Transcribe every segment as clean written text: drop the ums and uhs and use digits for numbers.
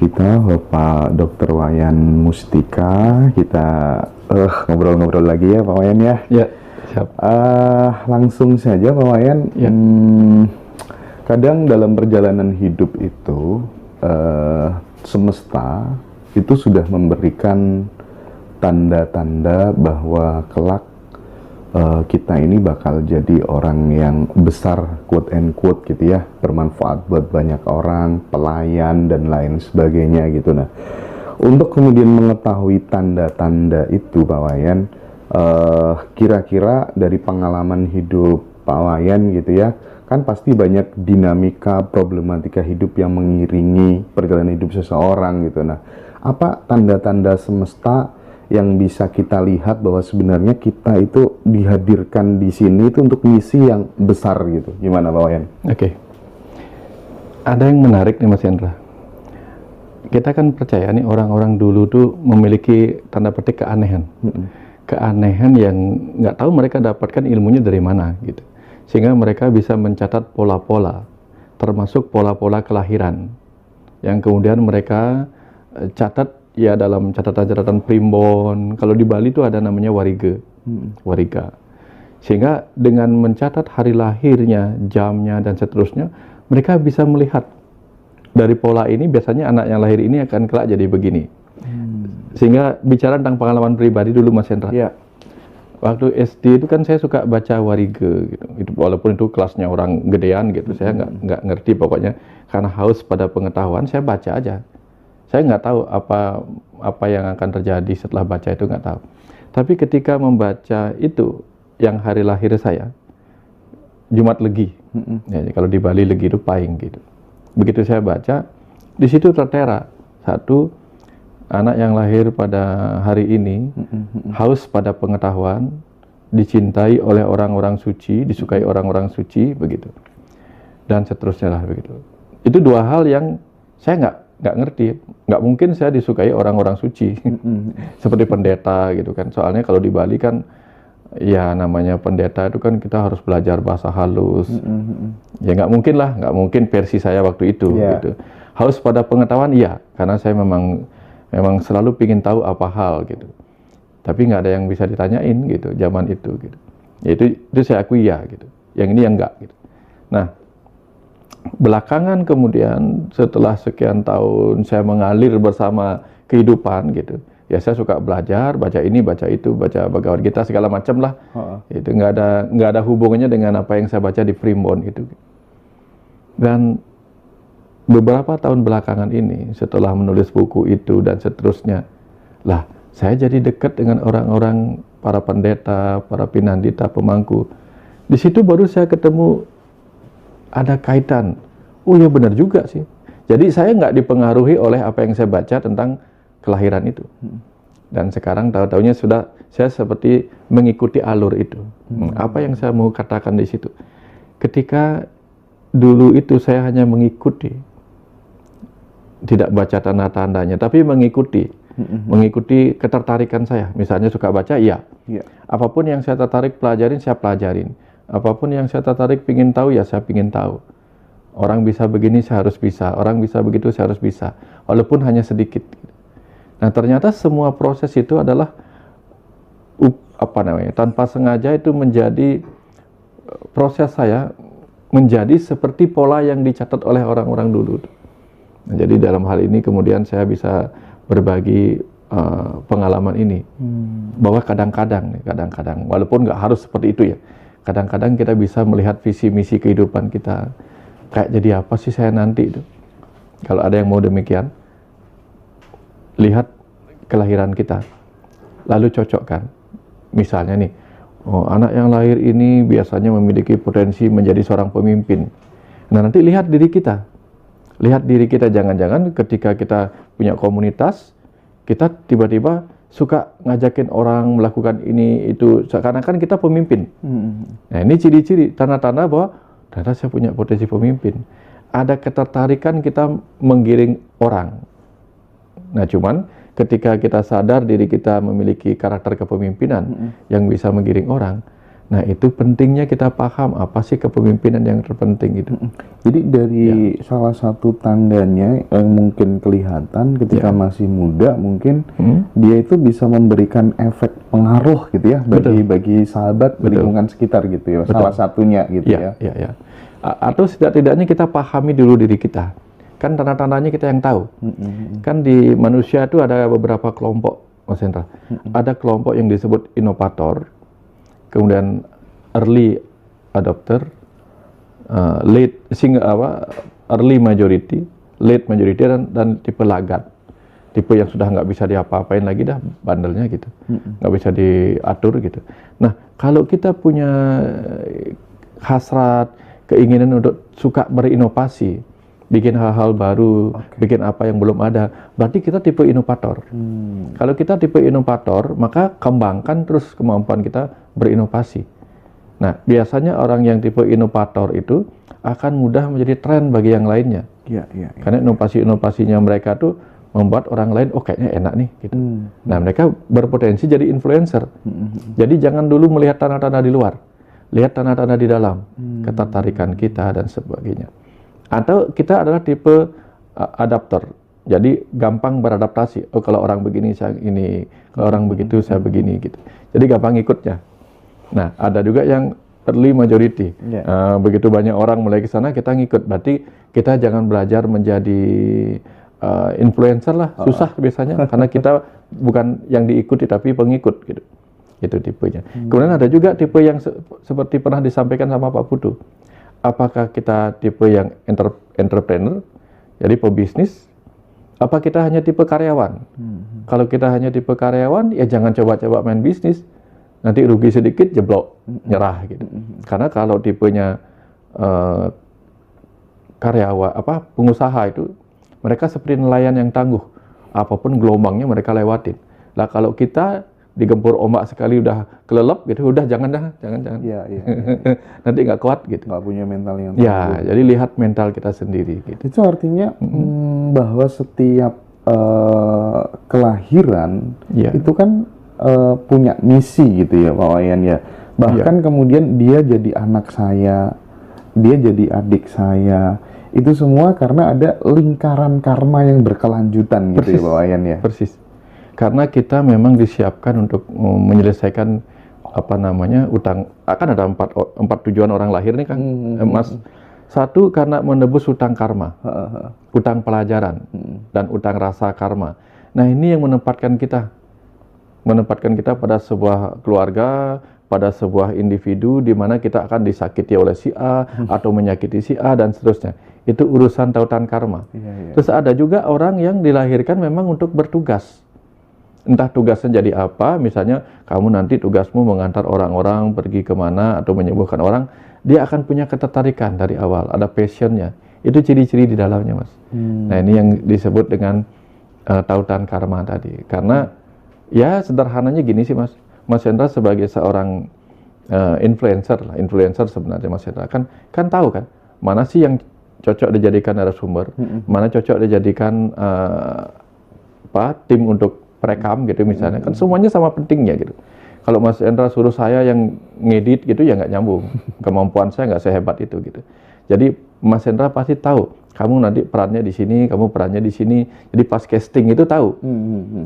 kita, Bapak Dr. Wayan Mustika. Kita ngobrol-ngobrol lagi ya Pak Wayan ya. Ya, siap. Langsung saja Pak Wayan. Ya. Kadang dalam perjalanan hidup itu semesta itu sudah memberikan tanda-tanda bahwa kelak kita ini bakal jadi orang yang besar, quote and quote gitu ya, bermanfaat buat banyak orang, pelayan dan lain sebagainya gitu. Nah, untuk kemudian mengetahui tanda-tanda itu Pak Wayan, kira-kira dari pengalaman hidup Pak Wayan gitu ya, kan pasti banyak dinamika problematika hidup yang mengiringi perjalanan hidup seseorang gitu. Nah, apa tanda-tanda semesta yang bisa kita lihat bahwa sebenarnya kita itu dihadirkan di sini itu untuk misi yang besar gitu? Gimana Pak Wayan? Oke. Ada yang menarik nih Mas Hendra. Kita kan percaya nih orang-orang dulu tuh memiliki tanda petik keanehan. Keanehan yang nggak tahu mereka dapatkan ilmunya dari mana gitu. Sehingga mereka bisa mencatat pola-pola, termasuk pola-pola kelahiran, yang kemudian mereka catat ya dalam catatan-catatan primbon. Kalau di Bali itu ada namanya wariga. Sehingga dengan mencatat hari lahirnya, jamnya, dan seterusnya, mereka bisa melihat dari pola ini biasanya anak yang lahir ini akan kelak jadi begini. Sehingga bicara tentang pengalaman pribadi dulu Mas Hendra. Ya. Waktu SD itu kan saya suka baca wariga gitu. Itu walaupun itu kelasnya orang gedean gitu, saya nggak ngerti pokoknya karena haus pada pengetahuan saya baca aja. Saya nggak tahu apa yang akan terjadi setelah baca itu, nggak tahu. Tapi ketika membaca itu yang hari lahir saya Jumat Legi, ya, kalau di Bali Legi itu Pahing gitu. Begitu saya baca, di situ tertera satu anak yang lahir pada hari ini haus pada pengetahuan, dicintai oleh orang-orang suci, disukai orang-orang suci, begitu. Dan seterusnya lah begitu. Itu dua hal yang saya nggak ngerti. Nggak mungkin saya disukai orang-orang suci seperti pendeta gitu kan. Soalnya kalau di Bali kan ya namanya pendeta itu kan kita harus belajar bahasa halus. Ya nggak mungkin versi saya waktu itu gitu. Haus pada pengetahuan iya, karena saya memang selalu pingin tahu apa hal gitu. Tapi nggak ada yang bisa ditanyain gitu zaman itu gitu. Ya itu saya akui ya gitu. Yang ini yang enggak gitu. Nah, belakangan kemudian setelah sekian tahun saya mengalir bersama kehidupan gitu. Ya saya suka belajar, baca ini, baca itu, baca Bhagavad Gita segala macam lah. Itu nggak ada hubungannya dengan apa yang saya baca di primbon itu. Dan beberapa tahun belakangan ini setelah menulis buku itu dan seterusnya, lah saya jadi dekat dengan orang-orang, para pendeta, para pinandita, pemangku. Di situ baru saya ketemu ada kaitan. Oh ya benar juga sih. Jadi saya nggak dipengaruhi oleh apa yang saya baca tentang kelahiran itu. Dan sekarang tahu-tahunya sudah saya seperti mengikuti alur itu. Apa yang saya mau katakan di situ? Ketika dulu itu saya hanya mengikuti, tidak baca tanda-tandanya, tapi mengikuti ketertarikan saya. Misalnya suka baca, iya. Apapun yang saya tertarik pelajarin, saya pelajarin. Apapun yang saya tertarik pingin tahu, ya saya pingin tahu. Orang bisa begini, saya harus bisa. Orang bisa begitu, saya harus bisa. Walaupun hanya sedikit. Nah, ternyata semua proses itu adalah tanpa sengaja itu menjadi proses saya menjadi seperti pola yang dicatat oleh orang-orang dulu. Nah, jadi dalam hal ini kemudian saya bisa berbagi pengalaman ini. Bahwa kadang-kadang walaupun nggak harus seperti itu ya, kadang-kadang kita bisa melihat visi misi kehidupan kita. Kayak jadi apa sih saya nanti itu? Kalau ada yang mau demikian, lihat kelahiran kita, lalu cocokkan. Misalnya nih, anak yang lahir ini biasanya memiliki potensi menjadi seorang pemimpin. Nah nanti lihat diri kita. Lihat diri kita, jangan-jangan ketika kita punya komunitas, kita tiba-tiba suka ngajakin orang melakukan ini, itu, karena kan kita pemimpin. Nah ini ciri-ciri, tanda-tanda bahwa ternyata saya punya potensi pemimpin. Ada ketertarikan kita menggiring orang. Nah cuman ketika kita sadar diri kita memiliki karakter kepemimpinan yang bisa menggiring orang, Nah, itu pentingnya kita paham apa sih kepemimpinan yang terpenting itu. Jadi dari salah satu tandanya yang mungkin kelihatan ketika masih muda, mungkin dia itu bisa memberikan efek pengaruh gitu ya bagi sahabat lingkungan sekitar gitu ya. Salah satunya gitu ya. Ya. Atau setidak-tidaknya kita pahami dulu diri kita. Kan tanda-tandanya kita yang tahu. Kan di manusia itu ada beberapa kelompok, Mas Hendra. Ada kelompok yang disebut inovator, kemudian early adopter, early majority, late majority, dan tipe laggard. Tipe yang sudah nggak bisa diapa-apain lagi dah bandelnya gitu, nggak bisa diatur gitu. Nah, kalau kita punya hasrat, keinginan untuk suka berinovasi, bikin hal-hal baru, bikin apa yang belum ada, berarti kita tipe inovator. Kalau kita tipe inovator, maka kembangkan terus kemampuan kita berinovasi. Nah, biasanya orang yang tipe inovator itu akan mudah menjadi tren bagi yang lainnya. Karena inovasi-inovasinya mereka tuh membuat orang lain, oh kayaknya enak nih gitu. Nah, mereka berpotensi jadi influencer. Jadi jangan dulu melihat tanda-tanda di luar, lihat tanda-tanda di dalam, ketertarikan kita dan sebagainya. Atau kita adalah tipe adapter, jadi gampang beradaptasi. Oh, kalau orang begini saya ini, kalau orang begitu saya begini gitu. Jadi gampang ikutnya. Nah, ada juga yang early majority. Begitu banyak orang mulai ke sana, kita ngikut. Berarti kita jangan belajar menjadi influencer lah, susah biasanya. Karena kita bukan yang diikuti, tapi pengikut gitu. Itu tipenya. Kemudian ada juga tipe yang seperti pernah disampaikan sama Pak Putu. Apakah kita tipe yang entrepreneur, jadi pebisnis, apa kita hanya tipe karyawan? Kalau kita hanya tipe karyawan, ya jangan coba-coba main bisnis. Nanti rugi sedikit, jeblok, nyerah gitu. Karena kalau tipenya karyawan, pengusaha itu, mereka seperti nelayan yang tangguh. Apapun gelombangnya mereka lewatin. Lah kalau kita digempur ombak sekali udah kelelep gitu, udah jangan. Iya. Nanti nggak kuat gitu. Nggak punya mental yang ya, jadi lihat mental kita sendiri gitu. Itu artinya bahwa setiap kelahiran itu kan punya misi gitu ya Pak Wayan ya. Bahkan kemudian dia jadi anak saya, dia jadi adik saya, itu semua karena ada lingkaran karma yang berkelanjutan gitu ya Pak Wayan ya. Persis. Karena kita memang disiapkan untuk menyelesaikan utang. Akan ada empat tujuan orang lahir nih kan, Mas. Satu, karena menebus utang karma, utang pelajaran, dan utang rasa karma. Nah, ini yang menempatkan kita pada sebuah keluarga, pada sebuah individu di mana kita akan disakiti oleh si A atau menyakiti si A dan seterusnya. Itu urusan tautan karma. Terus ada juga orang yang dilahirkan memang untuk bertugas. Entah tugasnya jadi apa, misalnya kamu nanti tugasmu mengantar orang-orang pergi kemana atau menyembuhkan orang, dia akan punya ketertarikan dari awal, ada passionnya. Itu ciri-ciri di dalamnya, Mas. Nah, ini yang disebut dengan tautan karma tadi. Karena ya sederhananya gini sih, Mas Hendra sebagai seorang influencer sebenarnya Mas Hendra kan tahu kan mana sih yang cocok dijadikan narasumber, mana cocok dijadikan tim untuk perekam gitu misalnya, kan semuanya sama pentingnya gitu. Kalau Mas Hendra suruh saya yang ngedit gitu ya nggak nyambung, kemampuan saya nggak sehebat itu gitu. Jadi Mas Hendra pasti tahu, kamu nanti perannya di sini, kamu perannya di sini. Jadi pas casting itu tahu.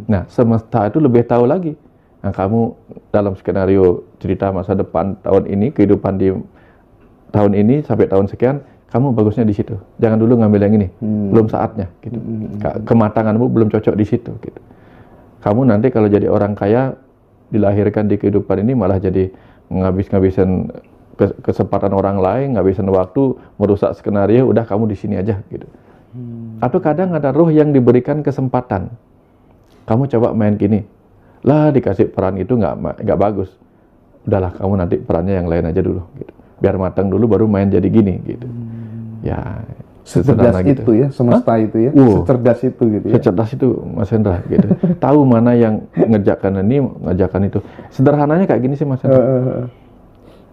Nah, semesta itu lebih tahu lagi. Nah, kamu dalam skenario cerita masa depan tahun ini, kehidupan di tahun ini sampai tahun sekian, kamu bagusnya di situ. Jangan dulu ngambil yang ini, belum saatnya. Gitu. Kematanganmu belum cocok di situ. Gitu. Kamu nanti kalau jadi orang kaya, dilahirkan di kehidupan ini malah jadi ngabisin kesempatan orang lain, ngabisin waktu, merusak skenario, udah kamu di sini aja gitu. Atau kadang ada roh yang diberikan kesempatan. Kamu coba main gini. Lah dikasih peran itu nggak bagus. Udahlah kamu nanti perannya yang lain aja dulu gitu. Biar matang dulu baru main jadi gini gitu. Ya, secerdas itu gitu. Ya, semesta itu ya. Secerdas itu gitu ya. Secerdas itu Mas Hendra gitu. Tahu mana yang ngerjakan ini, ngerjakan itu. Sederhananya kayak gini sih Mas Hendra.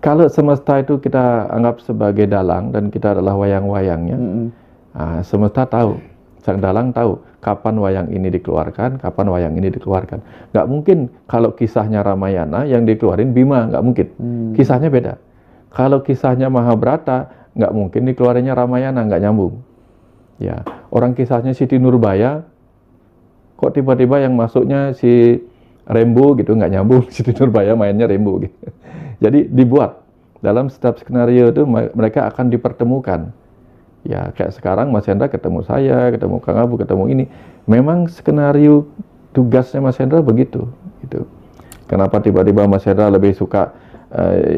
Kalau semesta itu kita anggap sebagai dalang dan kita adalah wayang-wayangnya, semesta tahu Sang dalang tahu kapan wayang ini dikeluarkan, kapan wayang ini dikeluarkan. Nggak mungkin kalau kisahnya Ramayana yang dikeluarin Bima, nggak mungkin. Kisahnya beda. Kalau kisahnya Mahabharata, nggak mungkin dikeluarinnya Ramayana, nggak nyambung. Ya, orang kisahnya Siti Nurbaya, kok tiba-tiba yang masuknya si Rembo gitu, nggak nyambung. Siti Nurbaya mainnya Rembo gitu. Jadi dibuat dalam setiap skenario itu mereka akan dipertemukan. Ya kayak sekarang Mas Hendra ketemu saya, ketemu Kang Abu, ketemu ini. Memang skenario tugasnya Mas Hendra begitu. Gitu. Kenapa tiba-tiba Mas Hendra lebih suka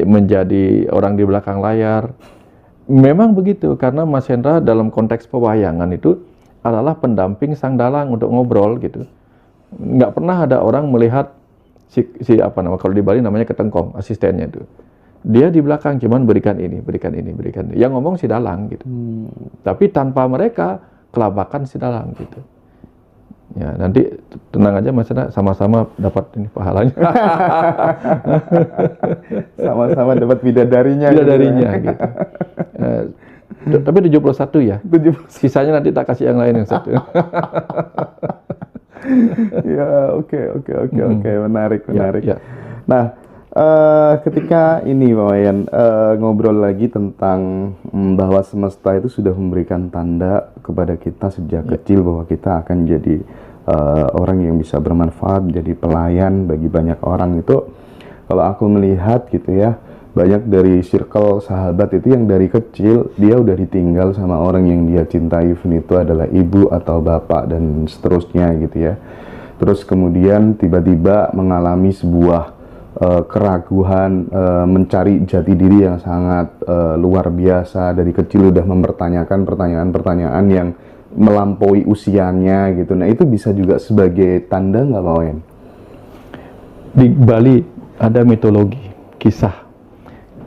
menjadi orang di belakang layar? Memang begitu, karena Mas Hendra dalam konteks pewayangan itu adalah pendamping sang dalang untuk ngobrol gitu. Nggak pernah ada orang melihat si apa nama, kalau di Bali namanya ketengkong, asistennya itu. Dia di belakang cuman berikan ini. Yang ngomong si dalang gitu. Tapi tanpa mereka kelabakan si dalang gitu. Ya nanti tenang aja Mas Hendra, sama-sama dapat ini pahalanya. Sama-sama dapat bidadarinya. Bidadarinya gitu. Tapi 71 ya. 71. Sisanya nanti tak kasih yang lain yang satu. Ya oke. Menarik. Ya. Nah, ketika ini Pak Wayan ngobrol lagi tentang bahwa semesta itu sudah memberikan tanda kepada kita sejak kecil bahwa kita akan jadi orang yang bisa bermanfaat, jadi pelayan bagi banyak orang, itu kalau aku melihat gitu ya, banyak dari circle sahabat itu yang dari kecil dia udah ditinggal sama orang yang dia cintai, even itu adalah ibu atau bapak dan seterusnya gitu ya. Terus kemudian tiba-tiba mengalami sebuah keraguan, mencari jati diri yang sangat luar biasa. Dari kecil udah mempertanyakan pertanyaan-pertanyaan yang melampaui usianya gitu. Nah itu bisa juga sebagai tanda nggak Pak Wayan? Di Bali ada mitologi, kisah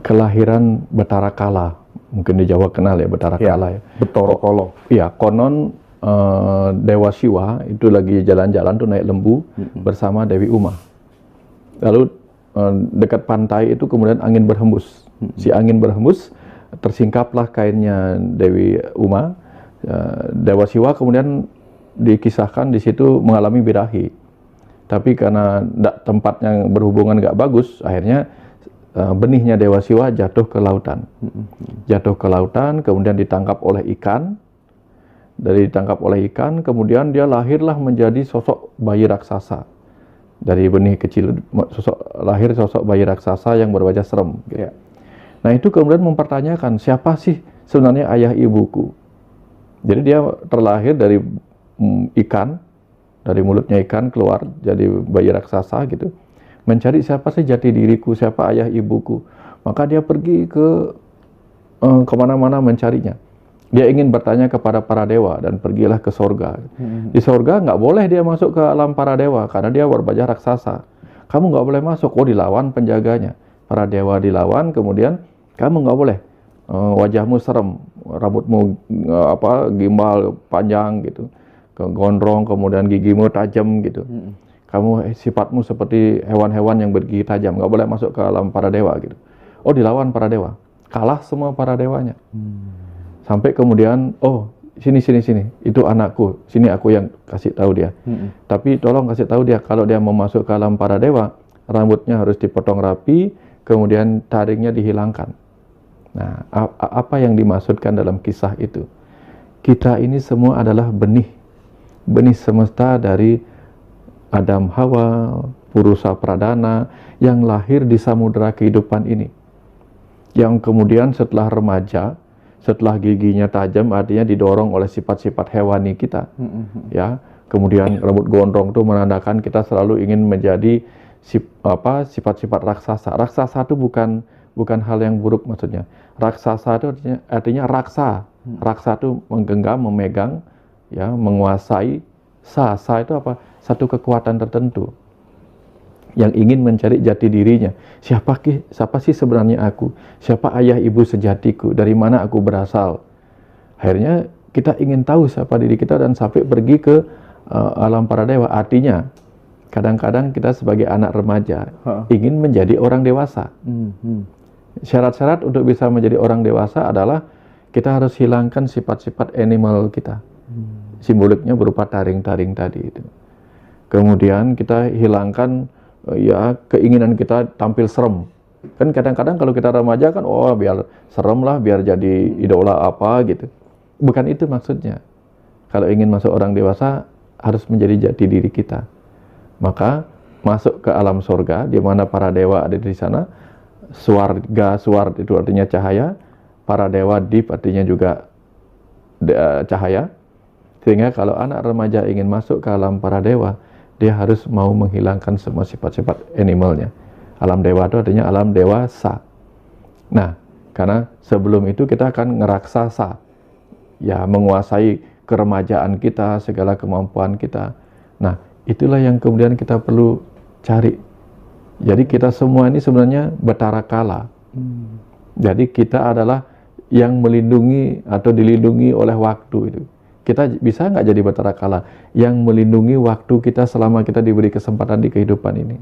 kelahiran Betara Kala. Mungkin di Jawa kenal ya Betara Kala ya. Betara Kala. Iya, konon Dewa Siwa itu lagi jalan-jalan tuh naik lembu bersama Dewi Uma. Lalu dekat pantai itu kemudian angin berhembus. Si angin berhembus, tersingkaplah kainnya Dewi Uma. Dewa Siwa kemudian dikisahkan di situ mengalami birahi. Tapi karena tempatnya berhubungan nggak bagus, akhirnya benihnya Dewa Siwa jatuh ke lautan. Jatuh ke lautan, kemudian ditangkap oleh ikan. Dari ditangkap oleh ikan, kemudian dia lahirlah menjadi sosok bayi raksasa. Dari benih kecil, lahir sosok bayi raksasa yang berwajah serem. Gitu. Yeah. Nah itu kemudian mempertanyakan, siapa sih sebenarnya ayah ibuku? Jadi dia terlahir dari ikan, dari mulutnya ikan keluar jadi bayi raksasa gitu. Mencari siapa sih jati diriku, siapa ayah ibuku. Maka dia pergi ke kemana-mana mencarinya. Dia ingin bertanya kepada para dewa dan pergilah ke sorga. Di sorga nggak boleh dia masuk ke alam para dewa karena dia berwajah raksasa. Kamu nggak boleh masuk, dilawan penjaganya. Para dewa dilawan, kemudian kamu nggak boleh. Wajahmu serem, rambutmu gimbal panjang gitu, gondrong, kemudian gigimu tajam gitu. Kamu sifatmu seperti hewan-hewan yang bergigi tajam, nggak boleh masuk ke alam para dewa gitu. Dilawan para dewa, kalah semua para dewanya. Sampai kemudian, sini, itu anakku, sini aku yang kasih tahu dia. Tapi tolong kasih tahu dia, kalau dia mau masuk ke alam para dewa, rambutnya harus dipotong rapi, kemudian taringnya dihilangkan. Nah, apa yang dimaksudkan dalam kisah itu? Kita ini semua adalah benih semesta dari Adam Hawa, Purusa Pradana, yang lahir di samudera kehidupan ini. Yang kemudian setelah remaja, setelah giginya tajam, artinya didorong oleh sifat-sifat hewani kita. Ya, kemudian rambut gondrong itu menandakan kita selalu ingin menjadi sifat-sifat raksasa. Raksasa itu bukan hal yang buruk maksudnya. Raksasa itu artinya raksa. Raksa itu menggenggam, memegang, ya, menguasai. Sa itu apa? Satu kekuatan tertentu yang ingin mencari jati dirinya. Siapa sih sebenarnya aku? Siapa ayah ibu sejatiku? Dari mana aku berasal? Akhirnya kita ingin tahu siapa diri kita dan sampai pergi ke alam para dewa. Artinya kadang-kadang kita sebagai anak remaja ingin menjadi orang dewasa. Syarat-syarat untuk bisa menjadi orang dewasa adalah kita harus hilangkan sifat-sifat animal kita. simboliknya berupa taring-taring tadi itu. Kemudian kita hilangkan ya keinginan kita tampil serem. Kan kadang-kadang kalau kita remaja kan biar serem lah, biar jadi idola apa gitu. Bukan itu maksudnya. Kalau ingin masuk orang dewasa harus menjadi jati diri kita. Maka masuk ke alam surga di mana para dewa ada di sana. Swarga, swar itu artinya cahaya. Para dewa, dip artinya juga cahaya. Sehingga kalau anak remaja ingin masuk ke alam para dewa, dia harus mau menghilangkan semua sifat-sifat animalnya. Alam dewa itu artinya alam dewasa. Nah, karena sebelum itu kita akan ngeraksasa. Ya, menguasai keremajaan kita, segala kemampuan kita. Nah, itulah yang kemudian kita perlu cari. Jadi kita semua ini sebenarnya betara kala. Jadi kita adalah yang melindungi atau dilindungi oleh waktu itu. Kita bisa nggak jadi betara kala yang melindungi waktu kita selama kita diberi kesempatan di kehidupan ini.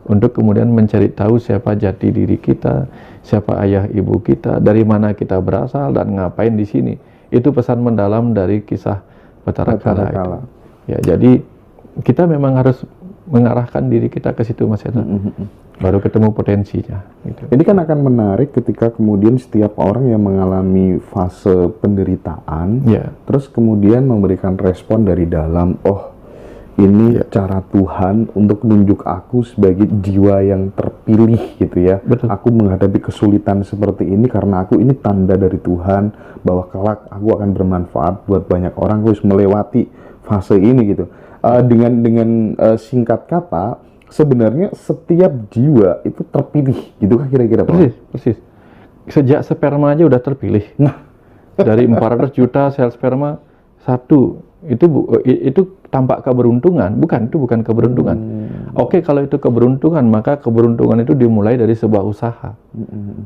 Untuk kemudian mencari tahu siapa jati diri kita, siapa ayah ibu kita, dari mana kita berasal dan ngapain di sini. Itu pesan mendalam dari kisah betara kala itu. Ya, jadi kita memang harus mengarahkan diri kita ke situ, Mas Eta. Baru ketemu potensinya. Gitu. Ini kan akan menarik ketika kemudian setiap orang yang mengalami fase penderitaan, terus kemudian memberikan respon dari dalam, ini cara Tuhan untuk menunjuk aku sebagai jiwa yang terpilih gitu ya. Betul. Aku menghadapi kesulitan seperti ini karena aku ini tanda dari Tuhan bahwa kelak aku akan bermanfaat buat banyak orang. Aku harus melewati fase ini gitu. Dengan singkat kata, sebenarnya setiap jiwa itu terpilih, gitu kan kira-kira Pak? Persis. Sejak sperma aja udah terpilih. Nah, dari 400 juta sel sperma, satu itu tampak keberuntungan, itu bukan keberuntungan. Oke, kalau itu keberuntungan, maka keberuntungan itu dimulai dari sebuah usaha.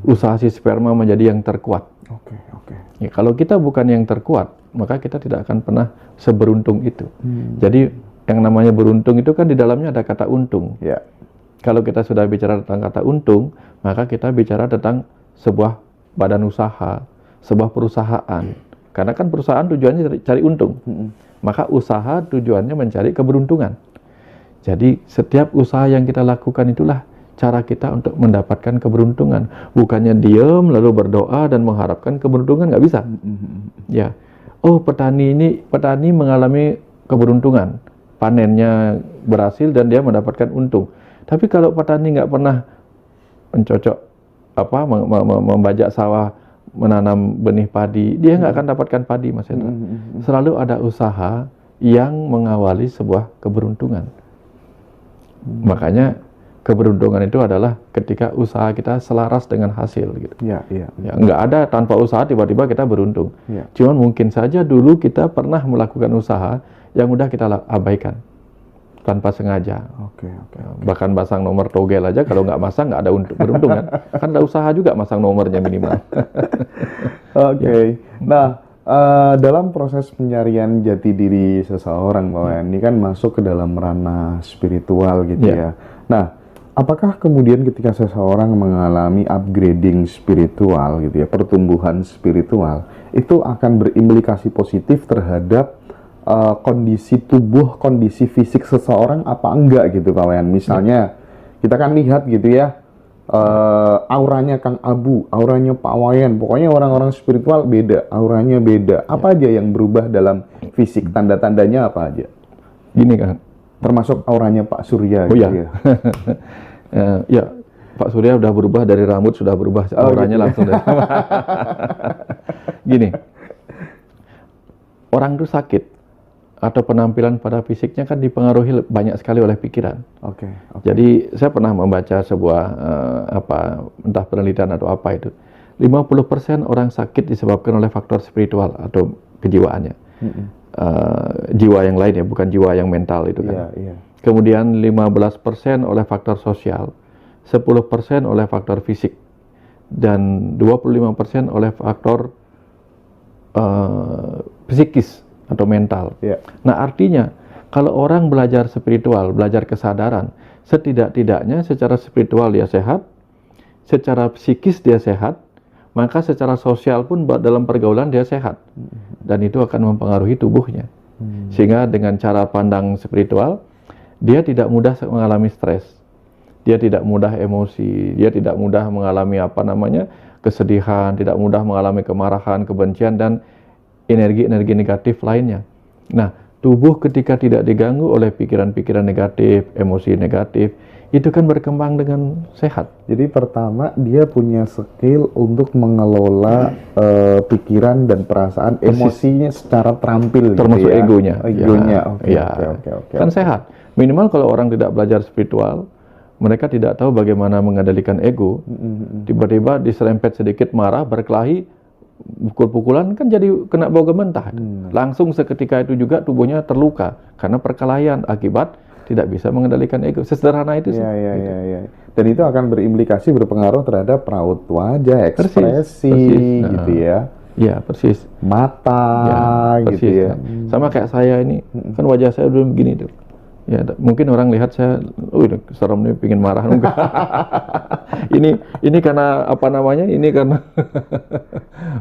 Usaha si sperma menjadi yang terkuat. Oke. Ya, kalau kita bukan yang terkuat, maka kita tidak akan pernah seberuntung itu. Jadi yang namanya beruntung itu kan di dalamnya ada kata untung. Kalau kita sudah bicara tentang kata untung, maka kita bicara tentang sebuah badan usaha, sebuah perusahaan. Karena kan perusahaan tujuannya cari untung. Maka usaha tujuannya mencari keberuntungan. Jadi setiap usaha yang kita lakukan itulah cara kita untuk mendapatkan keberuntungan. Bukannya diam lalu berdoa dan mengharapkan keberuntungan, nggak bisa. Ya, petani mengalami keberuntungan, panennya berhasil dan dia mendapatkan untung. Tapi kalau petani nggak pernah mencocok membajak sawah, menanam benih padi, dia nggak akan dapatkan padi, Mas Hendra. Selalu ada usaha yang mengawali sebuah keberuntungan. Makanya keberuntungan itu adalah ketika usaha kita selaras dengan hasil gitu. Ya, nggak ada tanpa usaha tiba-tiba kita beruntung. Cuman mungkin saja dulu kita pernah melakukan usaha yang udah kita abaikan tanpa sengaja. Bahkan pasang nomor togel aja kalau nggak masang nggak ada beruntung kan. Kan ada usaha juga masang nomornya minimal. Nah, dalam proses pencarian jati diri seseorang, ini kan masuk ke dalam ranah spiritual gitu ya. Nah, apakah kemudian ketika seseorang mengalami upgrading spiritual gitu ya, pertumbuhan spiritual, itu akan berimplikasi positif terhadap kondisi tubuh, kondisi fisik seseorang apa enggak gitu Pak Wayan? Misalnya kita kan lihat gitu ya, auranya Kang Abu, auranya Pak Wayan, pokoknya orang-orang spiritual beda, auranya beda. Apa aja yang berubah dalam fisik, tanda-tandanya apa aja? Gini kan, termasuk auranya Pak Surya gitu ya. Ya, Pak Surya udah berubah, dari rambut sudah berubah, auranya gitu. Langsung dari gini, orang itu sakit atau penampilan pada fisiknya kan dipengaruhi banyak sekali oleh pikiran. Jadi saya pernah membaca sebuah entah penelitian atau apa itu, 50% orang sakit disebabkan oleh faktor spiritual atau kejiwaannya. Jiwa yang lain ya, bukan jiwa yang mental itu kan. Kemudian 15% oleh faktor sosial, 10% oleh faktor fisik, dan 25% oleh faktor psikis atau mental. Nah, artinya kalau orang belajar spiritual, belajar kesadaran, setidak-tidaknya secara spiritual dia sehat, secara psikis dia sehat, maka secara sosial pun dalam pergaulan dia sehat. Dan itu akan mempengaruhi tubuhnya. Sehingga dengan cara pandang spiritual, dia tidak mudah mengalami stres, dia tidak mudah emosi, dia tidak mudah mengalami kesedihan, tidak mudah mengalami kemarahan, kebencian, dan energi-energi negatif lainnya. Nah, tubuh ketika tidak diganggu oleh pikiran-pikiran negatif, emosi negatif, itu kan berkembang dengan sehat. Jadi pertama dia punya skill untuk mengelola pikiran dan perasaan, emosinya secara terampil, termasuk gitu ya. egonya. Egonya, Oke. Kan sehat. Minimal kalau orang tidak belajar spiritual, mereka tidak tahu bagaimana mengendalikan ego. Tiba-tiba diserempet sedikit marah, berkelahi, pukul-pukulan, kan jadi kena bau gementah. Langsung seketika itu juga tubuhnya terluka karena perkelahian akibat tidak bisa mengendalikan ego. Sesederhana itu sih. Iya. Dan itu akan berimplikasi, berpengaruh terhadap raut wajah, ekspresi, gitu ya. Iya, persis. Mata, persis, gitu ya. Sama kayak saya ini, kan wajah saya belum begini tuh. Ya, mungkin orang lihat saya, serem nih, pingin marah. Enggak. ini karena apa namanya? Ini karena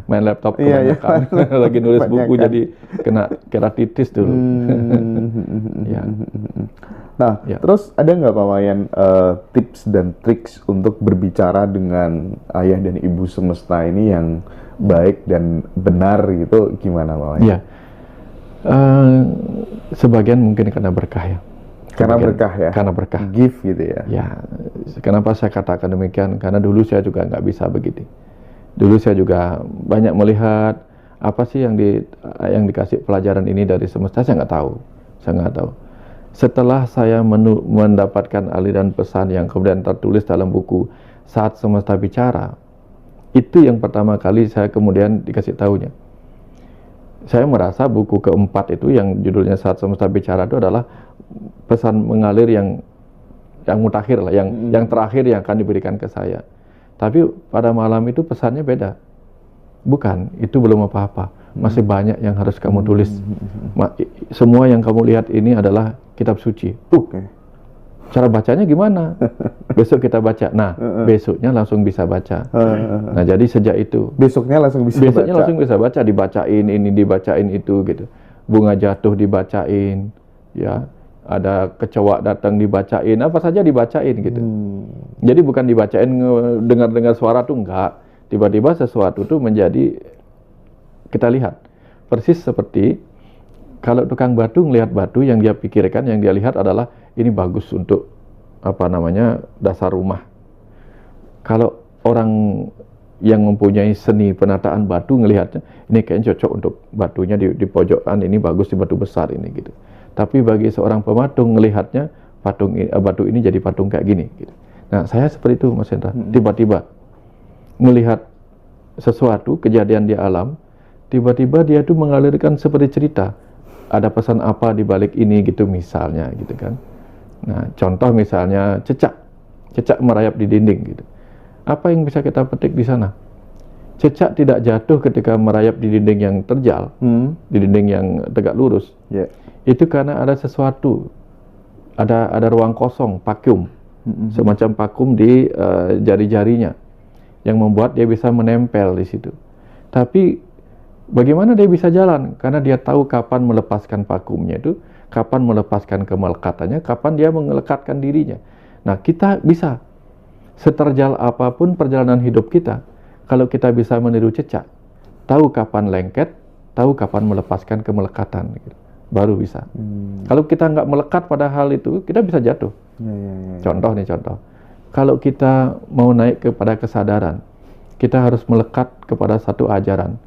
main laptop kebanyakan. Lagi nulis buku jadi kena keratitis dulu. Ya. Nah, terus ada nggak Pak Wayan tips dan triks untuk berbicara dengan ayah dan ibu semesta ini yang baik dan benar gitu, gimana Pak Wayan? Iya. Sebagian mungkin karena berkah ya. Karena berkah ya? Karena berkah. Gift gitu ya? Ya, kenapa saya katakan demikian? Karena dulu saya juga nggak bisa begitu. Dulu saya juga banyak melihat apa sih yang dikasih pelajaran ini dari semesta, saya nggak tahu. Setelah saya mendapatkan aliran pesan yang kemudian tertulis dalam buku Saat Semesta Bicara, itu yang pertama kali saya kemudian dikasih tahunya. Saya merasa buku keempat itu yang judulnya Saat Semesta Bicara itu adalah pesan mengalir yang mutakhir lah, yang terakhir yang akan diberikan ke saya. Tapi pada malam itu pesannya beda. Bukan, itu belum apa-apa. Masih banyak yang harus kamu tulis. Semua yang kamu lihat ini adalah kitab suci. Cara bacanya gimana? Besok kita baca. Nah, besoknya langsung bisa baca. Nah, jadi sejak itu. Besoknya langsung bisa baca. Dibacain ini, dibacain itu gitu. Bunga jatuh dibacain, ya. Ada kecoa datang dibacain, apa saja dibacain gitu. Jadi bukan dibacain dengar-dengar suara tuh enggak. Tiba-tiba sesuatu tuh menjadi kita lihat. Persis seperti kalau tukang batu ngelihat batu, yang dia pikirkan, yang dia lihat adalah ini bagus untuk dasar rumah. Kalau orang yang mempunyai seni penataan batu ngelihatnya, ini kayaknya cocok untuk batunya di pojokan, ini bagus di batu besar ini gitu. Tapi bagi seorang pematung ngelihatnya batu ini jadi patung kayak gini gitu. Nah, saya seperti itu Mas Hendra. Tiba-tiba melihat sesuatu kejadian di alam, tiba-tiba dia tuh mengalirkan seperti cerita. Ada pesan apa di balik ini gitu misalnya gitu kan. Nah, contoh misalnya cecak merayap di dinding gitu. Apa yang bisa kita petik di sana? Cecak tidak jatuh ketika merayap di dinding yang terjal, di dinding yang tegak lurus. Itu karena ada sesuatu, ada ruang kosong, vakum, semacam vakum di jari-jarinya, yang membuat dia bisa menempel di situ. Tapi bagaimana dia bisa jalan? Karena dia tahu kapan melepaskan vakumnya itu, kapan melepaskan kemelekatannya, kapan dia mengelekatkan dirinya. Nah, kita bisa, seterjal apapun perjalanan hidup kita, kalau kita bisa meniru cecak, tahu kapan lengket, tahu kapan melepaskan kemelekatan, gitu, baru bisa. Kalau kita nggak melekat pada hal itu, kita bisa jatuh. Contoh. Kalau kita mau naik kepada kesadaran, kita harus melekat kepada satu ajaran.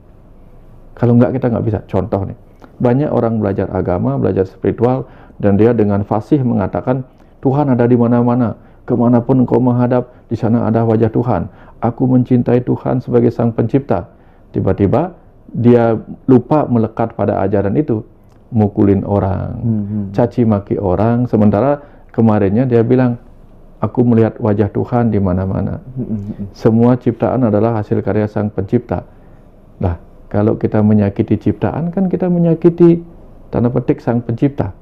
Kalau nggak, kita nggak bisa. Contoh nih, banyak orang belajar agama, belajar spiritual, dan dia dengan fasih mengatakan, Tuhan ada di mana-mana, kemanapun engkau menghadap, di sana ada wajah Tuhan. Aku mencintai Tuhan sebagai Sang Pencipta. Tiba-tiba dia lupa melekat pada ajaran itu, mukulin orang, caci maki orang, sementara kemarinnya dia bilang, aku melihat wajah Tuhan di mana-mana. Semua ciptaan adalah hasil karya Sang Pencipta. Nah, kalau kita menyakiti ciptaan, kan kita menyakiti tanda petik Sang Pencipta.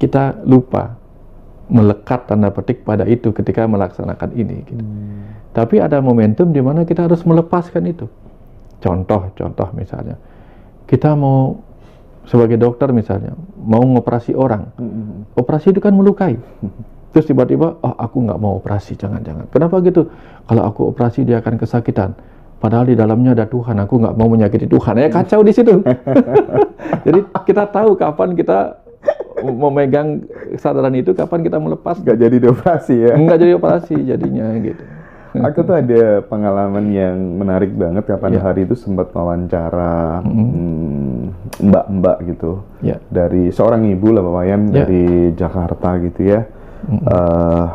Kita lupa melekat tanda petik pada itu ketika melaksanakan ini gitu. Tapi ada momentum di mana kita harus melepaskan itu. Contoh misalnya, kita mau Sebagai dokter misalnya, mau ngoperasi orang, operasi itu kan melukai. Terus tiba-tiba, oh aku nggak mau operasi, jangan-jangan. Kenapa gitu? Kalau aku operasi dia akan kesakitan. Padahal di dalamnya ada Tuhan, aku nggak mau menyakiti Tuhan. Ya kacau di situ. Jadi kita tahu kapan kita memegang kesadaran itu, kapan kita melepas. Nggak jadi dioperasi ya? Nggak jadi operasi jadinya gitu. Aku tuh ada pengalaman yang menarik banget. Kapan hari itu sempat wawancara mbak-mbak gitu, dari seorang ibu lah Pak Wayan, dari Jakarta gitu ya.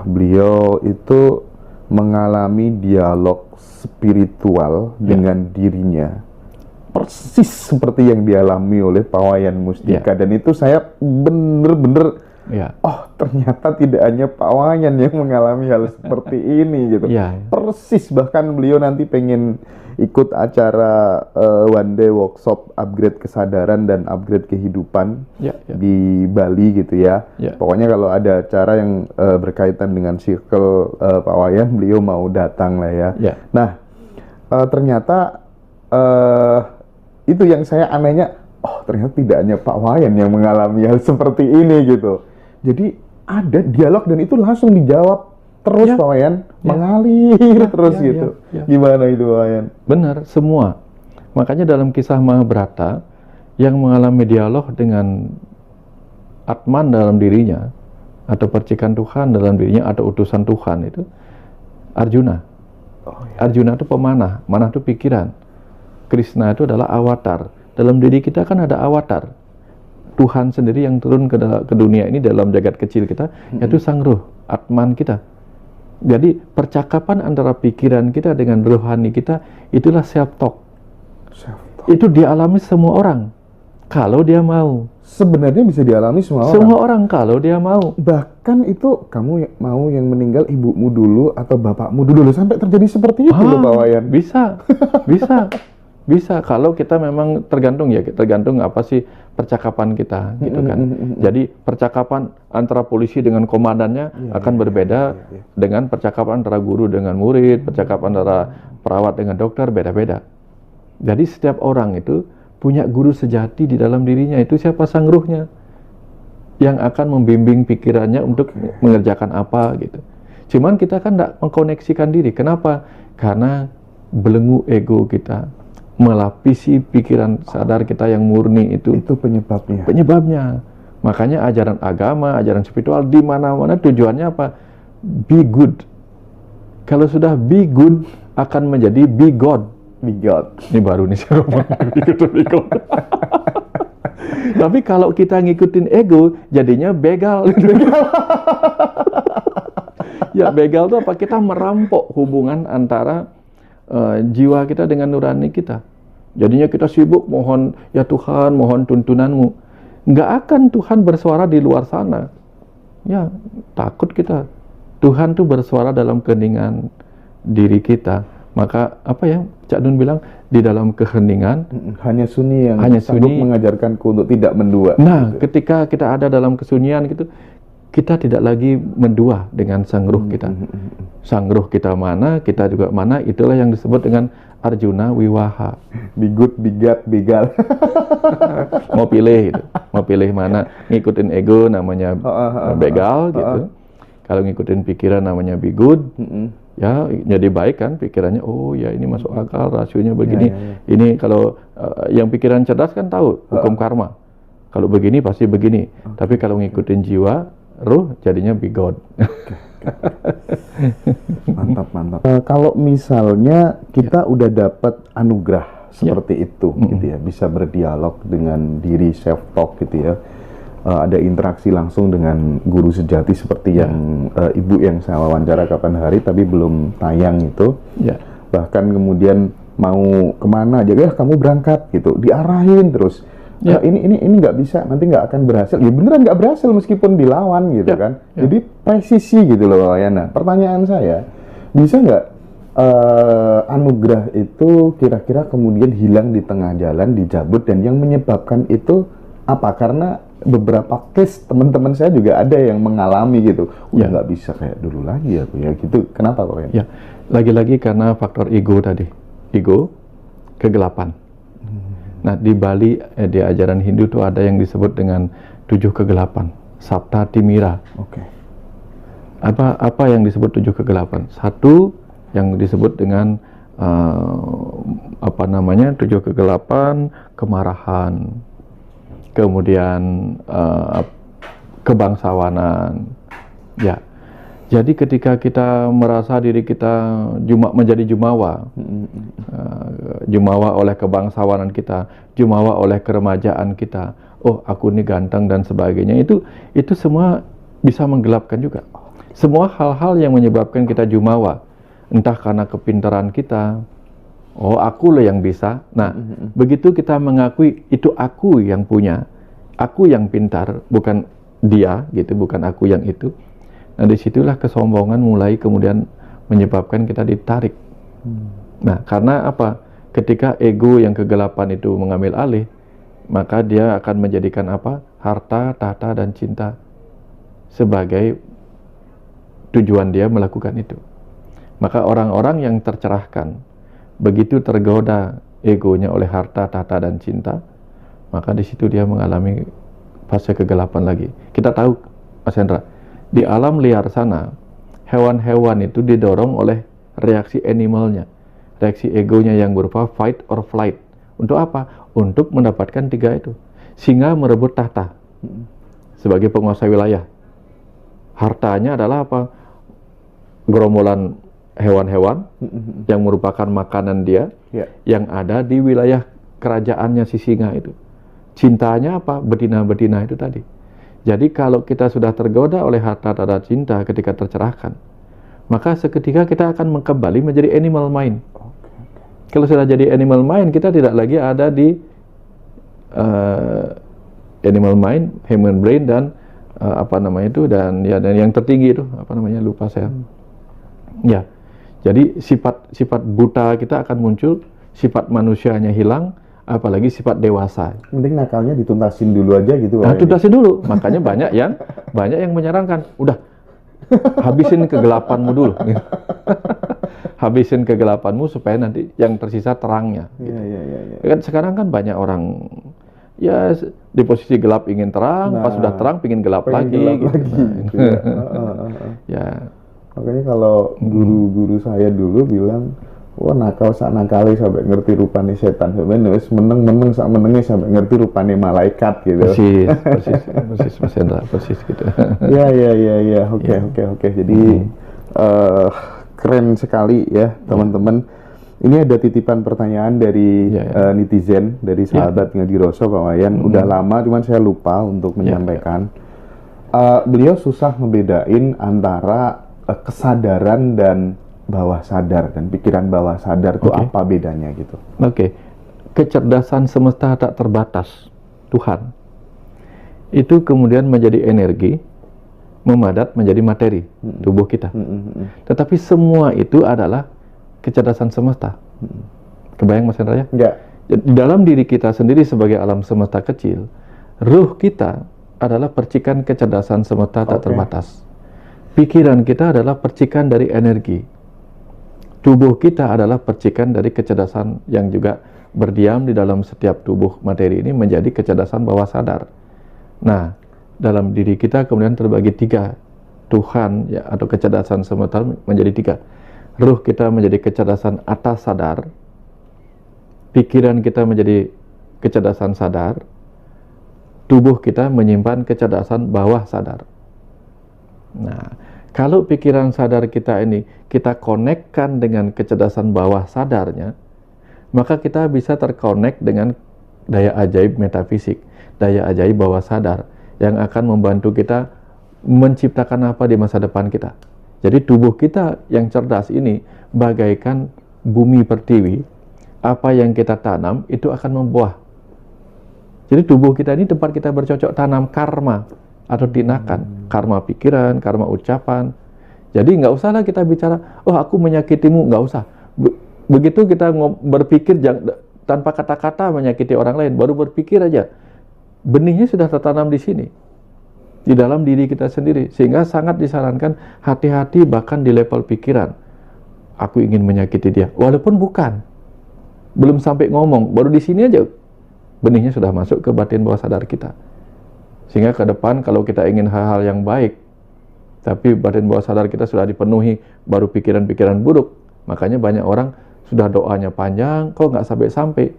Beliau itu mengalami dialog spiritual dengan dirinya, persis seperti yang dialami oleh Pak Wayan Mustika. Dan itu saya bener-bener oh ternyata tidak hanya Pak Wayan yang mengalami hal seperti ini gitu. Persis, bahkan beliau nanti pengen ikut acara one day workshop upgrade kesadaran dan upgrade kehidupan di Bali gitu ya. Pokoknya kalau ada acara yang berkaitan dengan circle Pak Wayan, beliau mau datang lah ya. Nah ternyata itu yang saya anehnya, oh ternyata tidak hanya Pak Wayan yang mengalami hal seperti ini gitu. Jadi ada dialog dan itu langsung dijawab terus Pak Wayan, mengalir terus gitu. Gimana itu Pak Wayan? Benar, semua. Makanya dalam kisah Mahabharata yang mengalami dialog dengan Atman dalam dirinya, atau percikan Tuhan dalam dirinya, atau utusan Tuhan itu Arjuna. Arjuna itu pemanah, manah itu pikiran. Krishna itu adalah avatar. Dalam diri kita kan ada avatar. Tuhan sendiri yang turun ke dunia ini dalam jagat kecil kita, yaitu Sang Ruh, Atman kita. Jadi percakapan antara pikiran kita dengan rohani kita, itulah self-talk. Itu dialami semua orang, kalau dia mau. Sebenarnya bisa dialami semua orang? Semua orang, kalau dia mau. Bahkan itu, kamu mau yang meninggal ibumu dulu atau bapakmu dulu, sampai terjadi seperti itu loh Pak Wayan? Bisa, bisa. Bisa, kalau kita memang tergantung apa sih percakapan kita gitu kan. Jadi percakapan antara polisi dengan komandannya akan berbeda dengan percakapan antara guru dengan murid, percakapan antara perawat dengan dokter beda-beda. Jadi setiap orang itu punya guru sejati di dalam dirinya, itu siapa? Sang Ruhnya yang akan membimbing pikirannya untuk mengerjakan apa gitu. Cuman kita kan tidak mengkoneksikan diri. Kenapa? Karena belenggu ego kita melapisi pikiran sadar kita yang murni itu. Itu penyebabnya. Penyebabnya. Makanya ajaran agama, ajaran spiritual di mana-mana tujuannya apa? Be good. Kalau sudah be good, akan menjadi be God. Be God. Ini baru nih saya ngomong be God. Tapi kalau kita ngikutin ego, jadinya begal. Ya begal itu apa? Kita merampok hubungan antara jiwa kita dengan nurani kita. Jadinya kita sibuk mohon, ya Tuhan, mohon tuntunanmu. Nggak akan Tuhan bersuara di luar sana. Ya, takut kita. Tuhan tuh bersuara dalam keheningan diri kita. Maka apa ya Cak Nun bilang, di dalam keheningan hanya sunyi yang sanggup mengajarkanku untuk tidak mendua. Nah, gitu. Ketika kita ada dalam kesunyian gitu, kita tidak lagi mendua dengan Sang Ruh kita. Sang Ruh kita mana, kita juga mana, itulah yang disebut dengan Arjuna Wiwaha. Be good, be God, begal. Mau pilih gitu. Mau pilih mana? Ngikutin ego namanya begal gitu. Kalau ngikutin pikiran namanya be good. Ya, jadi baik kan pikirannya. Oh ya, ini masuk akal, rasionya begini. Ini kalau yang pikiran cerdas kan tahu hukum karma. Kalau begini pasti begini. Tapi kalau ngikutin jiwa, ruh, jadinya be God. Mantap. Kalau misalnya kita udah dapat anugerah seperti itu, gitu ya, bisa berdialog dengan diri, self talk, gitu ya, ada interaksi langsung dengan guru sejati seperti yang ibu yang saya wawancara kapan hari tapi belum tayang itu. Bahkan kemudian mau kemana aja, kamu berangkat gitu, diarahin terus. Ini nggak bisa, nanti nggak akan berhasil. Ya beneran nggak berhasil meskipun dilawan gitu kan. Jadi presisi gitu loh Pak Wayan. Nah, pertanyaan saya, bisa nggak anugerah itu kira-kira kemudian hilang di tengah jalan, dicabut, dan yang menyebabkan itu apa? Karena beberapa case teman-teman saya juga ada yang mengalami gitu. Udah nggak bisa kayak dulu lagi ya gitu. Kenapa Pak Wayan? Lagi-lagi karena faktor ego tadi. Ego, kegelapan. Nah, di Bali, di ajaran Hindu itu ada yang disebut dengan 7 kegelapan, Sapta Timira. Oke. Apa yang disebut 7 kegelapan? Satu yang disebut dengan 7 kegelapan, kemarahan, kemudian kebangsawanan. Ya. Jadi ketika kita merasa diri kita menjadi jumawa, jumawa oleh kebangsawanan kita, jumawa oleh keremajaan kita, oh aku ini ganteng dan sebagainya, itu semua bisa menggelapkan juga. Semua hal-hal yang menyebabkan kita jumawa, entah karena kepintaran kita, oh aku loh yang bisa. Nah, begitu kita mengakui itu aku yang punya, aku yang pintar, bukan dia gitu, bukan aku yang itu. Nah, disitulah kesombongan mulai kemudian menyebabkan kita ditarik. Nah, karena apa? Ketika ego yang kegelapan itu mengambil alih, maka dia akan menjadikan apa? Harta, tahta, dan cinta sebagai tujuan dia melakukan itu. Maka orang-orang yang tercerahkan, begitu tergoda egonya oleh harta, tahta, dan cinta, maka di situ dia mengalami fase kegelapan lagi. Kita tahu, Mas Hendra, di alam liar sana, hewan-hewan itu didorong oleh reaksi animalnya, reaksi egonya yang berupa fight or flight. Untuk apa? Untuk mendapatkan 3 itu. Singa merebut tahta sebagai penguasa wilayah. Hartanya adalah apa? Gerombolan hewan-hewan yang merupakan makanan dia, yang ada di wilayah kerajaannya si singa itu. Cintanya apa? Betina-betina itu tadi. Jadi kalau kita sudah tergoda oleh harta dan cinta ketika tercerahkan, maka seketika kita akan kembali menjadi animal mind. Kalau sudah jadi animal mind, kita tidak lagi ada di animal mind, human brain, dan dan yang tertinggi itu lupa saya. Ya, jadi sifat buta kita akan muncul, sifat manusianya hilang, apalagi sifat dewasa. Mending nakalnya dituntasin dulu aja gitu. Nah, tuntasin dulu. Makanya banyak yang menyarankan, udah habisin kegelapanmu dulu. Habisin kegelapanmu supaya nanti yang tersisa terangnya. Gitu. Kan sekarang kan banyak orang ya di posisi gelap ingin terang, pas sudah terang ingin gelap lagi. Gitu. Ya. Makanya kalau guru-guru saya dulu bilang, wah nakal sak nakali sampai ngerti rupane setan, sebenarnya meneng sak menenge sampai ngerti rupane malaikat gitu. Persis Mas Hendra, persis gitu. Ya, oke. Jadi keren sekali ya teman-teman. Ini ada titipan pertanyaan dari netizen, dari sahabat Ngadi Roso, Pak Wayan. Udah lama, cuman saya lupa untuk menyampaikan. Beliau susah membedain antara kesadaran dan bawah sadar, dan pikiran bawah sadar itu apa bedanya gitu. Kecerdasan semesta tak terbatas Tuhan itu kemudian menjadi energi, memadat menjadi materi tubuh kita. Tetapi semua itu adalah kecerdasan semesta. Kebayang Mas Hendra ya? Ya. Di dalam diri kita sendiri sebagai alam semesta kecil, ruh kita adalah percikan kecerdasan semesta tak terbatas. Pikiran kita adalah percikan dari energi. Tubuh kita adalah percikan dari kecerdasan yang juga berdiam di dalam setiap tubuh materi ini menjadi kecerdasan bawah sadar. Nah, dalam diri kita kemudian terbagi 3. Tuhan ya, atau kecerdasan semesta menjadi 3. Ruh kita menjadi kecerdasan atas sadar. Pikiran kita menjadi kecerdasan sadar. Tubuh kita menyimpan kecerdasan bawah sadar. Nah, kalau pikiran sadar kita ini kita konekkan dengan kecerdasan bawah sadarnya, maka kita bisa terkonek dengan daya ajaib metafisik, daya ajaib bawah sadar yang akan membantu kita menciptakan apa di masa depan kita. Jadi tubuh kita yang cerdas ini bagaikan bumi pertiwi, apa yang kita tanam itu akan membuah. Jadi tubuh kita ini tempat kita bercocok tanam karma atau tindakan, karma pikiran, karma ucapan. Jadi nggak usahlah kita bicara, oh aku menyakitimu, nggak usah. Begitu kita berpikir tanpa kata-kata menyakiti orang lain, baru berpikir aja, benihnya sudah tertanam di sini, di dalam diri kita sendiri. Sehingga sangat disarankan hati-hati bahkan di level pikiran. Aku ingin menyakiti dia, walaupun bukan, belum sampai ngomong, baru di sini aja benihnya sudah masuk ke batin bawah sadar kita. Sehingga ke depan kalau kita ingin hal-hal yang baik, tapi batin bawah sadar kita sudah dipenuhi baru pikiran-pikiran buruk, makanya banyak orang sudah doanya panjang, kok nggak sampai-sampai.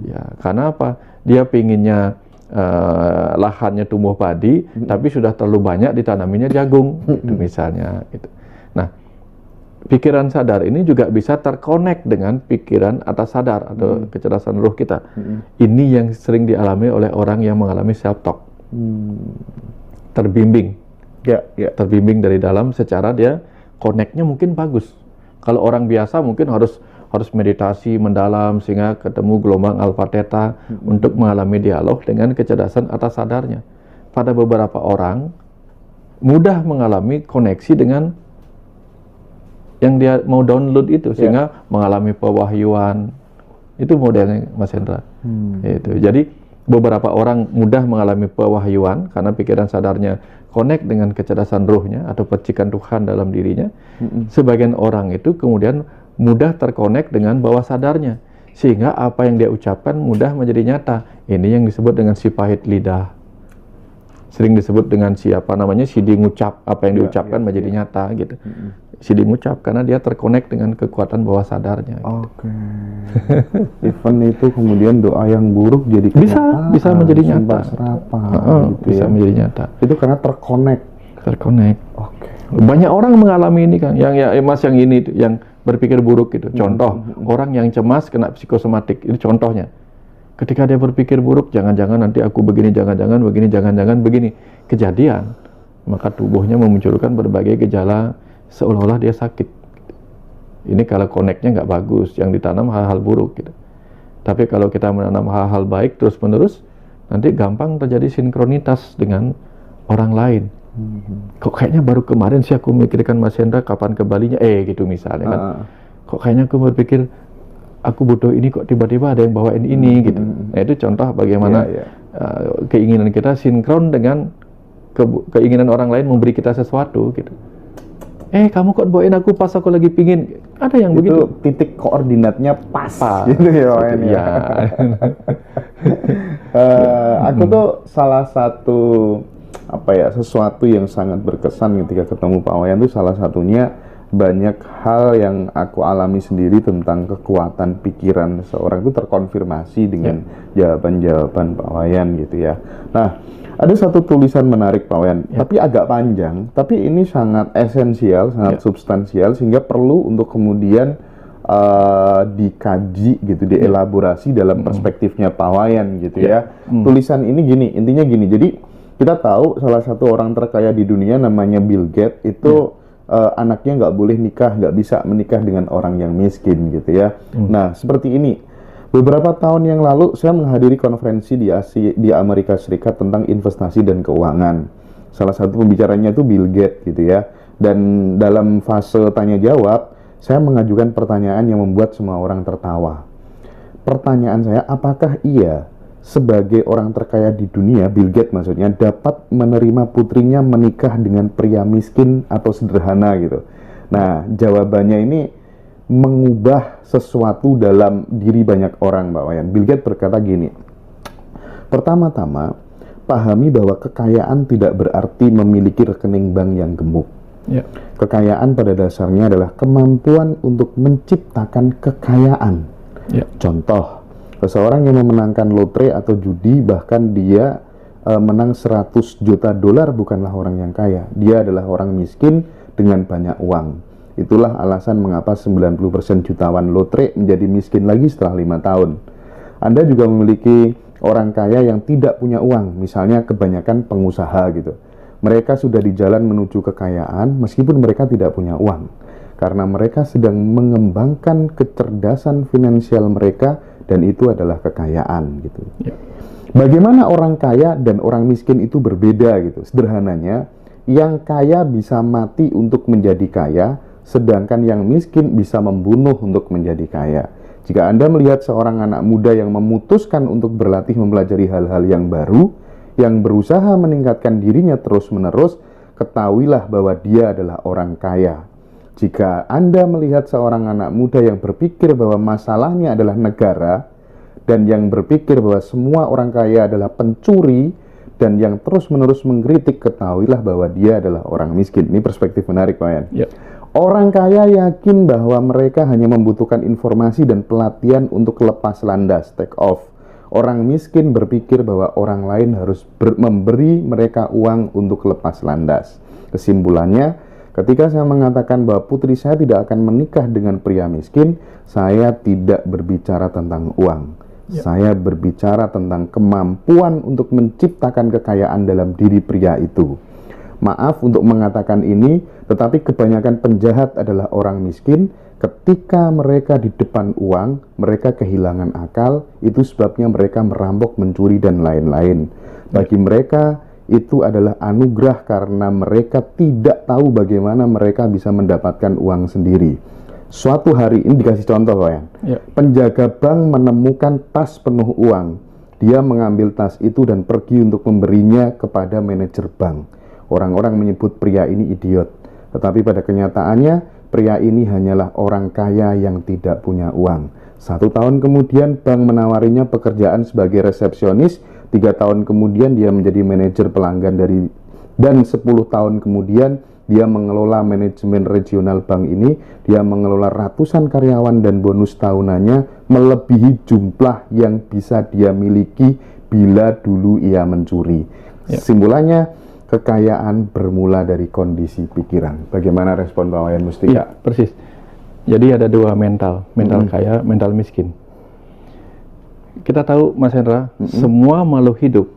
Ya, karena apa? Dia pinginnya lahannya tumbuh padi, tapi sudah terlalu banyak ditanaminya jagung, gitu misalnya. Gitu. Nah, pikiran sadar ini juga bisa terkonek dengan pikiran atas sadar atau kecerdasan roh kita. Ini yang sering dialami oleh orang yang mengalami self-talk. Terbimbing. Terbimbing dari dalam secara dia koneknya mungkin bagus. Kalau orang biasa mungkin harus meditasi mendalam sehingga ketemu gelombang alfa theta untuk mengalami dialog dengan kecerdasan atas sadarnya. Pada beberapa orang mudah mengalami koneksi dengan yang dia mau download itu sehingga mengalami pewahyuan. Itu modelnya Mas Hendra. Itu. Jadi beberapa orang mudah mengalami pewahyuan karena pikiran sadarnya connect dengan kecerdasan rohnya atau percikan Tuhan dalam dirinya. Sebagian orang itu kemudian mudah terkonek dengan bawah sadarnya sehingga apa yang dia ucapkan mudah menjadi nyata. Ini yang disebut dengan si pahit lidah. Sering disebut dengan siapa namanya sidi ngucap, apa yang diucapkan menjadi nyata gitu. Sidi ngucap karena dia terkonek dengan kekuatan bawah sadarnya. Oke. Even itu kemudian doa yang buruk jadi bisa menjadi nyata. Gitu bisa menjadi nyata. Itu karena terkonek. Oke. Banyak orang mengalami ini kan, yang Mas yang ini yang berpikir buruk gitu. Contoh, orang yang cemas kena psikosomatik. Ini contohnya. Ketika dia berpikir buruk, jangan-jangan nanti aku begini, jangan-jangan begini, jangan-jangan begini. Kejadian, maka tubuhnya memunculkan berbagai gejala seolah-olah dia sakit. Ini kalau koneknya nggak bagus, yang ditanam hal-hal buruk gitu. Tapi kalau kita menanam hal-hal baik terus-menerus, nanti gampang terjadi sinkronitas dengan orang lain. Kok kayaknya baru kemarin sih aku mikirkan Mas Hendra kapan ke Balinya, gitu misalnya kan. Kok kayaknya aku berpikir aku butuh ini, kok tiba-tiba ada yang bawain ini gitu. Nah itu contoh bagaimana keinginan kita sinkron dengan keinginan orang lain memberi kita sesuatu gitu. Kamu kok bawain aku pas aku lagi pingin. Ada yang itu begitu. Titik koordinatnya pas gitu ya. Aku tuh salah satu sesuatu yang sangat berkesan ketika ketemu Pak Wayan tuh salah satunya banyak hal yang aku alami sendiri tentang kekuatan pikiran seorang itu terkonfirmasi dengan jawaban-jawaban Pak Wayan gitu ya. Nah, ada satu tulisan menarik Pak Wayan, tapi agak panjang, tapi ini sangat esensial, sangat substansial sehingga perlu untuk kemudian dikaji gitu, dielaborasi dalam perspektifnya Pak Wayan gitu ya. Tulisan ini intinya gini. Jadi kita tahu salah satu orang terkaya di dunia namanya Bill Gates itu anaknya nggak boleh nikah, nggak bisa menikah dengan orang yang miskin gitu ya. Nah seperti ini, beberapa tahun yang lalu saya menghadiri konferensi di Amerika Serikat tentang investasi dan keuangan. Salah satu pembicaranya itu Bill Gates gitu ya. Dan dalam fase tanya jawab, saya mengajukan pertanyaan yang membuat semua orang tertawa. Pertanyaan saya, apakah ia sebagai orang terkaya di dunia, Bill Gates maksudnya, dapat menerima putrinya menikah dengan pria miskin atau sederhana gitu. Nah, jawabannya ini mengubah sesuatu dalam diri banyak orang, Mbak Wayan. Bill Gates berkata gini, pertama-tama, pahami bahwa kekayaan tidak berarti memiliki rekening bank yang gemuk. Kekayaan pada dasarnya adalah kemampuan untuk menciptakan kekayaan. Contoh, seseorang yang memenangkan lotre atau judi, bahkan dia menang 100 juta dolar, bukanlah orang yang kaya. Dia adalah orang miskin dengan banyak uang. Itulah alasan mengapa 90% jutawan lotre menjadi miskin lagi setelah 5 tahun. Anda juga memiliki orang kaya yang tidak punya uang, misalnya kebanyakan pengusaha gitu. Mereka sudah di jalan menuju kekayaan meskipun mereka tidak punya uang. Karena mereka sedang mengembangkan kecerdasan finansial mereka, dan itu adalah kekayaan gitu. Bagaimana orang kaya dan orang miskin itu berbeda gitu. Sederhananya, yang kaya bisa mati untuk menjadi kaya, sedangkan yang miskin bisa membunuh untuk menjadi kaya. Jika Anda melihat seorang anak muda yang memutuskan untuk berlatih mempelajari hal-hal yang baru, yang berusaha meningkatkan dirinya terus-menerus, ketahuilah bahwa dia adalah orang kaya. Jika Anda melihat seorang anak muda yang berpikir bahwa masalahnya adalah negara dan yang berpikir bahwa semua orang kaya adalah pencuri dan yang terus-menerus mengkritik, ketahuilah bahwa dia adalah orang miskin. Ini perspektif menarik, Pak Yan. Ya. Orang kaya yakin bahwa mereka hanya membutuhkan informasi dan pelatihan untuk lepas landas, take off. Orang miskin berpikir bahwa orang lain harus memberi mereka uang untuk lepas landas. Kesimpulannya, ketika saya mengatakan bahwa putri saya tidak akan menikah dengan pria miskin, saya tidak berbicara tentang uang. Saya berbicara tentang kemampuan untuk menciptakan kekayaan dalam diri pria itu. Maaf untuk mengatakan ini, tetapi kebanyakan penjahat adalah orang miskin. Ketika mereka di depan uang, mereka kehilangan akal. Itu sebabnya mereka merampok, mencuri, dan lain-lain. Bagi mereka, itu adalah anugerah karena mereka tidak tahu bagaimana mereka bisa mendapatkan uang sendiri. Suatu hari, ini dikasih contoh, Pak Yan. Penjaga bank menemukan tas penuh uang. Dia mengambil tas itu dan pergi untuk memberinya kepada manajer bank. Orang-orang menyebut pria ini idiot. Tetapi pada kenyataannya, pria ini hanyalah orang kaya yang tidak punya uang. 1 tahun kemudian, bank menawarinya pekerjaan sebagai resepsionis. 3 tahun kemudian, dia menjadi manajer pelanggan dan 10 tahun kemudian, dia mengelola manajemen regional bank ini. Dia mengelola ratusan karyawan dan bonus tahunannya melebihi jumlah yang bisa dia miliki bila dulu ia mencuri. Kesimpulannya, kekayaan bermula dari kondisi pikiran. Bagaimana respon Pak Wayan Mustika? Iya, persis. Jadi ada dua mental kaya, mental miskin. Kita tahu, Mas Hendra, semua makhluk hidup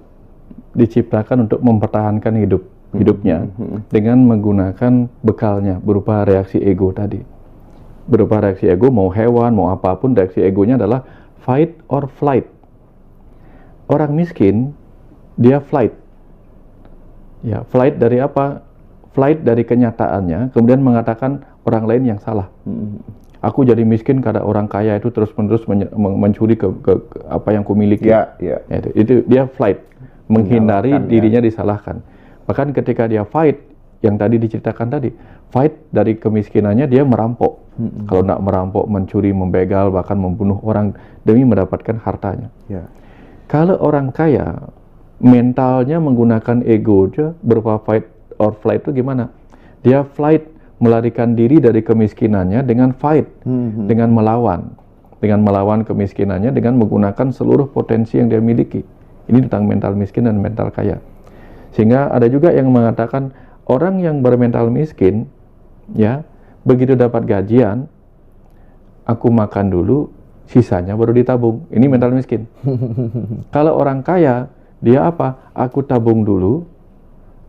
diciptakan untuk mempertahankan hidupnya dengan menggunakan bekalnya berupa reaksi ego tadi. Berupa reaksi ego, mau hewan, mau apapun, reaksi egonya adalah fight or flight. Orang miskin, dia flight. Ya, flight dari apa? Flight dari kenyataannya, kemudian mengatakan orang lain yang salah. Aku jadi miskin karena orang kaya itu terus-menerus mencuri ke apa yang kumiliki. Itu dia flight, menghindari dirinya disalahkan. Bahkan ketika dia fight, yang tadi diceritakan tadi, fight dari kemiskinannya, dia merampok. Kalau nak merampok, mencuri, membegal, bahkan membunuh orang demi mendapatkan hartanya. Kalau orang kaya, mentalnya menggunakan ego aja, berupa fight or flight itu gimana? Dia flight, melarikan diri dari kemiskinannya dengan fight, dengan melawan kemiskinannya dengan menggunakan seluruh potensi yang dia miliki. Ini tentang mental miskin dan mental kaya. Sehingga ada juga yang mengatakan orang yang bermental miskin, ya, begitu dapat gajian, aku makan dulu, sisanya baru ditabung. Ini mental miskin. Kalau orang kaya, dia apa? Aku tabung dulu,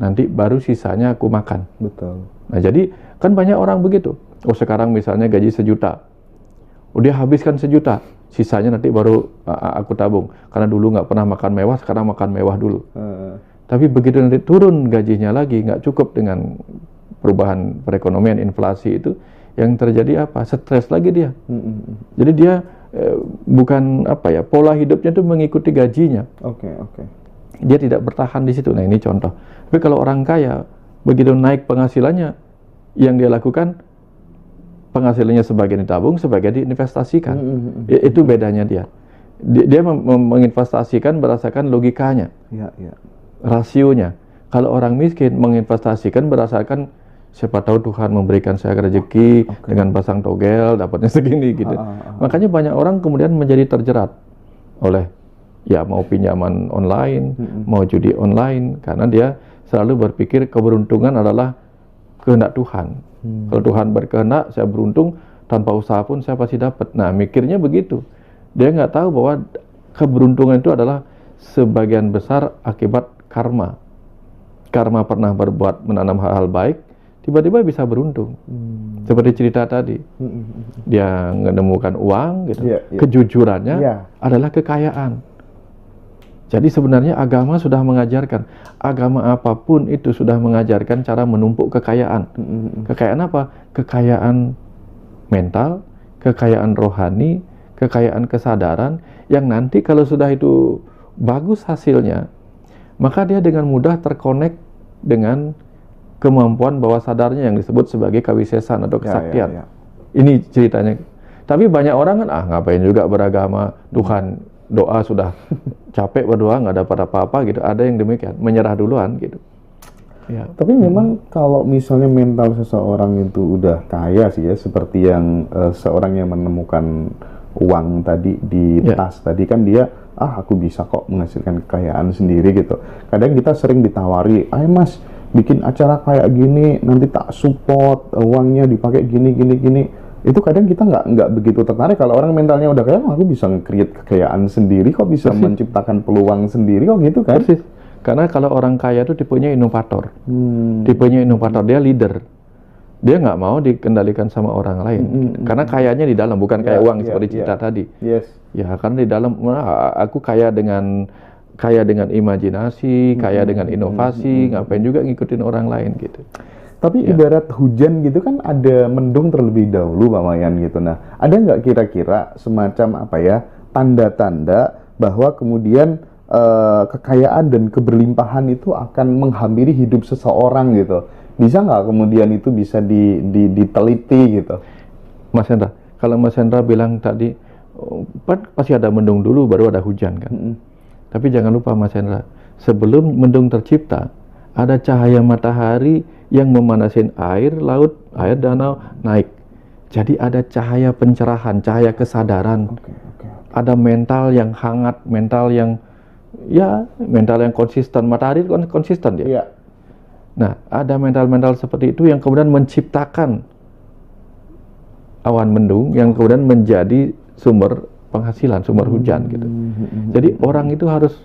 nanti baru sisanya aku makan. Betul. Nah, jadi kan banyak orang begitu. Oh, sekarang misalnya gaji 1 juta, dia habiskan 1 juta, sisanya nanti baru aku tabung. Karena dulu nggak pernah makan mewah, sekarang makan mewah dulu. Tapi begitu nanti turun gajinya lagi, nggak cukup dengan perubahan perekonomian, inflasi itu, yang terjadi apa? Stres lagi dia. Jadi dia bukan apa ya, pola hidupnya itu mengikuti gajinya. Dia tidak bertahan di situ. Nah, ini contoh. Tapi kalau orang kaya, begitu naik penghasilannya, yang dia lakukan, penghasilannya sebagian ditabung, sebagian diinvestasikan. Itu bedanya dia. Dia menginvestasikan berdasarkan logikanya. Rasionya. Kalau orang miskin menginvestasikan berdasarkan siapa tahu Tuhan memberikan saya rezeki dengan pasang togel dapatnya segini gitu. Makanya banyak orang kemudian menjadi terjerat oleh ya mau pinjaman online, mau judi online, karena dia selalu berpikir keberuntungan adalah kehendak Tuhan. Kalau Tuhan berkehendak, saya beruntung, tanpa usaha pun saya pasti dapat. Nah, mikirnya begitu. Dia nggak tahu bahwa keberuntungan itu adalah sebagian besar akibat karma. Karma pernah berbuat menanam hal-hal baik, tiba-tiba bisa beruntung. Seperti cerita tadi, dia menemukan uang, gitu. Kejujurannya adalah kekayaan. Jadi sebenarnya agama sudah mengajarkan, agama apapun itu sudah mengajarkan cara menumpuk kekayaan. Kekayaan apa? Kekayaan mental, kekayaan rohani, kekayaan kesadaran, yang nanti kalau sudah itu bagus hasilnya, maka dia dengan mudah terkonek dengan kemampuan bawah sadarnya yang disebut sebagai kawisesan atau kesaktian. Ini ceritanya. Tapi banyak orang kan, ngapain juga beragama, Tuhan doa sudah capek berdoa nggak dapat apa-apa gitu. Ada yang demikian, menyerah duluan gitu. Ya. Tapi memang kalau misalnya mental seseorang itu udah kaya sih ya, seperti yang seorang yang menemukan uang tadi di tas tadi, kan dia, aku bisa kok menghasilkan kekayaan sendiri gitu. Kadang kita sering ditawari, ayo mas bikin acara kayak gini, nanti tak support, uangnya dipakai gini. Itu kadang kita nggak begitu tertarik. Kalau orang mentalnya udah kaya, aku bisa nge-create kekayaan sendiri kok, bisa menciptakan peluang sendiri kok gitu kan. Persis. Karena kalau orang kaya itu tipenya inovator. Tipenya inovator, dia leader. Dia nggak mau dikendalikan sama orang lain. Karena kayanya di dalam, bukan kayak uang seperti Cita tadi. Ya, karena di dalam, aku kaya dengan imajinasi, kaya dengan inovasi, ngapain juga ngikutin orang lain gitu. Tapi ibarat hujan gitu kan, ada mendung terlebih dahulu Pak Wayan gitu. Nah, ada nggak kira-kira semacam tanda-tanda bahwa kemudian kekayaan dan keberlimpahan itu akan menghampiri hidup seseorang gitu? Bisa nggak kemudian itu bisa diteliti gitu? Mas Hendra, kalau Mas Hendra bilang tadi, pasti ada mendung dulu baru ada hujan kan? Tapi jangan lupa Mas Hendra, sebelum mendung tercipta, ada cahaya matahari yang memanasin air laut, air danau naik. Jadi ada cahaya pencerahan, cahaya kesadaran. Ada mental yang hangat, mental yang konsisten. Matahari itu konsisten dia. Nah, ada mental-mental seperti itu yang kemudian menciptakan awan mendung yang kemudian menjadi sumber penghasilan, sumber hujan gitu. Jadi orang itu harus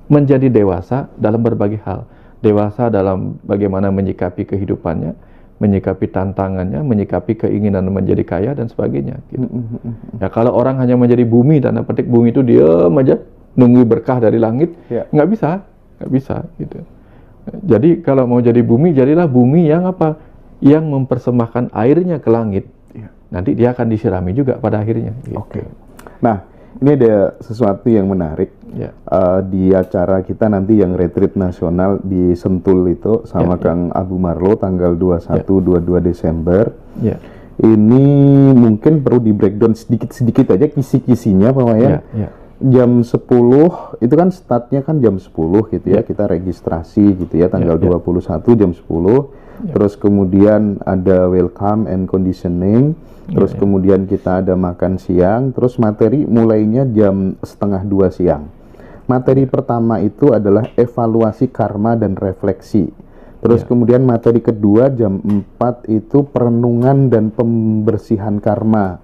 menjadi dewasa dalam berbagai hal. Dewasa dalam bagaimana menyikapi kehidupannya, menyikapi tantangannya, menyikapi keinginan menjadi kaya dan sebagainya gitu. Ya, kalau orang hanya menjadi bumi, tanda petik bumi itu diam aja nunggu berkah dari langit, nggak bisa gitu. Jadi kalau mau jadi bumi, jadilah bumi yang yang mempersembahkan airnya ke langit. Nanti dia akan disirami juga pada akhirnya gitu. Nah, ini ada sesuatu yang menarik di acara kita nanti yang retreat nasional di Sentul itu sama Kang Abu Marlo tanggal 21-22 Desember. Ini mungkin perlu di breakdown sedikit-sedikit aja kisi-kisinya Pak Wayan. Jam 10 itu kan startnya kan jam 10 gitu ya, kita registrasi gitu ya tanggal 21 jam 10. Terus kemudian ada welcome and conditioning. Terus kemudian kita ada makan siang. Terus materi mulainya jam 1:30 siang. Materi pertama itu adalah evaluasi karma dan refleksi. Terus kemudian materi kedua jam 4 itu perenungan dan pembersihan karma.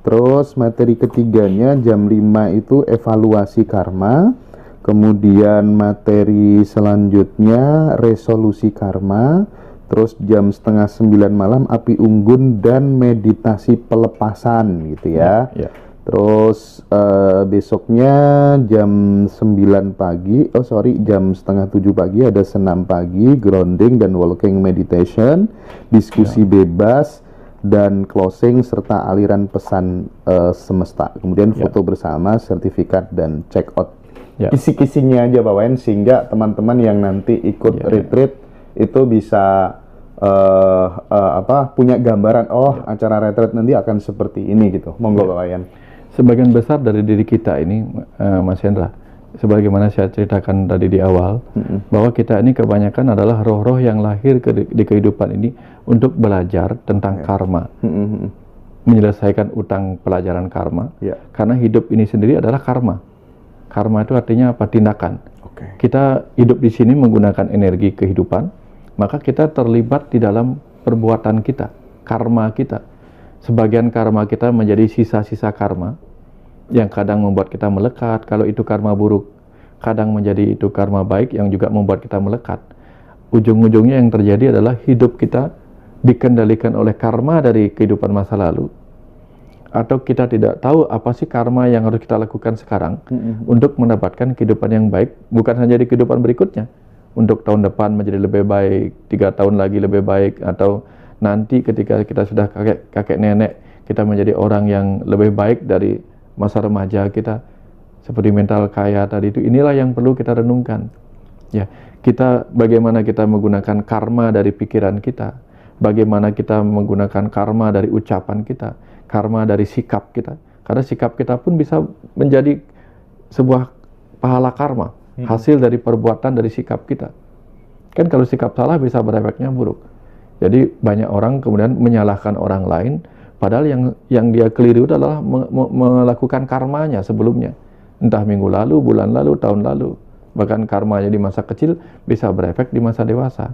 Terus materi ketiganya jam 5 itu evaluasi karma. Kemudian materi selanjutnya resolusi karma. Terus jam 8:30 malam api unggun dan meditasi pelepasan gitu ya. Terus besoknya jam 9 pagi, jam 6:30 pagi ada senam pagi, grounding dan walking meditation, diskusi bebas dan closing serta aliran pesan semesta. Kemudian foto bersama, sertifikat dan check out. Kisi-kisinya aja Pak Wayan sehingga teman-teman yang nanti ikut retreat itu bisa punya gambaran acara retreat nanti akan seperti ini gitu. Monggo Pak Wayan. Sebagian besar dari diri kita ini Mas Hendra, sebagaimana saya ceritakan tadi di awal, bahwa kita ini kebanyakan adalah roh-roh yang lahir di kehidupan ini untuk belajar tentang karma, menyelesaikan utang pelajaran karma, karena hidup ini sendiri adalah karma. Karma itu artinya apa? Tindakan. Kita hidup di sini menggunakan energi kehidupan, maka kita terlibat di dalam perbuatan kita, karma kita. Sebagian karma kita menjadi sisa-sisa karma yang kadang membuat kita melekat, kalau itu karma buruk. Kadang menjadi itu karma baik yang juga membuat kita melekat. Ujung-ujungnya yang terjadi adalah hidup kita dikendalikan oleh karma dari kehidupan masa lalu. Atau kita tidak tahu apa sih karma yang harus kita lakukan sekarang untuk mendapatkan kehidupan yang baik, bukan hanya di kehidupan berikutnya. Untuk tahun depan menjadi lebih baik, 3 tahun lagi lebih baik, atau nanti ketika kita sudah kakek nenek, kita menjadi orang yang lebih baik dari masa remaja kita. Seperti mental kaya tadi itu, inilah yang perlu kita renungkan. Ya, bagaimana kita menggunakan karma dari pikiran kita, bagaimana kita menggunakan karma dari ucapan kita, karma dari sikap kita. Karena sikap kita pun bisa menjadi sebuah pahala karma, hasil dari perbuatan dari sikap kita. Kan kalau sikap salah bisa berefeknya buruk. Jadi banyak orang kemudian menyalahkan orang lain, padahal yang dia keliru adalah melakukan karmanya sebelumnya. Entah minggu lalu, bulan lalu, tahun lalu. Bahkan karmanya di masa kecil bisa berefek di masa dewasa.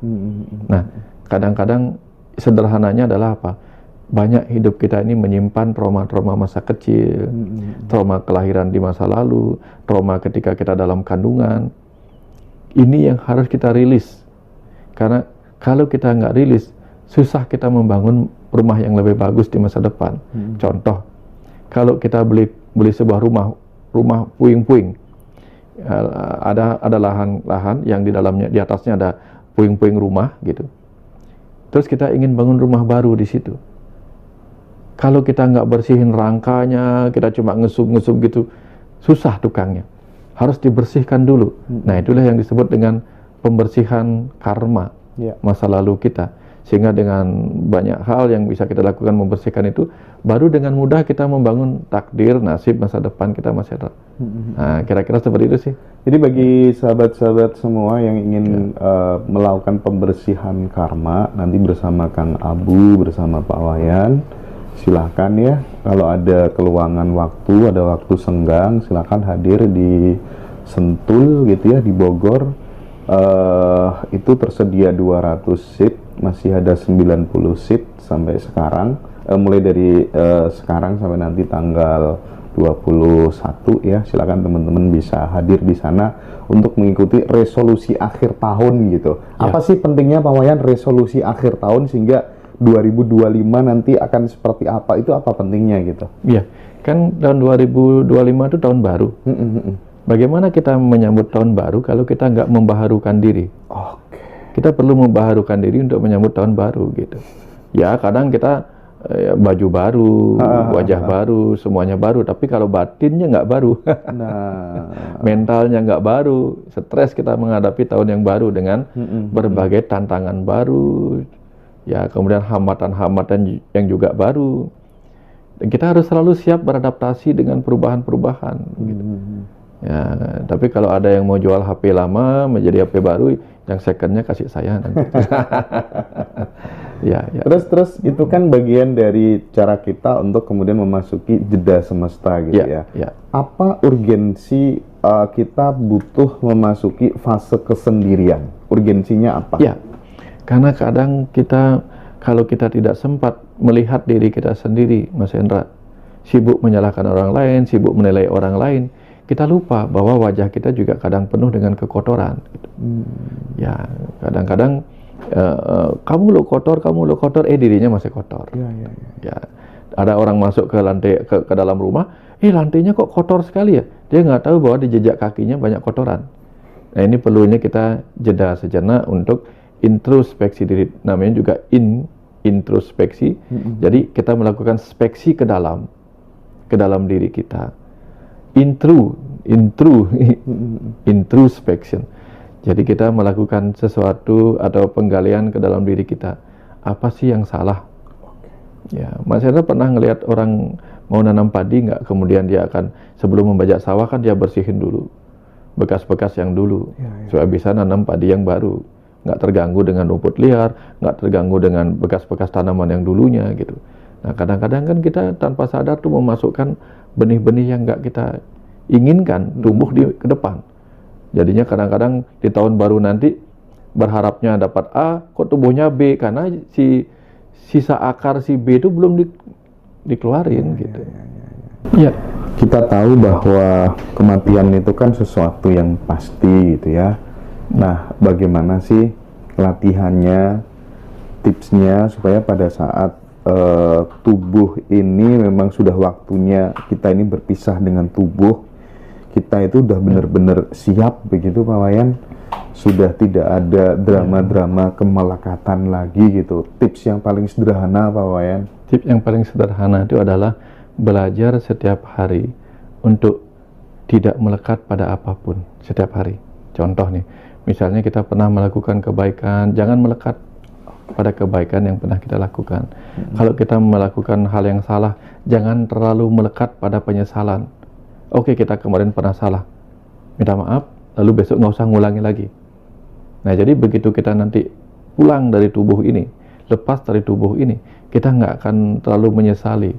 Nah, kadang-kadang sederhananya adalah apa? Banyak hidup kita ini menyimpan trauma-trauma masa kecil, trauma kelahiran di masa lalu, trauma ketika kita dalam kandungan. Ini yang harus kita rilis. Karena kalau kita nggak rilis, susah kita membangun rumah yang lebih bagus di masa depan. Contoh, kalau kita beli sebuah rumah puing-puing, ada lahan yang di dalamnya, di atasnya ada puing-puing rumah gitu. Terus kita ingin bangun rumah baru di situ. Kalau kita nggak bersihin rangkanya, kita cuma ngesum-ngesum gitu, susah tukangnya. Harus dibersihkan dulu. Nah, itulah yang disebut dengan pembersihan karma masa lalu kita. Sehingga dengan banyak hal yang bisa kita lakukan membersihkan itu, baru dengan mudah kita membangun takdir, nasib masa depan kita masih ada. Nah, kira-kira seperti itu sih. Jadi bagi sahabat-sahabat semua yang ingin melakukan pembersihan karma, nanti bersama Kang Abu, bersama Pak Wayan, silahkan ya, kalau ada keluangan waktu, ada waktu senggang, silahkan hadir di Sentul gitu ya, di Bogor. Itu tersedia 200 seat, masih ada 90 seat sampai sekarang, mulai dari sekarang sampai nanti tanggal 21 ya. Silakan teman-teman bisa hadir di sana untuk mengikuti resolusi akhir tahun gitu. Apa sih pentingnya Pak Wayan resolusi akhir tahun sehingga 2025 nanti akan seperti apa? Itu apa pentingnya gitu? Iya, kan tahun 2025 itu tahun baru. Bagaimana kita menyambut tahun baru kalau kita nggak membaharukan diri? Kita perlu membaharukan diri untuk menyambut tahun baru gitu. Ya kadang kita baju baru, wajah baru, semuanya baru. Tapi kalau batinnya nggak baru, mentalnya nggak baru, stres kita menghadapi tahun yang baru dengan berbagai tantangan baru. Ya kemudian hambatan-hambatan yang juga baru. Dan kita harus selalu siap beradaptasi dengan perubahan-perubahan. Gitu. Ya, tapi kalau ada yang mau jual HP lama menjadi HP baru, yang secondnya kasih saya nanti. ya. Terus itu kan bagian dari cara kita untuk kemudian memasuki jeda semesta gitu ya. Apa urgensi kita butuh memasuki fase kesendirian? Urgensinya apa? Ya, karena kadang kita kalau kita tidak sempat melihat diri kita sendiri, Mas Hendra, sibuk menyalahkan orang lain, sibuk menilai orang lain. Kita lupa bahwa wajah kita juga kadang penuh dengan kekotoran. Gitu. Ya, kadang-kadang kamu lo kotor, dirinya masih kotor. Ya, ada orang masuk ke lantai ke dalam rumah, lantainya kok kotor sekali ya. Dia nggak tahu bahwa di jejak kakinya banyak kotoran. Nah, ini perlunya kita jeda sejenak untuk introspeksi diri. Namanya juga introspeksi. Jadi kita melakukan speksi ke dalam diri kita. Introspection. Jadi kita melakukan sesuatu atau penggalian ke dalam diri kita. Apa sih yang salah? Ya, Mas Hendra pernah ngelihat orang mau nanam padi nggak? Kemudian dia akan sebelum membajak sawah kan dia bersihin dulu bekas-bekas yang dulu supaya bisa nanam padi yang baru. Nggak terganggu dengan rumput liar, nggak terganggu dengan bekas-bekas tanaman yang dulunya gitu. Nah, kadang-kadang kan kita tanpa sadar tuh memasukkan benih-benih yang nggak kita inginkan tumbuh ke depan. Jadinya kadang-kadang di tahun baru nanti berharapnya dapat A, kok tumbuhnya B, karena sisa akar si B itu belum dikeluarin gitu. Ya. Kita tahu bahwa kematian itu kan sesuatu yang pasti gitu ya. Nah, bagaimana sih latihannya, tipsnya supaya pada saat tubuh ini memang sudah waktunya kita ini berpisah dengan tubuh, kita itu udah benar-benar siap begitu Pak Wayan, sudah tidak ada drama-drama kemelekatan lagi gitu. Tips yang paling sederhana Pak Wayan? Tips yang paling sederhana itu adalah belajar setiap hari untuk tidak melekat pada apapun setiap hari. Contoh nih, misalnya kita pernah melakukan kebaikan, jangan melekat pada kebaikan yang pernah kita lakukan. Kalau kita melakukan hal yang salah, jangan terlalu melekat pada penyesalan. Oke, kita kemarin pernah salah, minta maaf, lalu besok nggak usah ngulangi lagi. Nah, jadi begitu kita nanti pulang dari tubuh ini, lepas dari tubuh ini, kita nggak akan terlalu menyesali,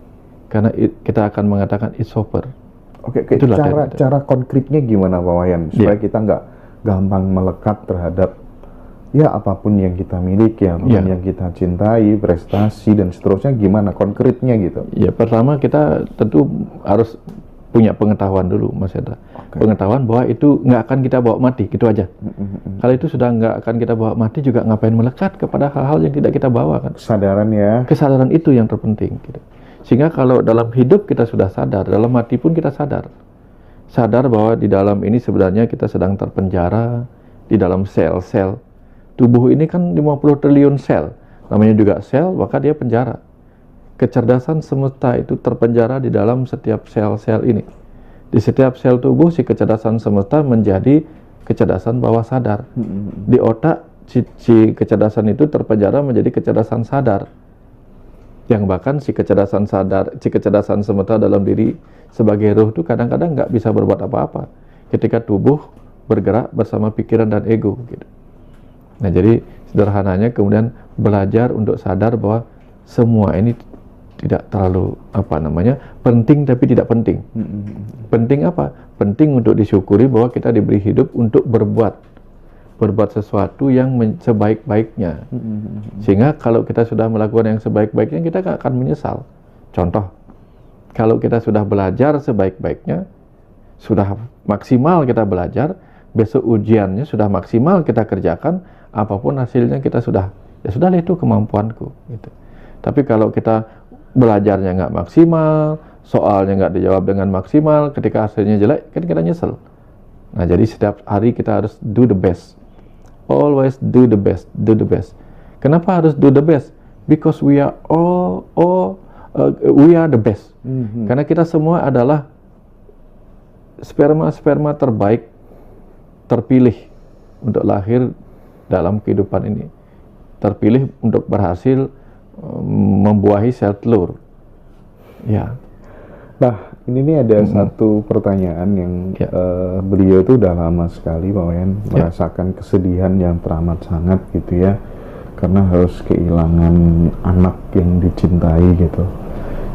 karena kita akan mengatakan it's over. Oke, cara konkretnya gimana Pak Wayan supaya kita nggak gampang melekat terhadap ya apapun yang kita miliki, apapun yang kita cintai, prestasi dan seterusnya, gimana konkretnya gitu? Ya, pertama kita tentu harus punya pengetahuan dulu, Mas Hendra. Pengetahuan bahwa itu nggak akan kita bawa mati, gitu aja. Kalau itu sudah nggak akan kita bawa mati, juga ngapain melekat kepada hal-hal yang tidak kita bawa, kan? Kesadaran ya. Kesadaran itu yang terpenting, gitu. Sehingga kalau dalam hidup kita sudah sadar, dalam mati pun kita sadar. Sadar bahwa di dalam ini sebenarnya kita sedang terpenjara di dalam sel-sel. Tubuh ini kan 50 triliun sel, namanya juga sel, maka dia penjara. Kecerdasan semesta itu terpenjara di dalam setiap sel-sel ini. Di setiap sel tubuh, si kecerdasan semesta menjadi kecerdasan bawah sadar. Di otak, si kecerdasan itu terpenjara menjadi kecerdasan sadar. Yang bahkan si kecerdasan semesta dalam diri sebagai ruh itu kadang-kadang nggak bisa berbuat apa-apa ketika tubuh bergerak bersama pikiran dan ego, gitu. Nah, jadi sederhananya kemudian belajar untuk sadar bahwa semua ini tidak terlalu penting, tapi tidak penting. Penting apa? Penting untuk disyukuri bahwa kita diberi hidup untuk berbuat sesuatu yang sebaik-baiknya. Sehingga kalau kita sudah melakukan yang sebaik-baiknya, kita gak akan menyesal. Contoh, kalau kita sudah belajar sebaik-baiknya, sudah maksimal kita belajar, besok ujiannya sudah maksimal kita kerjakan, apapun hasilnya kita sudah, ya sudah itu kemampuanku, gitu. Tapi kalau kita belajarnya nggak maksimal, soalnya nggak dijawab dengan maksimal, ketika hasilnya jelek, kan kita nyesel. Nah, jadi setiap hari kita harus do the best. Always do the best, do the best. Kenapa harus do the best? Because we are we are the best. Karena kita semua adalah sperma terbaik, terpilih untuk lahir dalam kehidupan ini, terpilih untuk berhasil membuahi sel telur. Ya. Nah, ini nih ada satu pertanyaan yang beliau tuh udah lama sekali Pak Wayan merasakan kesedihan yang teramat sangat gitu ya, karena harus kehilangan anak yang dicintai gitu.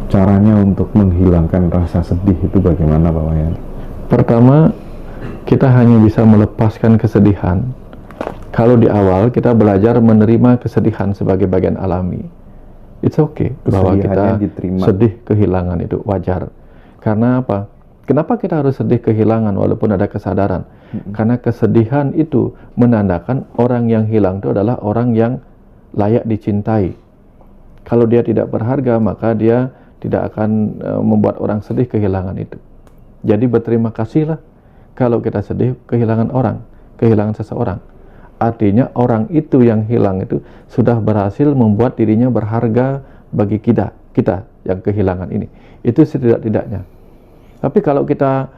Caranya untuk menghilangkan rasa sedih itu bagaimana Pak Wayan? Pertama, kita hanya bisa melepaskan kesedihan kalau di awal kita belajar menerima kesedihan sebagai bagian alami. It's okay bahwa kita sedih kehilangan, itu wajar. Karena apa? Kenapa kita harus sedih kehilangan walaupun ada kesadaran? Karena kesedihan itu menandakan orang yang hilang itu adalah orang yang layak dicintai. Kalau dia tidak berharga, maka dia tidak akan membuat orang sedih kehilangan itu. Jadi berterima kasihlah kalau kita sedih kehilangan orang, kehilangan seseorang. Artinya orang itu yang hilang itu sudah berhasil membuat dirinya berharga bagi kita yang kehilangan ini. Itu setidak-tidaknya. Tapi kalau kita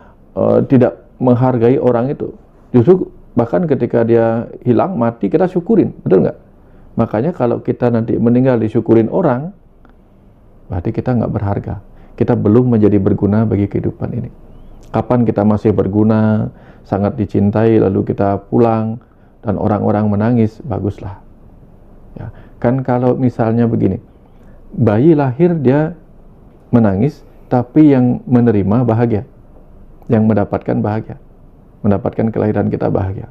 tidak menghargai orang itu, justru bahkan ketika dia hilang, mati, kita syukurin, betul nggak? Makanya kalau kita nanti meninggal disyukurin orang, berarti kita nggak berharga. Kita belum menjadi berguna bagi kehidupan ini. Kapan kita masih berguna, sangat dicintai, lalu kita pulang, dan orang-orang menangis, baguslah. Ya, kan kalau misalnya begini, bayi lahir dia menangis, tapi yang menerima bahagia, yang mendapatkan bahagia, mendapatkan kelahiran kita bahagia.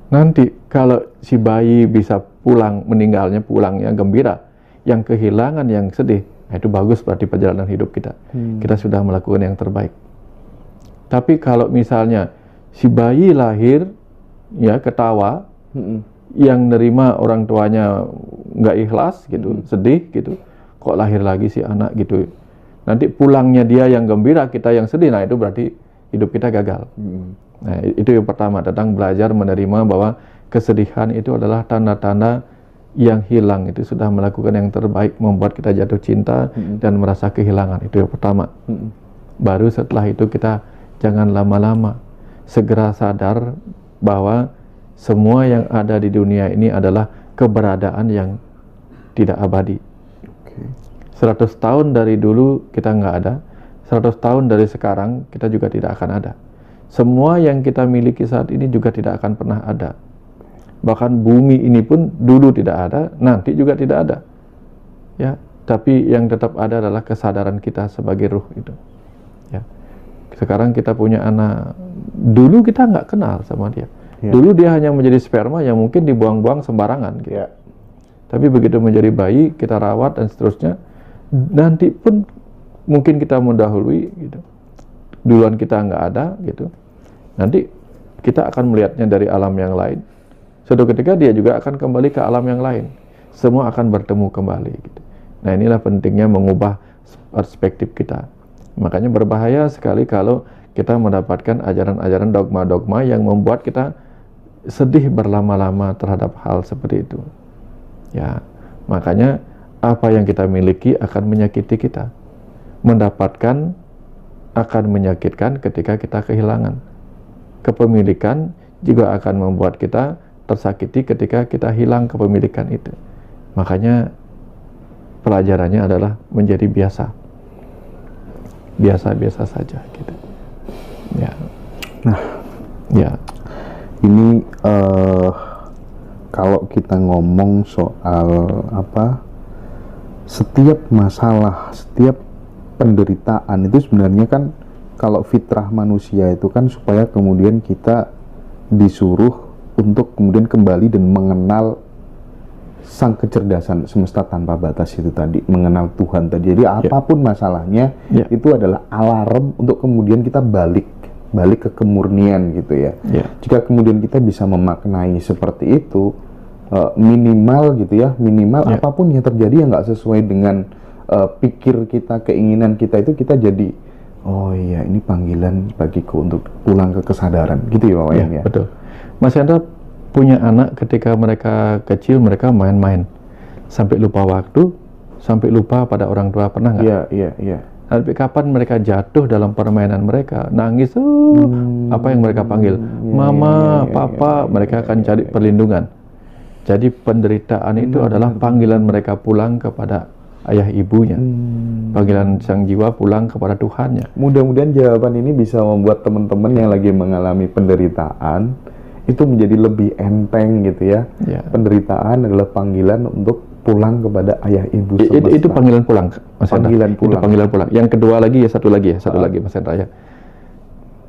Nanti kalau si bayi bisa pulang, meninggalnya pulangnya gembira, yang kehilangan yang sedih, nah itu bagus berarti perjalanan hidup kita. Kita sudah melakukan yang terbaik. Tapi kalau misalnya si bayi lahir ya ketawa, yang nerima orang tuanya nggak ikhlas gitu, sedih gitu, kok lahir lagi si anak gitu. Nanti pulangnya dia yang gembira, kita yang sedih, nah itu berarti hidup kita gagal. Nah itu yang pertama, tentang belajar menerima bahwa kesedihan itu adalah tanda-tanda yang hilang itu sudah melakukan yang terbaik, membuat kita jatuh cinta dan merasa kehilangan. Itu yang pertama. Baru setelah itu kita jangan lama-lama, segera sadar bahwa semua yang ada di dunia ini adalah keberadaan yang tidak abadi. 100 tahun dari dulu kita nggak ada, 100 tahun dari sekarang kita juga tidak akan ada. Semua yang kita miliki saat ini juga tidak akan pernah ada. Bahkan bumi ini pun dulu tidak ada, nanti juga tidak ada. Ya, tapi yang tetap ada adalah kesadaran kita sebagai ruh itu. Ya. Sekarang kita punya anak, dulu kita nggak kenal sama dia. Ya. Dulu dia hanya menjadi sperma yang mungkin dibuang-buang sembarangan. Gitu. Ya. Tapi begitu menjadi bayi, kita rawat dan seterusnya, nanti pun mungkin kita mendahului gitu. Duluan kita nggak ada gitu. Nanti kita akan melihatnya dari alam yang lain. Suatu ketika dia juga akan kembali ke alam yang lain. Semua akan bertemu kembali gitu. Nah, inilah pentingnya mengubah perspektif kita. Makanya berbahaya sekali kalau kita mendapatkan ajaran-ajaran dogma-dogma yang membuat kita sedih berlama-lama terhadap hal seperti itu. Ya, makanya apa yang kita miliki akan menyakiti kita. Mendapatkan akan menyakitkan ketika kita kehilangan. Kepemilikan juga akan membuat kita tersakiti ketika kita hilang kepemilikan itu. Makanya pelajarannya adalah menjadi biasa. Biasa-biasa saja gitu. Ya. Nah, ya. Ini kalau kita ngomong soal setiap masalah, setiap penderitaan itu sebenarnya kan kalau fitrah manusia itu kan supaya kemudian kita disuruh untuk kemudian kembali dan mengenal sang kecerdasan semesta tanpa batas itu tadi, mengenal Tuhan tadi. Jadi apapun masalahnya itu adalah alarm untuk kemudian kita balik ke kemurnian gitu ya. Jika kemudian kita bisa memaknai seperti itu, minimal gitu ya, apapun yang terjadi yang nggak sesuai dengan pikir kita, keinginan kita itu, kita jadi oh iya ini panggilan bagiku untuk pulang ke kesadaran gitu ya Pak Wayan ya. Betul. Mas Hendra punya anak ketika mereka kecil mereka main-main sampai lupa waktu, sampai lupa pada orang tua, pernah nggak? Iya. Tapi kapan mereka jatuh dalam permainan mereka, nangis, apa yang mereka panggil? Mama, papa, mereka akan cari perlindungan. Jadi penderitaan itu adalah panggilan mereka pulang kepada ayah ibunya. Panggilan sang jiwa pulang kepada Tuhannya. Mudah-mudahan jawaban ini bisa membuat teman-teman yang lagi mengalami penderitaan itu menjadi lebih enteng gitu ya. Penderitaan adalah panggilan untuk pulang kepada ayah ibu semesta. Itu panggilan pulang, Mas Hendra. Itu panggilan pulang. Yang kedua lagi satu lagi Mas Hendra ya.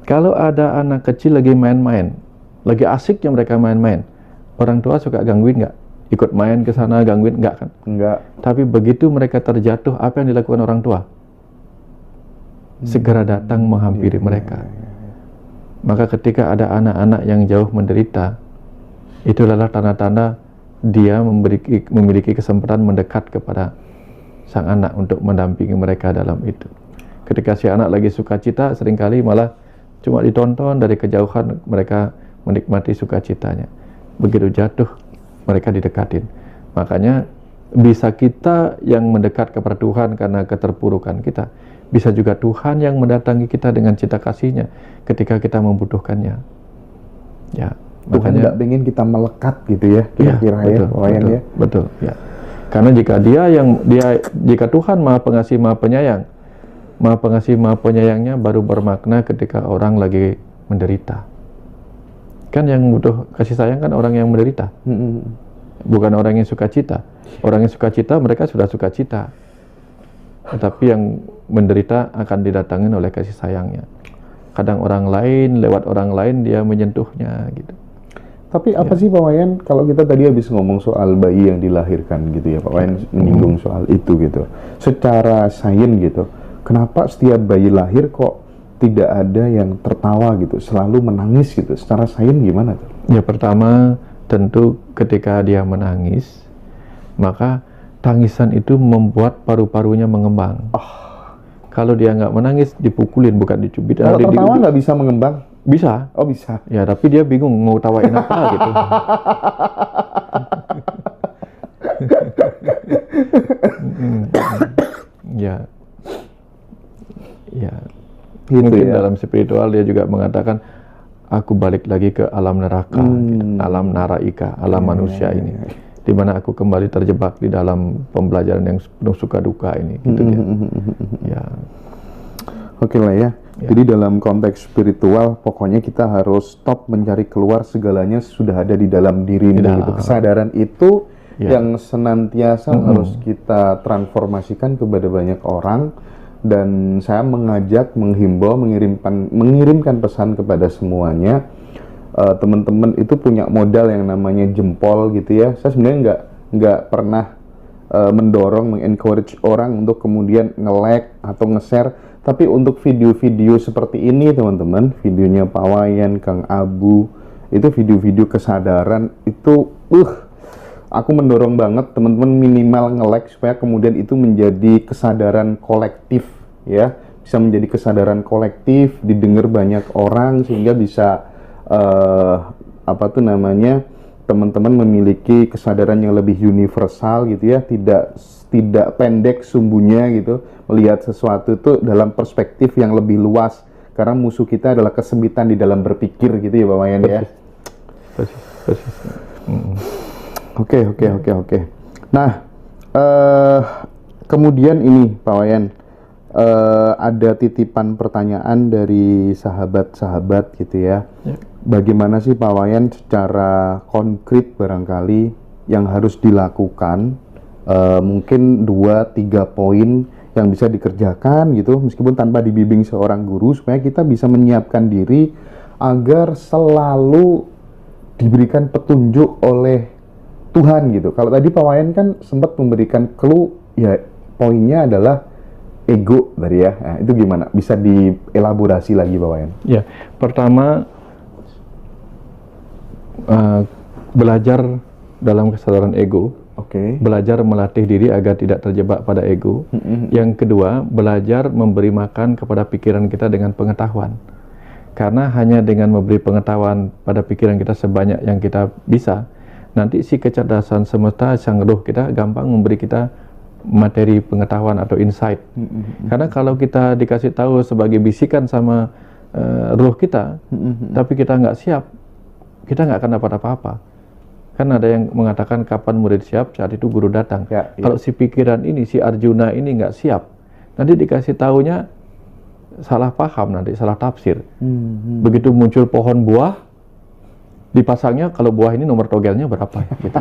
Kalau ada anak kecil lagi main-main, lagi asiknya mereka main-main, orang tua suka gangguin nggak? Ikut main ke sana gangguin nggak kan? Enggak. Tapi begitu mereka terjatuh, apa yang dilakukan orang tua? Segera datang menghampiri mereka. Maka ketika ada anak-anak yang jauh menderita, itu adalah tanda-tanda dia memiliki kesempatan mendekat kepada sang anak untuk mendampingi mereka dalam itu. Ketika si anak lagi sukacita, seringkali malah cuma ditonton dari kejauhan, mereka menikmati sukacitanya. Begitu jatuh, mereka didekatin. Makanya bisa kita yang mendekat kepada Tuhan karena keterpurukan kita, bisa juga Tuhan yang mendatangi kita dengan cinta kasih-Nya ketika kita membutuhkannya. Ya, Tuhan makanya tidak ingin kita melekat gitu ya, kira-kira betul, ya. Karena jika Tuhan Maha Pengasih, Maha Penyayang, Maha Pengasih, Maha Penyayangnya baru bermakna ketika orang lagi menderita. Kan yang butuh kasih sayang kan orang yang menderita, bukan orang yang sukacita. Orang yang sukacita mereka sudah sukacita, tetapi yang menderita akan didatangin oleh kasih sayangnya. Kadang orang lain, lewat orang lain dia menyentuhnya gitu. Tapi apa sih Pak Wayan, kalau kita tadi habis ngomong soal bayi yang dilahirkan gitu ya, Pak Wayan menyinggung soal itu gitu. Secara sains gitu, kenapa setiap bayi lahir kok tidak ada yang tertawa gitu, selalu menangis gitu? Secara sains gimana tuh? Ya, pertama tentu ketika dia menangis, maka tangisan itu membuat paru-parunya mengembang. Kalau dia nggak menangis, dipukulin, bukan dicubit. Kalau tertawa nggak bisa mengembang? Bisa. Oh bisa. Ya, tapi dia bingung mau tawain apa gitu. Ya. Gitu mungkin ya. Dalam spiritual dia juga mengatakan, aku balik lagi ke alam neraka, gitu. Alam naraika, alam manusia ini. Di mana aku kembali terjebak di dalam pembelajaran yang penuh suka duka ini, gitu ya. Oke lah ya. Jadi dalam konteks spiritual, pokoknya kita harus stop mencari keluar, segalanya sudah ada di dalam dirimu gitu. Kesadaran itu yang senantiasa harus kita transformasikan kepada banyak orang. Dan saya mengajak, menghimbau, mengirimkan pesan kepada semuanya. Teman-teman itu punya modal yang namanya jempol gitu ya. Saya sebenarnya nggak pernah mendorong, mengencourage orang untuk kemudian nge-like atau nge-share. Tapi untuk video-video seperti ini teman-teman, videonya Pak Wayan, Kang Abu, itu video-video kesadaran itu, aku mendorong banget teman-teman minimal nge-like supaya kemudian itu menjadi kesadaran kolektif ya, bisa menjadi kesadaran kolektif, didengar banyak orang sehingga bisa teman-teman memiliki kesadaran yang lebih universal gitu ya, tidak pendek sumbunya gitu, melihat sesuatu itu dalam perspektif yang lebih luas, karena musuh kita adalah kesempitan di dalam berpikir gitu ya Pak Wayan ya. Oke. Nah, kemudian ini Pak Wayan, ada titipan pertanyaan dari sahabat-sahabat gitu ya. Bagaimana sih Pak Wayan secara konkret barangkali yang harus dilakukan, mungkin 2-3 poin yang bisa dikerjakan gitu, meskipun tanpa dibimbing seorang guru, supaya kita bisa menyiapkan diri agar selalu diberikan petunjuk oleh Tuhan gitu. Kalau tadi Pak Wayan kan sempat memberikan clue ya, poinnya adalah ego tadi ya. Nah, itu gimana? Bisa dielaborasi lagi Pak Wayan? Ya, pertama belajar dalam kesadaran ego. Belajar melatih diri agar tidak terjebak pada ego. Yang kedua, belajar memberi makan kepada pikiran kita dengan pengetahuan. Karena hanya dengan memberi pengetahuan pada pikiran kita sebanyak yang kita bisa, nanti si kecerdasan semesta, sang roh kita gampang memberi kita materi pengetahuan atau insight. Karena kalau kita dikasih tahu sebagai bisikan sama roh kita, tapi kita nggak siap, kita nggak akan dapat apa-apa. Kan ada yang mengatakan kapan murid siap, saat itu guru datang. Kalau si pikiran ini, si Arjuna ini nggak siap, nanti dikasih tahunya salah paham, nanti salah tafsir. Begitu muncul pohon buah, dipasangnya kalau buah ini nomor togelnya berapa ya, gitu.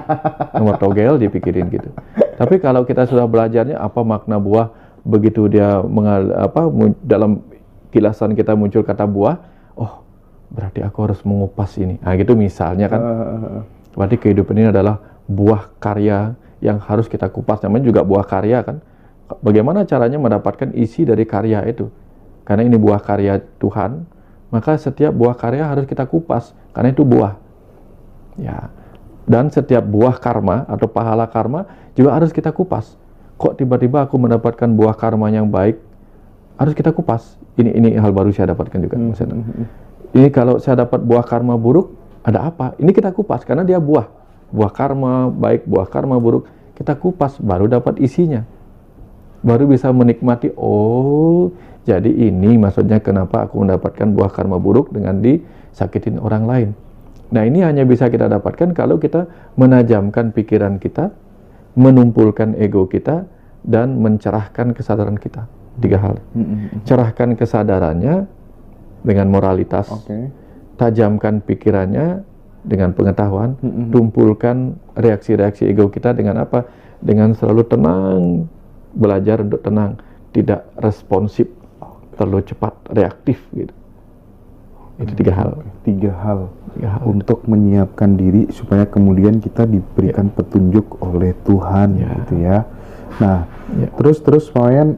Nomor togel dipikirin gitu. Tapi kalau kita sudah belajarnya apa makna buah, begitu dia dalam kilasan kita muncul kata buah, oh berarti aku harus mengupas ini. Nah gitu misalnya kan. Berarti kehidupan ini adalah buah karya yang harus kita kupas. Namanya juga buah karya kan. Bagaimana caranya mendapatkan isi dari karya itu? Karena ini buah karya Tuhan, maka setiap buah karya harus kita kupas. Karena itu buah. Ya. Dan setiap buah karma atau pahala karma juga harus kita kupas. Kok tiba-tiba aku mendapatkan buah karma yang baik? Harus kita kupas. Ini hal baru saya dapatkan juga. Ini kalau saya dapat buah karma buruk, ada apa? Ini kita kupas karena dia buah karma baik, buah karma buruk, kita kupas baru dapat isinya, baru bisa menikmati. Oh, jadi ini maksudnya kenapa aku mendapatkan buah karma buruk dengan disakitin orang lain. Nah, ini hanya bisa kita dapatkan kalau kita menajamkan pikiran kita, menumpulkan ego kita, dan mencerahkan kesadaran kita. 3 hal. Cerahkan kesadarannya dengan moralitas. Tajamkan pikirannya dengan pengetahuan, tumpulkan reaksi-reaksi ego kita dengan apa? Dengan selalu tenang, belajar untuk tenang, tidak responsif, terlalu cepat reaktif gitu. Itu 3 hal. 3 hal untuk menyiapkan diri supaya kemudian kita diberikan petunjuk oleh Tuhan gitu ya. Nah, terus Pak Wayan,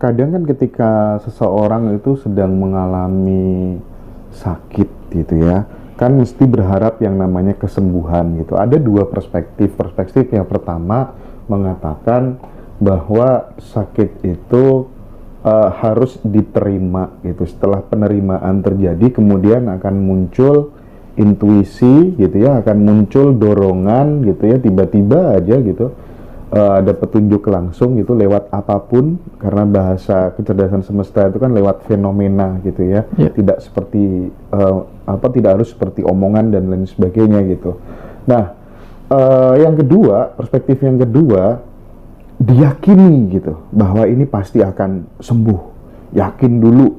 kadang kan ketika seseorang itu sedang mengalami sakit gitu ya, kan mesti berharap yang namanya kesembuhan gitu. Ada 2 perspektif. Perspektif yang pertama mengatakan bahwa sakit itu harus diterima gitu. Setelah penerimaan terjadi, kemudian akan muncul intuisi gitu ya, akan muncul dorongan gitu ya, tiba-tiba aja gitu. Ada petunjuk langsung gitu lewat apapun, karena bahasa kecerdasan semesta itu kan lewat fenomena gitu ya, tidak seperti tidak harus seperti omongan dan lain sebagainya gitu. Nah, yang kedua, perspektif yang kedua, diyakini gitu bahwa ini pasti akan sembuh. yakin dulu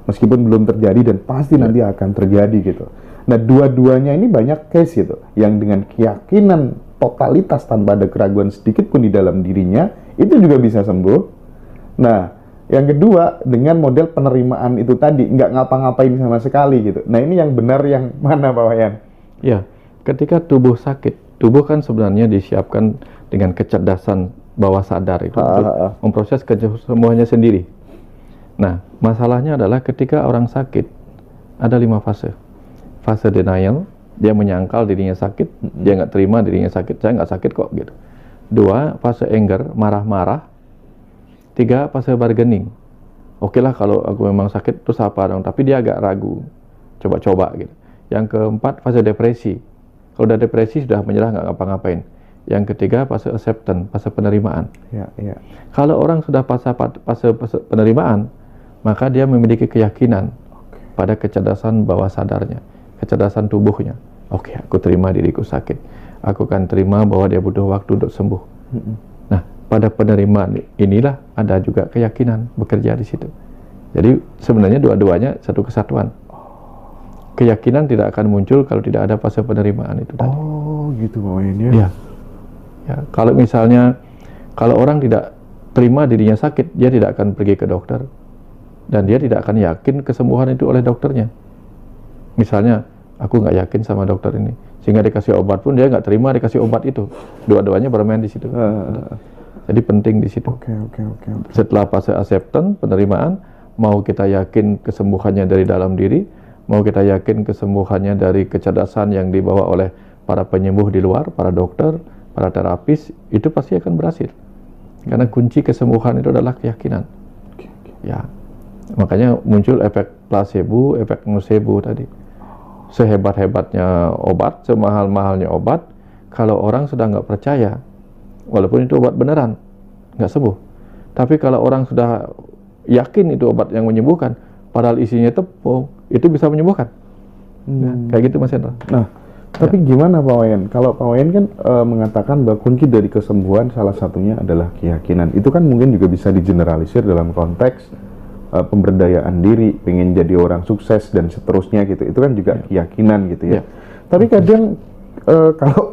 meskipun belum terjadi dan pasti nanti akan terjadi gitu. Nah, dua-duanya ini banyak case gitu yang dengan keyakinan totalitas tanpa ada keraguan sedikit pun di dalam dirinya itu juga bisa sembuh. Nah, yang kedua dengan model penerimaan itu tadi, nggak ngapa-ngapain sama sekali gitu. Nah, ini yang benar yang mana Pak Wayan? Ya, ketika tubuh sakit, tubuh kan sebenarnya disiapkan dengan kecerdasan bawah sadar itu untuk memproses kesembuhannya sendiri. Nah, masalahnya adalah ketika orang sakit ada 5 fase. Fase denial, dia menyangkal dirinya sakit, dia nggak terima dirinya sakit, saya nggak sakit kok gitu. 2, fase anger, marah-marah. 3, fase bargaining. Oke lah kalau aku memang sakit terus apa dong, tapi dia agak ragu, coba-coba gitu. Yang keempat, fase depresi. Kalau udah depresi sudah menyerah, nggak ngapa-ngapain. Yang ketiga, fase acceptance, fase penerimaan. Kalau orang sudah fase penerimaan, maka dia memiliki keyakinan pada kecerdasan bawah sadarnya, kecerdasan tubuhnya. Oke, aku terima diriku sakit. Aku akan terima bahwa dia butuh waktu untuk sembuh. Nah, pada penerimaan inilah ada juga keyakinan bekerja di situ. Jadi sebenarnya dua-duanya satu kesatuan. Keyakinan tidak akan muncul kalau tidak ada fase penerimaan itu tadi. Oh, gitu Wayan ya. Ya, kalau misalnya kalau orang tidak terima dirinya sakit, dia tidak akan pergi ke dokter dan dia tidak akan yakin kesembuhan itu oleh dokternya. Misalnya, aku nggak yakin sama dokter ini, sehingga dikasih obat pun dia nggak terima dikasih obat itu. Dua-duanya bermain di situ. Jadi penting di situ. Oke. Setelah fase acceptance, penerimaan, mau kita yakin kesembuhannya dari dalam diri, mau kita yakin kesembuhannya dari kecerdasan yang dibawa oleh para penyembuh di luar, para dokter, para terapis, itu pasti akan berhasil. Karena kunci kesembuhan itu adalah keyakinan. Ya, makanya muncul efek placebo, efek nocebo tadi. Sehebat-hebatnya obat, semahal-mahalnya obat, kalau orang sudah nggak percaya, walaupun itu obat beneran, nggak sembuh. Tapi kalau orang sudah yakin itu obat yang menyembuhkan, padahal isinya tepung, itu bisa menyembuhkan. Nah, kayak gitu Mas Hendra. Nah, tapi gimana Pak Wayan? Kalau Pak Wayan kan mengatakan bahwa kunci dari kesembuhan salah satunya adalah keyakinan. Itu kan mungkin juga bisa digeneralisir dalam konteks pemberdayaan diri, pengen jadi orang sukses dan seterusnya gitu. Itu kan juga keyakinan gitu ya. Tapi kadang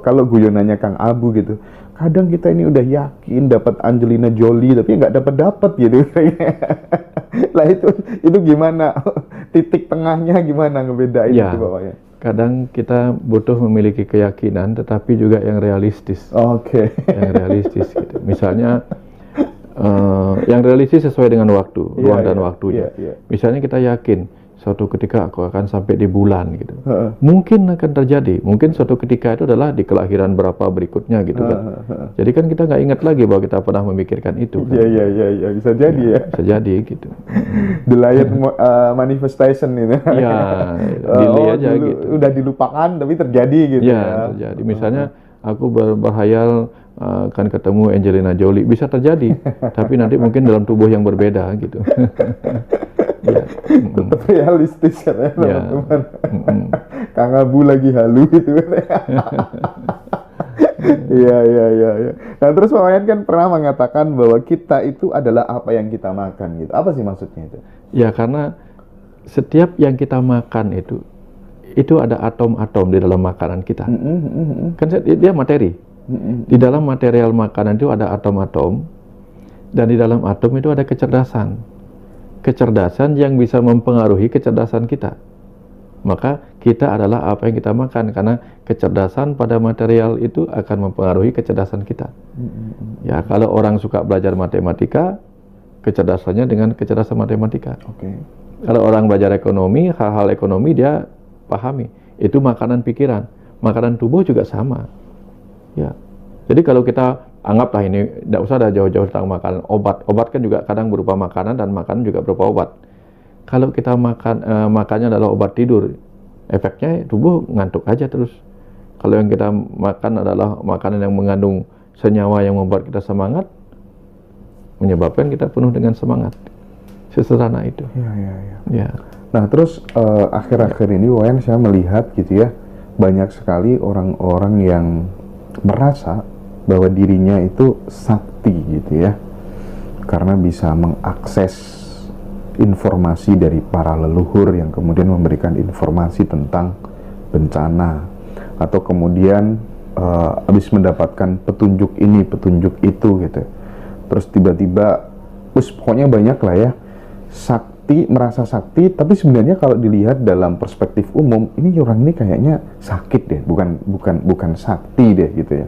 kalau guyonannya Kang Abu gitu, kadang kita ini udah yakin dapat Angelina Jolie tapi nggak dapat gitu. Lah itu gimana? Titik tengahnya gimana ngebedain itu Pak Wayan? Kadang kita butuh memiliki keyakinan tetapi juga yang realistis. Yang realistis gitu. Misalnya yang realistis sesuai dengan waktu, ruang dan waktunya. Misalnya kita yakin suatu ketika aku akan sampai di bulan gitu. Mungkin akan terjadi. Mungkin suatu ketika itu adalah di kelahiran berapa berikutnya gitu kan. Jadi kan kita nggak ingat lagi bahwa kita pernah memikirkan itu. Kan? Iya, bisa jadi ya. Bisa jadi gitu. Delayed manifestation ini. Iya, delay aja dulu, gitu. Udah dilupakan tapi terjadi gitu ya. Terjadi. Misalnya aku berhayal akan ketemu Angelina Jolie, bisa terjadi, tapi nanti mungkin dalam tubuh yang berbeda gitu. Tetap realistis kan ya, teman-teman. Kang Abu lagi halu gitu kan. Iya. Nah terus Pak Wayan kan pernah mengatakan bahwa kita itu adalah apa yang kita makan gitu. Apa sih maksudnya itu? Ya karena setiap yang kita makan itu ada atom-atom di dalam makanan kita. Kan dia materi. Di dalam material makanan itu ada atom-atom, dan di dalam atom itu ada kecerdasan. Kecerdasan yang bisa mempengaruhi kecerdasan kita. Maka kita adalah apa yang kita makan, karena kecerdasan pada material itu akan mempengaruhi kecerdasan kita. Ya, kalau orang suka belajar matematika, kecerdasannya dengan kecerdasan matematika. Kalau orang belajar ekonomi, hal-hal ekonomi dia pahami. Itu makanan pikiran. Makanan tubuh juga sama. Ya, jadi kalau kita anggaplah ini, tidak usah ada jauh-jauh tentang makanan. Obat kan juga kadang berupa makanan dan makanan juga berupa obat. Kalau kita makannya adalah obat tidur, efeknya tubuh ngantuk aja terus. Kalau yang kita makan adalah makanan yang mengandung senyawa yang membuat kita semangat, menyebabkan kita penuh dengan semangat. Sesederhana itu. Ya. Nah terus akhir-akhir ini Wayan saya melihat gitu ya, banyak sekali orang-orang yang merasa bahwa dirinya itu sakti gitu ya, karena bisa mengakses informasi dari para leluhur yang kemudian memberikan informasi tentang bencana, atau kemudian habis mendapatkan petunjuk ini, petunjuk itu gitu. Terus tiba-tiba, pokoknya banyak lah ya, sakti, merasa sakti, tapi sebenarnya kalau dilihat dalam perspektif umum, ini orang ini kayaknya sakit deh, bukan sakti deh gitu ya.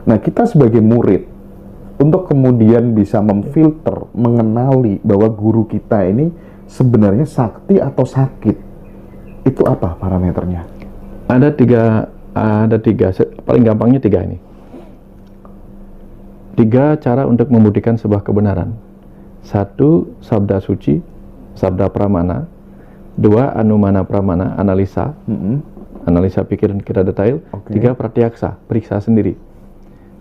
Nah, kita sebagai murid, untuk kemudian bisa memfilter, mengenali bahwa guru kita ini sebenarnya sakti atau sakit, itu apa parameternya? Ada tiga, paling gampangnya tiga ini. Tiga cara untuk membuktikan sebuah kebenaran. Satu, sabda suci, sabda pramana. Dua, anumana pramana, analisa. Analisa pikiran kita detail. Tiga, pratyaksa, periksa sendiri.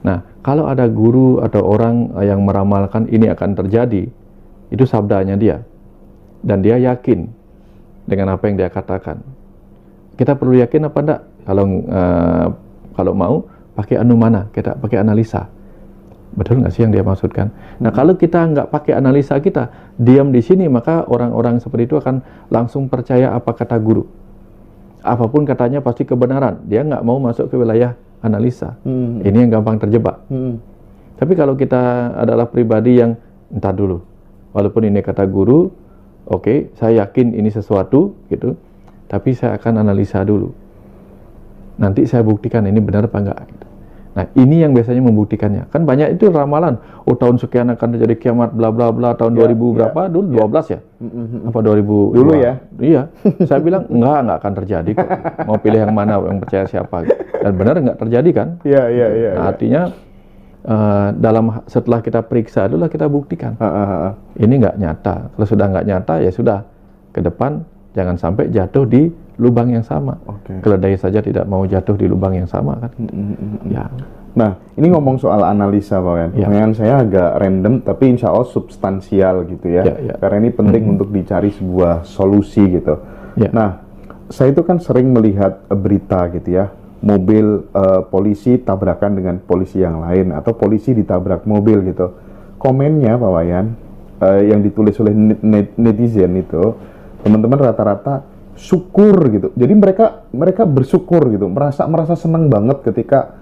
Nah, kalau ada guru atau orang yang meramalkan ini akan terjadi, itu sabdanya dia. Dan dia yakin dengan apa yang dia katakan. Kita perlu yakin apa enggak? Kalau mau, pakai anumana, kita pakai analisa. Betul nggak sih yang dia maksudkan? Nah, kalau kita nggak pakai analisa, kita diam di sini, maka orang-orang seperti itu akan langsung percaya apa kata guru. Apapun katanya pasti kebenaran. Dia nggak mau masuk ke wilayah analisa. Ini yang gampang terjebak. Tapi kalau kita adalah pribadi yang entar dulu, walaupun ini kata guru, oke, saya yakin ini sesuatu gitu, tapi saya akan analisa dulu. Nanti saya buktikan ini benar apa enggak gitu. Nah, ini yang biasanya membuktikannya. Kan banyak itu ramalan. Oh, tahun sekian akan terjadi kiamat bla bla bla, tahun 2000 berapa dulu? 12 ya? Apa 2000 dulu ya? Iya. Saya bilang enggak akan terjadi kok. Mau pilih yang mana, yang percaya siapa gitu. Dan benar enggak terjadi kan? Iya. Nah, artinya setelah kita periksa dulu kita buktikan. Ini enggak nyata. Kalau sudah enggak nyata ya sudah. Ke depan jangan sampai jatuh di lubang yang sama. Keledai saja tidak mau jatuh di lubang yang sama kan. Ya. Nah, ini ngomong soal analisa Pak Wayan. Pertanyaan saya agak random tapi insya Allah substansial gitu ya. Karena ini penting untuk dicari sebuah solusi gitu. Nah, saya itu kan sering melihat berita gitu ya. Mobil polisi tabrakan dengan polisi yang lain, atau polisi ditabrak mobil gitu. Komennya Pak Wayan, yang ditulis oleh netizen itu, teman-teman rata-rata syukur gitu. Jadi mereka bersyukur gitu, merasa senang banget ketika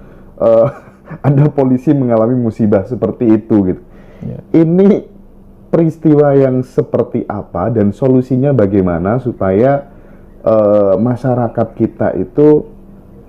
ada polisi mengalami musibah seperti itu gitu. Ini peristiwa yang seperti apa dan solusinya bagaimana supaya masyarakat kita itu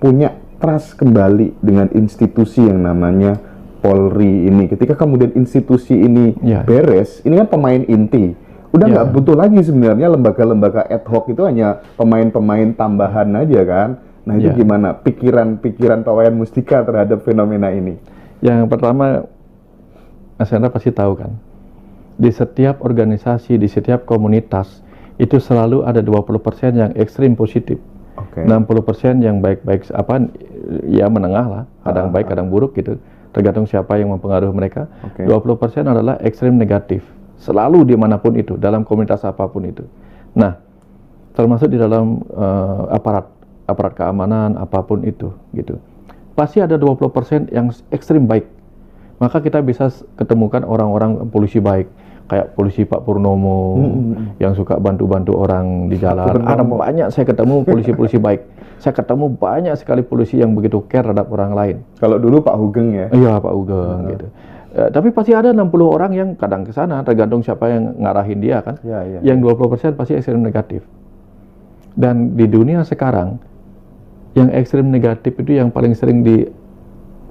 punya trust kembali dengan institusi yang namanya Polri ini. Ketika kemudian institusi ini beres, ini kan pemain inti. Udah nggak butuh lagi sebenarnya lembaga-lembaga ad hoc, itu hanya pemain-pemain tambahan aja kan. Nah, itu gimana pikiran Pak Wayan Mustika terhadap fenomena ini? Yang pertama, Mas Hendra pasti tahu kan, di setiap organisasi, di setiap komunitas itu selalu ada 20% yang ekstrim positif, 60% yang baik-baik ya menengah lah, kadang baik kadang buruk gitu, tergantung siapa yang mempengaruhi mereka. 20% adalah ekstrim negatif. Selalu dimanapun itu, dalam komunitas apapun itu. Nah, termasuk di dalam aparat keamanan apapun itu, gitu. Pasti ada 20% yang ekstrim baik. Maka kita bisa ketemukan orang-orang polisi baik, kayak polisi Pak Purnomo, yang suka bantu-bantu orang di jalan. Ada banyak saya ketemu polisi-polisi baik. Saya ketemu banyak sekali polisi yang begitu care terhadap orang lain. Kalau dulu Pak Hugeng ya? Iya, Pak Hugeng gitu. Tapi pasti ada 60 orang yang kadang ke sana, tergantung siapa yang ngarahin dia kan. Yang 20% pasti ekstrem negatif. Dan di dunia sekarang, yang ekstrem negatif itu yang paling sering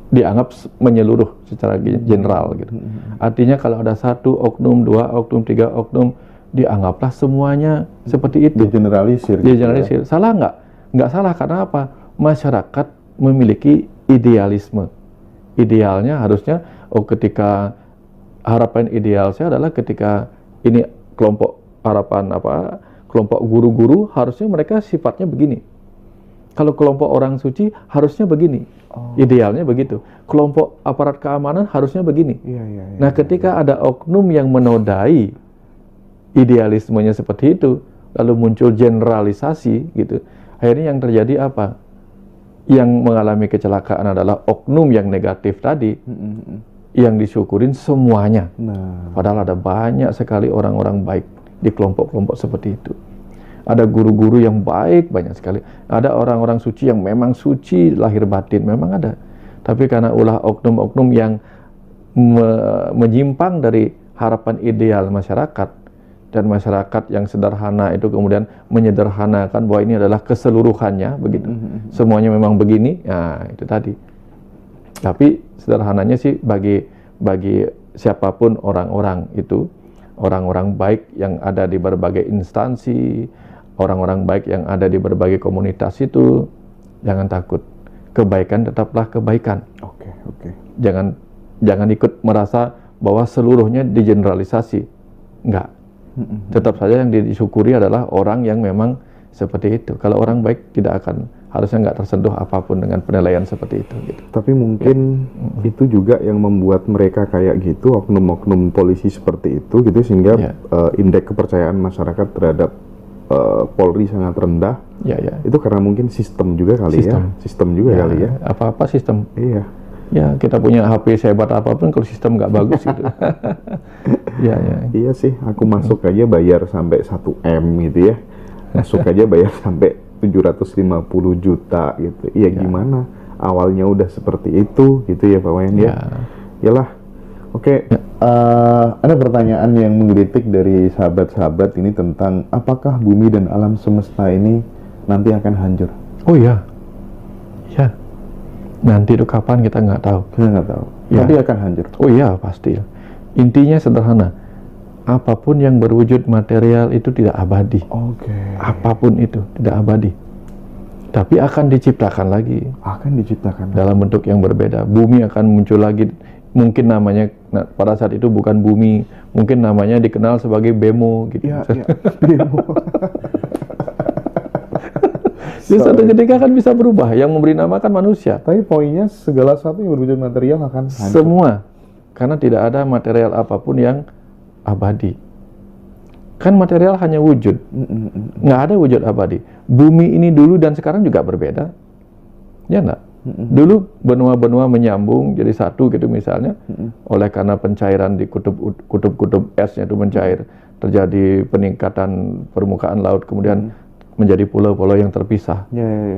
dianggap menyeluruh secara general gitu. Artinya kalau ada 1 oknum, 2 oknum, 3 oknum, dianggaplah semuanya seperti itu. Digeneralisir. Digeneralisir. Salah nggak? Nggak salah, karena apa? Masyarakat memiliki idealisme. Idealnya harusnya, ketika harapan ideal saya adalah ketika ini kelompok kelompok guru-guru, harusnya mereka sifatnya begini. Kalau kelompok orang suci harusnya begini. Idealnya begitu. Kelompok aparat keamanan harusnya begini. Nah, ketika ada oknum yang menodai idealismenya seperti itu, lalu muncul generalisasi gitu. Akhirnya yang terjadi apa? Yang mengalami kecelakaan adalah oknum yang negatif tadi, yang disyukurin semuanya. Padahal ada banyak sekali orang-orang baik di kelompok-kelompok seperti itu. Ada guru-guru yang baik banyak sekali. Ada orang-orang suci yang memang suci lahir batin, memang ada. Tapi karena ulah oknum-oknum yang menyimpang dari harapan ideal masyarakat, dan masyarakat yang sederhana itu kemudian menyederhanakan bahwa ini adalah keseluruhannya begitu. Semuanya memang begini, ya itu tadi. Tapi sederhananya sih bagi siapapun orang-orang itu, orang-orang baik yang ada di berbagai instansi, orang-orang baik yang ada di berbagai komunitas itu, jangan takut. Kebaikan tetaplah kebaikan. Oke. Jangan ikut merasa bahwa seluruhnya digeneralisasi. Enggak. Tetap saja yang disyukuri adalah orang yang memang seperti itu. Kalau orang baik harusnya nggak tersentuh apapun dengan penilaian seperti itu. Gitu. Tapi mungkin itu juga yang membuat mereka kayak gitu, oknum-oknum polisi seperti itu gitu, sehingga indeks kepercayaan masyarakat terhadap Polri sangat rendah. Ya. Itu karena mungkin sistem juga kali sistem juga kali ya. Apa-apa sistem. Iya. Ya, kita punya HP sehebat apapun kalau sistem nggak bagus gitu. Iya sih, aku masuk aja bayar sampai 1 M gitu ya. Masuk aja bayar sampai 750 juta gitu. Iya gimana? Awalnya udah seperti itu gitu ya Pak Wayan ya. Yalah. Oke, ada pertanyaan yang menggelitik dari sahabat-sahabat ini tentang apakah bumi dan alam semesta ini nanti akan hancur? Oh iya. Ya. Nanti itu kapan kita nggak tahu. Kita nggak tahu. Ya. Nanti akan hancur. Oh iya pasti. Intinya sederhana. Apapun yang berwujud material itu tidak abadi. Oke. Apapun itu tidak abadi. Tapi akan diciptakan lagi. Akan diciptakan. Dalam bentuk yang berbeda. Bumi akan muncul lagi. Mungkin namanya pada saat itu bukan bumi. Mungkin namanya dikenal sebagai Bemo gitu. Iya. Bemo. Di suatu ketika kan bisa berubah. Yang memberi nama kan manusia. Tapi poinnya segala sesuatu yang berwujud material akan hancur. Semua. Karena tidak ada material apapun yang abadi. Kan material hanya wujud. Nggak ada wujud abadi. Bumi ini dulu dan sekarang juga berbeda. Ya enggak? Dulu benua-benua menyambung jadi satu gitu misalnya. Oleh karena pencairan di kutub-kutub esnya itu mencair. Terjadi peningkatan permukaan laut. Kemudian menjadi pulau-pulau yang terpisah.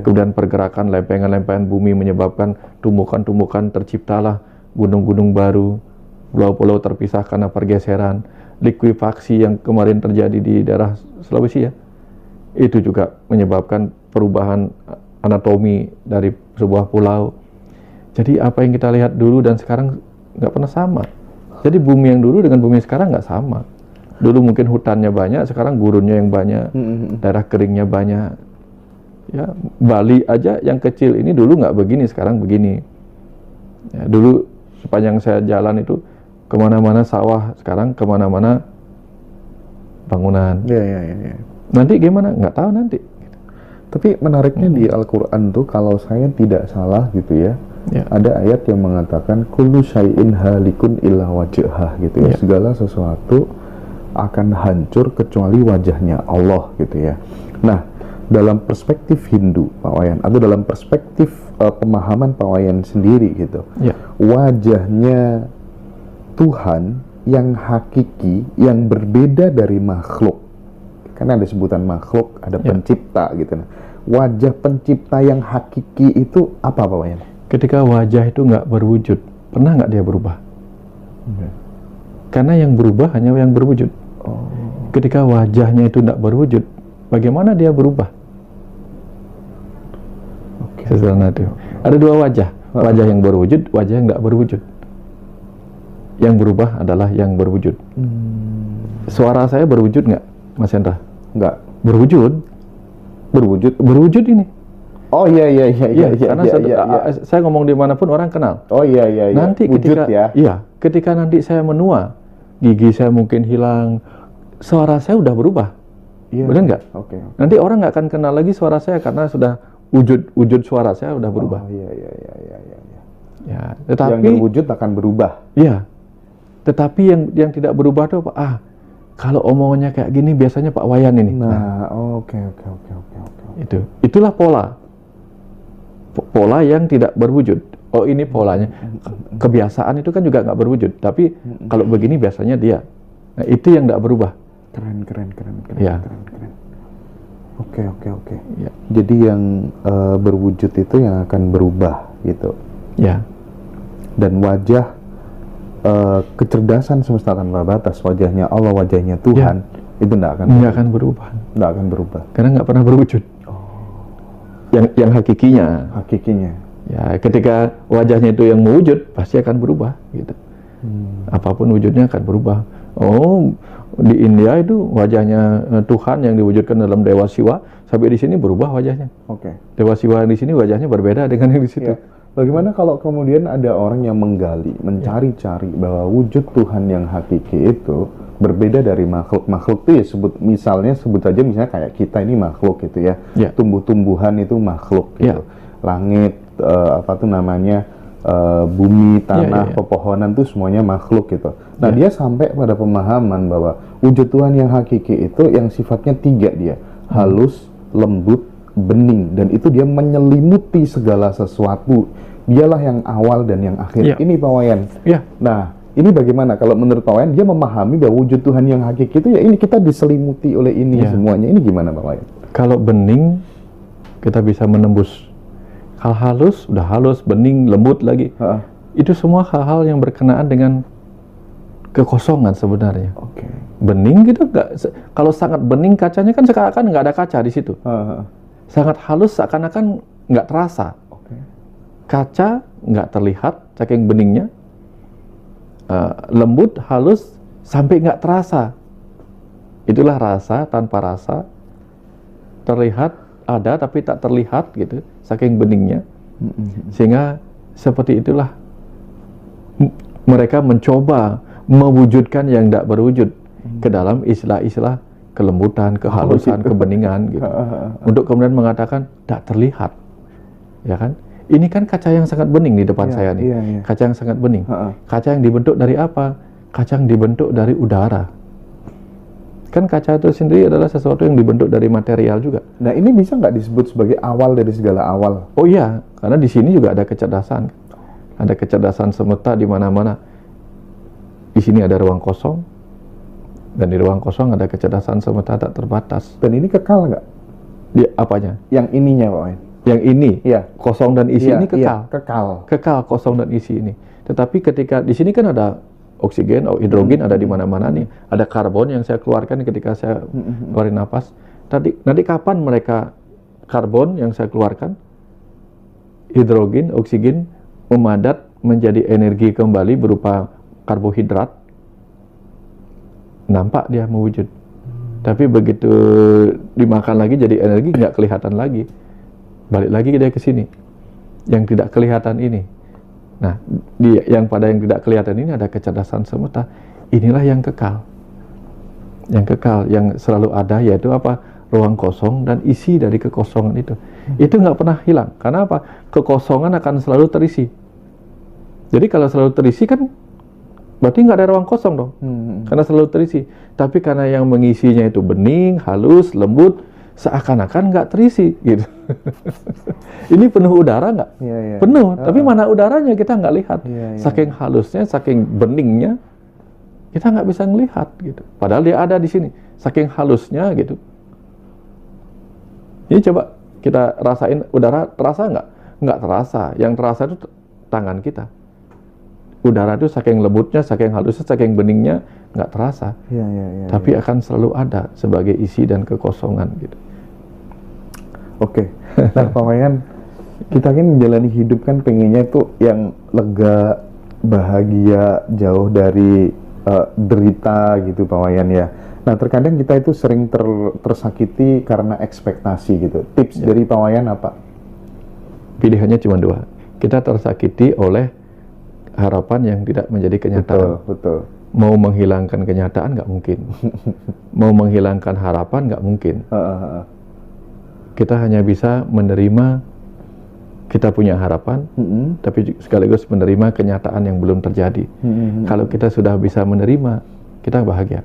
Kemudian pergerakan lempengan-lempengan bumi menyebabkan tumbukan-tumbukan, terciptalah gunung-gunung baru, pulau-pulau terpisah karena pergeseran, likuifaksi yang kemarin terjadi di daerah Sulawesi ya, itu juga menyebabkan perubahan anatomi dari sebuah pulau. Jadi apa yang kita lihat dulu dan sekarang nggak pernah sama. Jadi bumi yang dulu dengan bumi sekarang nggak sama. Dulu mungkin hutannya banyak, sekarang gurunnya yang banyak, daerah keringnya banyak. Ya, Bali aja yang kecil ini dulu nggak begini, sekarang begini. Ya, dulu sepanjang saya jalan itu kemana-mana sawah, sekarang kemana-mana bangunan. Nanti gimana? Nggak tahu nanti. Tapi menariknya di Al-Quran tuh, kalau saya tidak salah gitu ya, ada ayat yang mengatakan kullu syai'in halikun illa wajhah gitu ya. Segala sesuatu akan hancur kecuali wajahnya Allah gitu ya. Nah, dalam perspektif Hindu Pak Wayan, atau dalam perspektif pemahaman Pak Wayan sendiri gitu, wajahnya Tuhan yang hakiki, yang berbeda dari makhluk, karena ada sebutan makhluk, ada pencipta gitu. Nah, wajah pencipta yang hakiki itu apa Pak Wayan? Ketika wajah itu nggak berwujud, pernah nggak dia berubah? Karena yang berubah hanya yang berwujud. Ketika wajahnya itu tidak berwujud, bagaimana dia berubah? Sesederhana itu. Ada dua wajah, wajah yang berwujud, wajah yang tidak berwujud. Yang berubah adalah yang berwujud. Suara saya berwujud nggak, Mas Hendra? Nggak. Berwujud ini. Oh iya. Karena saya ngomong dimanapun orang kenal. Oh iya. Nanti wujud ketika nanti saya menua, gigi saya mungkin hilang, suara saya udah berubah. Benar nggak? Oke. Nanti orang nggak akan kenal lagi suara saya karena sudah wujud suara saya udah berubah. Iya. Ya, tetapi yang berwujud akan berubah. Iya. Tetapi yang tidak berubah tuh kalau omongannya kayak gini biasanya Pak Wayan ini. Oke. Itulah pola yang tidak berwujud. Oh, ini polanya. Kebiasaan itu kan juga nggak berwujud. Tapi kalau begini biasanya dia. Nah, itu yang nggak berubah. Keren. Ya. Keren. Oke. Ya. Jadi yang berwujud itu yang akan berubah gitu. Ya. Dan wajah kecerdasan semesta tanpa batas, wajahnya Allah, wajahnya Tuhan, itu nggak akan berubah. Nggak akan berubah. Karena nggak pernah berwujud. Yang hakikinya. Ya, ketika wajahnya itu yang mewujud, pasti akan berubah gitu. Apapun wujudnya akan berubah. Oh, di India itu wajahnya Tuhan yang diwujudkan dalam Dewa Siwa, sampai di sini berubah wajahnya. Oke. Dewa Siwa di sini wajahnya berbeda dengan yang di situ. Ya. Bagaimana kalau kemudian ada orang yang menggali, mencari-cari bahwa wujud Tuhan yang hakiki itu berbeda dari makhluk itu ya, sebut aja misalnya kayak kita ini makhluk gitu ya. Tumbuh-tumbuhan itu makhluk gitu. Langit, bumi, tanah, pepohonan itu semuanya makhluk gitu. Nah, dia sampai pada pemahaman bahwa wujud Tuhan yang hakiki itu yang sifatnya 3 dia. Halus, lembut, bening, dan itu dia menyelimuti segala sesuatu. Dialah yang awal dan yang akhir. Ini Pak Wayan. Nah, ini bagaimana kalau menurut Pak Wayan dia memahami bahwa wujud Tuhan yang hakiki itu ya ini kita diselimuti oleh ini semuanya. Ini gimana Pak Wayan? Kalau bening kita bisa menembus. Hal halus, udah halus, bening, lembut lagi. Itu semua hal-hal yang berkenaan dengan kekosongan sebenarnya. Bening gitu kalau sangat bening kacanya kan seakan-akan nggak ada kaca di situ. Sangat halus seakan-akan nggak terasa. Kaca nggak terlihat saking beningnya. Lembut, halus sampai nggak terasa. Itulah rasa tanpa rasa. Terlihat ada tapi tak terlihat gitu, saking beningnya. Sehingga seperti itulah mereka mencoba mewujudkan yang tidak berwujud ke dalam istilah-istilah kelembutan, kehalusan, kebeningan gitu. Untuk kemudian mengatakan tak terlihat. Ya kan? Ini kan kaca yang sangat bening di depan saya nih. Kaca yang sangat bening. Kaca yang dibentuk dari apa? Kaca yang dibentuk dari udara. Kan kaca itu sendiri adalah sesuatu yang dibentuk dari material juga. Nah, ini bisa nggak disebut sebagai awal dari segala awal? Oh iya, karena di sini juga ada kecerdasan. Ada kecerdasan semesta di mana-mana. Di sini ada ruang kosong, dan di ruang kosong ada kecerdasan semesta tak terbatas. Dan ini kekal nggak? Di apanya? Yang ininya, Pak Wayan. Yang ini, kosong dan isi ini kekal. Kekal, kosong dan isi ini. Tetapi ketika di sini kan ada oksigen, hidrogen ada di mana-mana nih. Ada karbon yang saya keluarkan ketika saya keluarin napas. Nanti kapan mereka karbon yang saya keluarkan, hidrogen, oksigen memadat menjadi energi kembali berupa karbohidrat, nampak dia mewujud. Tapi begitu dimakan lagi jadi energi nggak kelihatan lagi. Balik lagi dia ke sini. Yang tidak kelihatan ini. Nah, yang tidak kelihatan ini ada kecerdasan semesta. Inilah yang kekal. Yang kekal, yang selalu ada yaitu apa? Ruang kosong dan isi dari kekosongan itu. Itu nggak pernah hilang. Karena apa? Kekosongan akan selalu terisi. Jadi kalau selalu terisi kan berarti nggak ada ruang kosong dong. Karena selalu terisi. Tapi karena yang mengisinya itu bening, halus, lembut, seakan-akan nggak terisi gitu. Ini penuh udara nggak? Penuh, tapi mana udaranya kita nggak lihat. Saking halusnya, saking beningnya, kita nggak bisa ngelihat gitu. Padahal dia ada di sini. Saking halusnya gitu. Ini coba kita rasain udara, terasa nggak? Nggak terasa. Yang terasa itu tangan kita. Udara itu saking lembutnya, saking halusnya, saking beningnya nggak terasa. Tapi akan selalu ada sebagai isi dan kekosongan gitu. Oke. Nah, Pak Wayan, kita kan menjalani hidup kan pengennya itu yang lega, bahagia, jauh dari derita gitu Pak Wayan ya. Nah, terkadang kita itu sering tersakiti karena ekspektasi gitu. Tips dari Pak Wayan apa? Pilihannya cuma 2. Kita tersakiti oleh harapan yang tidak menjadi kenyataan. Betul. Mau menghilangkan kenyataan nggak mungkin. Mau menghilangkan harapan nggak mungkin. Kita hanya bisa menerima kita punya harapan, tapi sekaligus menerima kenyataan yang belum terjadi. Kalau kita sudah bisa menerima, kita bahagia.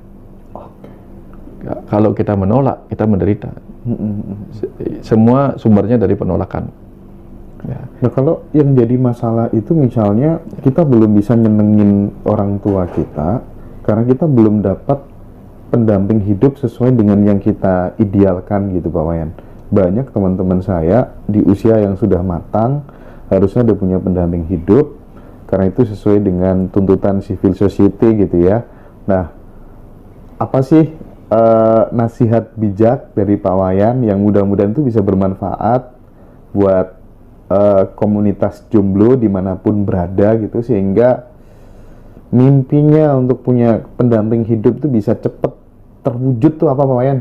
Kalau kita menolak, kita menderita. Semua sumbernya dari penolakan. Nah, kalau yang jadi masalah itu misalnya kita belum bisa nyenengin orang tua kita karena kita belum dapat pendamping hidup sesuai dengan yang kita idealkan gitu Pak Wayan. Banyak teman-teman saya di usia yang sudah matang harusnya udah punya pendamping hidup, karena itu sesuai dengan tuntutan civil society gitu ya. Nah, apa sih nasihat bijak dari Pak Wayan yang mudah-mudahan itu bisa bermanfaat buat komunitas jomblo dimanapun berada gitu, sehingga mimpinya untuk punya pendamping hidup itu bisa cepet terwujud tuh apa Pak Wayan?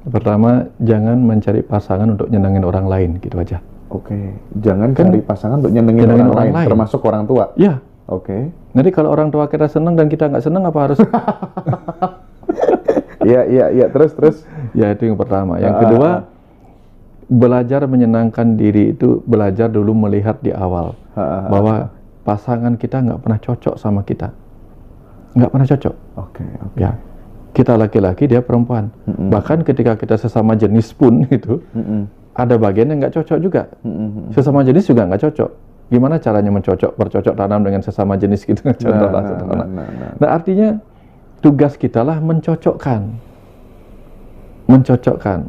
Pertama, jangan mencari pasangan untuk nyenengin orang lain, gitu aja. Oke, jangan cari pasangan untuk nyenengin orang lain, termasuk orang tua. Ya. Oke. Nanti kalau orang tua kita senang dan kita nggak senang, apa harus? Iya. Terus. Ya, itu yang pertama. Yang kedua, belajar menyenangkan diri itu belajar dulu melihat di awal bahwa pasangan kita nggak pernah cocok sama kita, nggak pernah cocok. Oke. Ya, kita laki-laki, dia perempuan. Bahkan ketika kita sesama jenis pun itu ada bagian yang nggak cocok juga. Sesama jenis juga nggak cocok. Gimana caranya bercocok tanam dengan sesama jenis gitu? Nah, artinya tugas kita lah mencocokkan.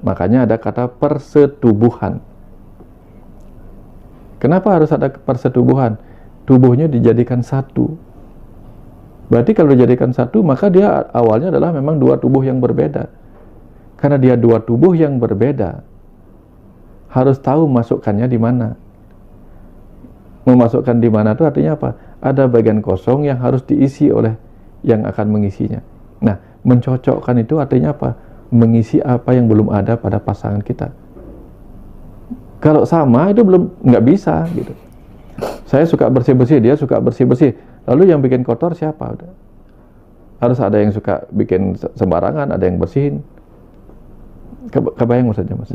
Makanya ada kata persetubuhan. Kenapa harus ada persetubuhan? Tubuhnya dijadikan satu. Berarti kalau dijadikan satu, maka dia awalnya adalah memang dua tubuh yang berbeda. Karena dia dua tubuh yang berbeda, harus tahu masukkannya di mana. Memasukkan di mana itu artinya apa? Ada bagian kosong yang harus diisi oleh yang akan mengisinya. Nah, mencocokkan itu artinya apa? Mengisi apa yang belum ada pada pasangan kita. Kalau sama itu nggak bisa gitu. Saya suka bersih-bersih, dia suka bersih-bersih. Lalu yang bikin kotor siapa? Udah. Harus ada yang suka bikin sembarangan, ada yang bersihin. Kebayang maksudnya, Mas?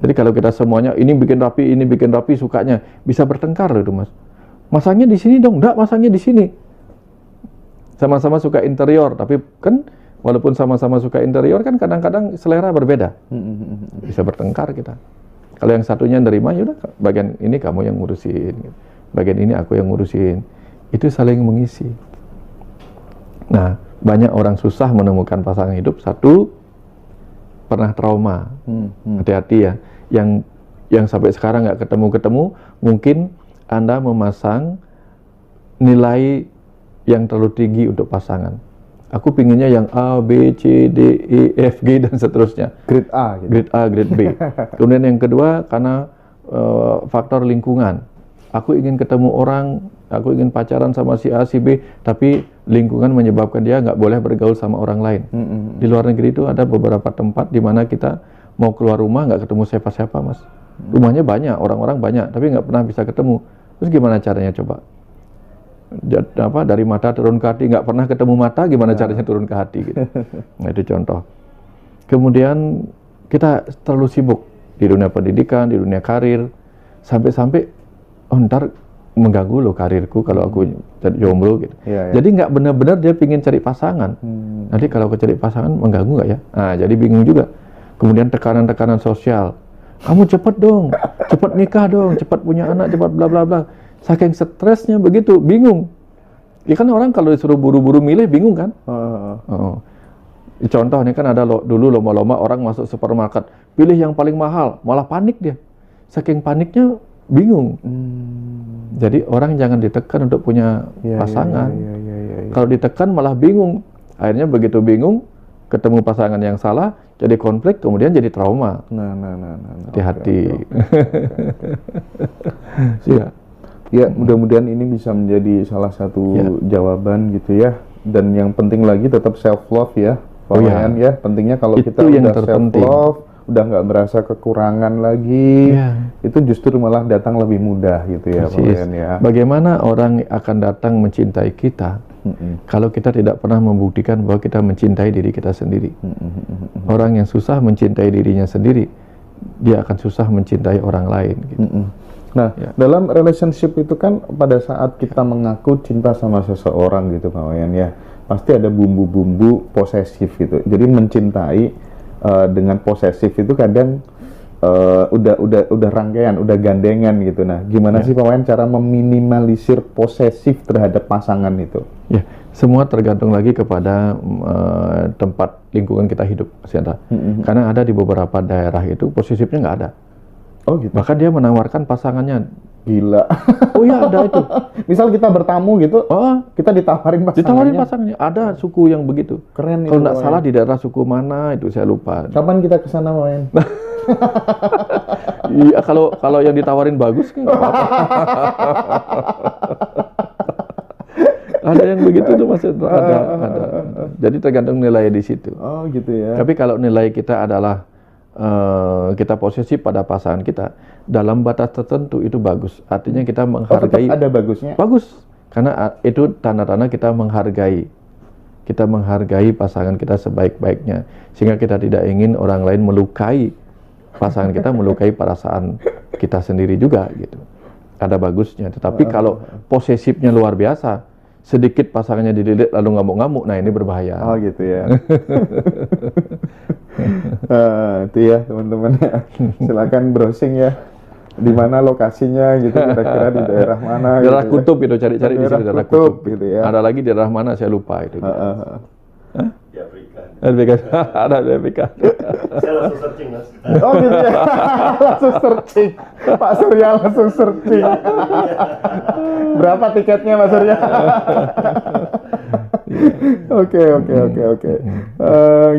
Jadi kalau kita semuanya ini bikin rapi, sukanya bisa bertengkar loh itu, Mas. Masangnya di sini dong, enggak, masangnya di sini. Sama-sama suka interior, tapi kan walaupun sama-sama suka interior kan kadang-kadang selera berbeda. Bisa bertengkar kita. Kalau yang satunya nerima, ya udah bagian ini kamu yang ngurusin, bagian ini aku yang ngurusin. Itu saling mengisi. Nah, banyak orang susah menemukan pasangan hidup. Satu, pernah trauma. Hati-hati ya. Yang sampai sekarang nggak ketemu-ketemu, mungkin Anda memasang nilai yang terlalu tinggi untuk pasangan. Aku pinginnya yang A, B, C, D, E, F, G, dan seterusnya. Grade A gitu. Grade A, grade B. Kemudian yang kedua, karena faktor lingkungan. Aku ingin ketemu orang, aku ingin pacaran sama si A, si B, tapi lingkungan menyebabkan dia nggak boleh bergaul sama orang lain. Di luar negeri itu ada beberapa tempat di mana kita mau keluar rumah nggak ketemu siapa-siapa, Mas. Rumahnya banyak, orang-orang banyak, tapi nggak pernah bisa ketemu. Terus gimana caranya coba? Dari mata turun ke hati, nggak pernah ketemu mata, gimana caranya turun ke hati gitu. Nah, itu contoh. Kemudian kita terlalu sibuk di dunia pendidikan, di dunia karir, sampai-sampai ntar mengganggu loh karirku kalau aku jadi jomblo gitu. Jadi nggak benar-benar dia pingin cari pasangan. Nanti kalau aku cari pasangan mengganggu nggak ya? Nah, jadi bingung juga. Kemudian tekanan-tekanan sosial. Kamu cepet dong, cepet nikah dong, cepet punya anak, cepet bla bla bla. Saking stresnya begitu, bingung. Ya kan orang kalau disuruh buru-buru milih bingung kan? Contoh nih kan ada dulu lomba-lomba orang masuk supermarket, pilih yang paling mahal, malah panik dia. Saking paniknya bingung. Jadi orang jangan ditekan untuk punya pasangan. Kalau ditekan malah bingung. Akhirnya begitu bingung, ketemu pasangan yang salah, jadi konflik, kemudian jadi trauma. Hati-hati. Ya, mudah-mudahan ini bisa menjadi salah satu jawaban gitu ya. Dan yang penting lagi tetap self love ya, Pak Wayan ya. Pentingnya kalau itu kita yang udah self love, udah nggak merasa kekurangan lagi, itu justru malah datang lebih mudah gitu ya, Pak Wayan ya. Bagaimana orang akan datang mencintai kita kalau kita tidak pernah membuktikan bahwa kita mencintai diri kita sendiri. Orang yang susah mencintai dirinya sendiri, dia akan susah mencintai orang lain gitu. Nah, dalam relationship itu kan pada saat kita mengaku cinta sama seseorang gitu Pak Wayan ya, pasti ada bumbu-bumbu posesif gitu. Jadi mencintai dengan posesif itu kadang udah rangkaian, udah gandengan gitu. Nah, gimana sih Pak Wayan cara meminimalisir posesif terhadap pasangan itu? Ya, Semua tergantung lagi kepada tempat lingkungan kita hidup, Mas Yanta. Karena ada di beberapa daerah itu posesifnya nggak ada. Oh gitu. Bahkan dia menawarkan pasangannya. Gila. Oh iya, ada itu. Misal kita bertamu gitu, kita ditawarin pasangannya. Ditawarin pasangannya. Ada suku yang begitu. Keren itu. Kalau nggak salah di daerah suku mana itu saya lupa. Kapan kita ke sana, Wayan? Iya, kalau yang ditawarin bagus kan nggak apa-apa. Ada yang begitu tuh Mas. Ada. Jadi tergantung nilai di situ. Oh gitu ya. Tapi kalau nilai kita adalah kita posesif pada pasangan kita dalam batas tertentu itu bagus. Artinya kita menghargai. Ada bagusnya. Bagus. Karena itu tanda-tanda kita menghargai. Kita menghargai pasangan kita sebaik-baiknya. Sehingga kita tidak ingin orang lain melukai pasangan kita, melukai perasaan kita sendiri juga gitu. Ada bagusnya. Tetapi kalau posesifnya luar biasa, sedikit pasangannya dililit lalu ngamuk-ngamuk, nah ini berbahaya. Oh gitu ya. Itu ya teman-teman ya. Silakan browsing ya. Di mana lokasinya gitu, kira-kira di daerah mana. Daerah gitu Kutub itu cari-cari di sini daerah Kutub gitu ya. Ada lagi di daerah mana saya lupa itu. Di Afrika. Afrika. Ada di Afrika. Saya langsung searching, Mas. Oh gitu ya. Langsung searching. Pak Surya langsung searching. Berapa tiketnya Mas Surya? Oke.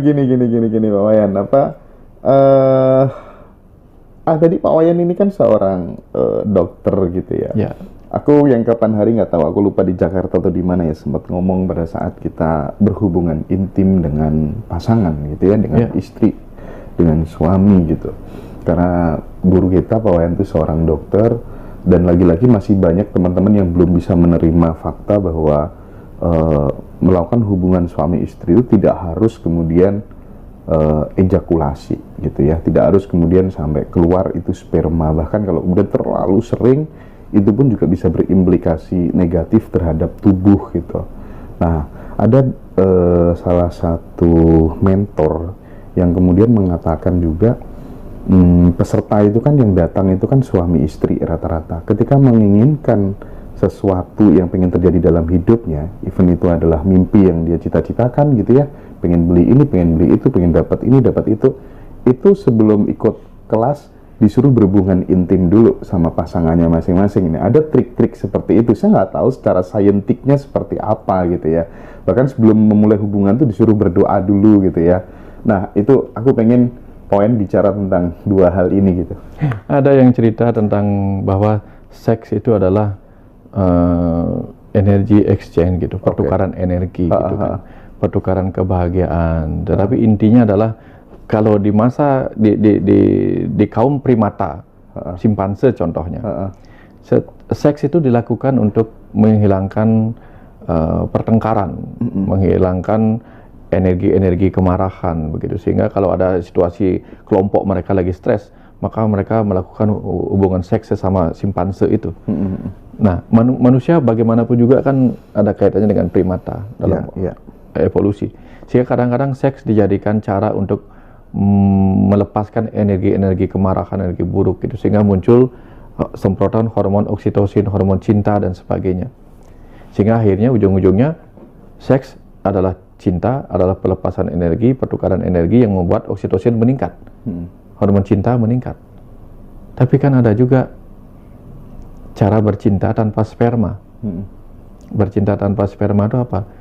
Gini Pak Wayan, tadi Pak Wayan ini kan seorang dokter gitu ya. Ya. Aku yang kapan hari nggak tahu, aku lupa di Jakarta atau di mana ya, sempat ngomong pada saat kita berhubungan intim dengan pasangan gitu ya, dengan istri, dengan suami gitu. Karena guru kita Pak Wayan itu seorang dokter, dan lagi-lagi masih banyak teman-teman yang belum bisa menerima fakta bahwa melakukan hubungan suami istri itu tidak harus kemudian ejakulasi gitu ya, tidak harus kemudian sampai keluar itu sperma. Bahkan kalau kemudian terlalu sering, itu pun juga bisa berimplikasi negatif terhadap tubuh gitu. Nah, ada salah satu mentor yang kemudian mengatakan juga, peserta itu kan yang datang itu kan suami istri rata-rata. Ketika menginginkan sesuatu yang pengen terjadi dalam hidupnya, even itu adalah mimpi yang dia cita-citakan gitu ya, pengen beli ini, pengen beli itu, pengen dapat ini, dapat itu sebelum ikut kelas disuruh berhubungan intim dulu sama pasangannya masing-masing. Ini ada trik-trik seperti itu. Saya nggak tahu secara saintiknya seperti apa gitu ya. Bahkan sebelum memulai hubungan tuh disuruh berdoa dulu gitu ya. Nah itu aku pengen poin bicara tentang dua hal ini gitu. Ada yang cerita tentang bahwa seks itu adalah energi exchange gitu, pertukaran energi gitu kan, pertukaran kebahagiaan. Tetapi intinya adalah kalau di masa di kaum primata, simpanse contohnya, seks itu dilakukan untuk menghilangkan pertengkaran, menghilangkan energi-energi kemarahan begitu, sehingga kalau ada situasi kelompok mereka lagi stres, maka mereka melakukan hubungan seks sesama simpanse itu. Nah, manusia bagaimanapun juga kan ada kaitannya dengan primata dalam evolusi. Sehingga kadang-kadang seks dijadikan cara untuk melepaskan energi-energi kemarahan, energi buruk gitu, sehingga muncul semprotan hormon oksitosin, hormon cinta dan sebagainya. Sehingga akhirnya ujung-ujungnya seks adalah cinta, adalah pelepasan energi, pertukaran energi yang membuat oksitosin meningkat. Hormon cinta meningkat. Tapi kan ada juga cara bercinta tanpa sperma. Bercinta tanpa sperma itu apa?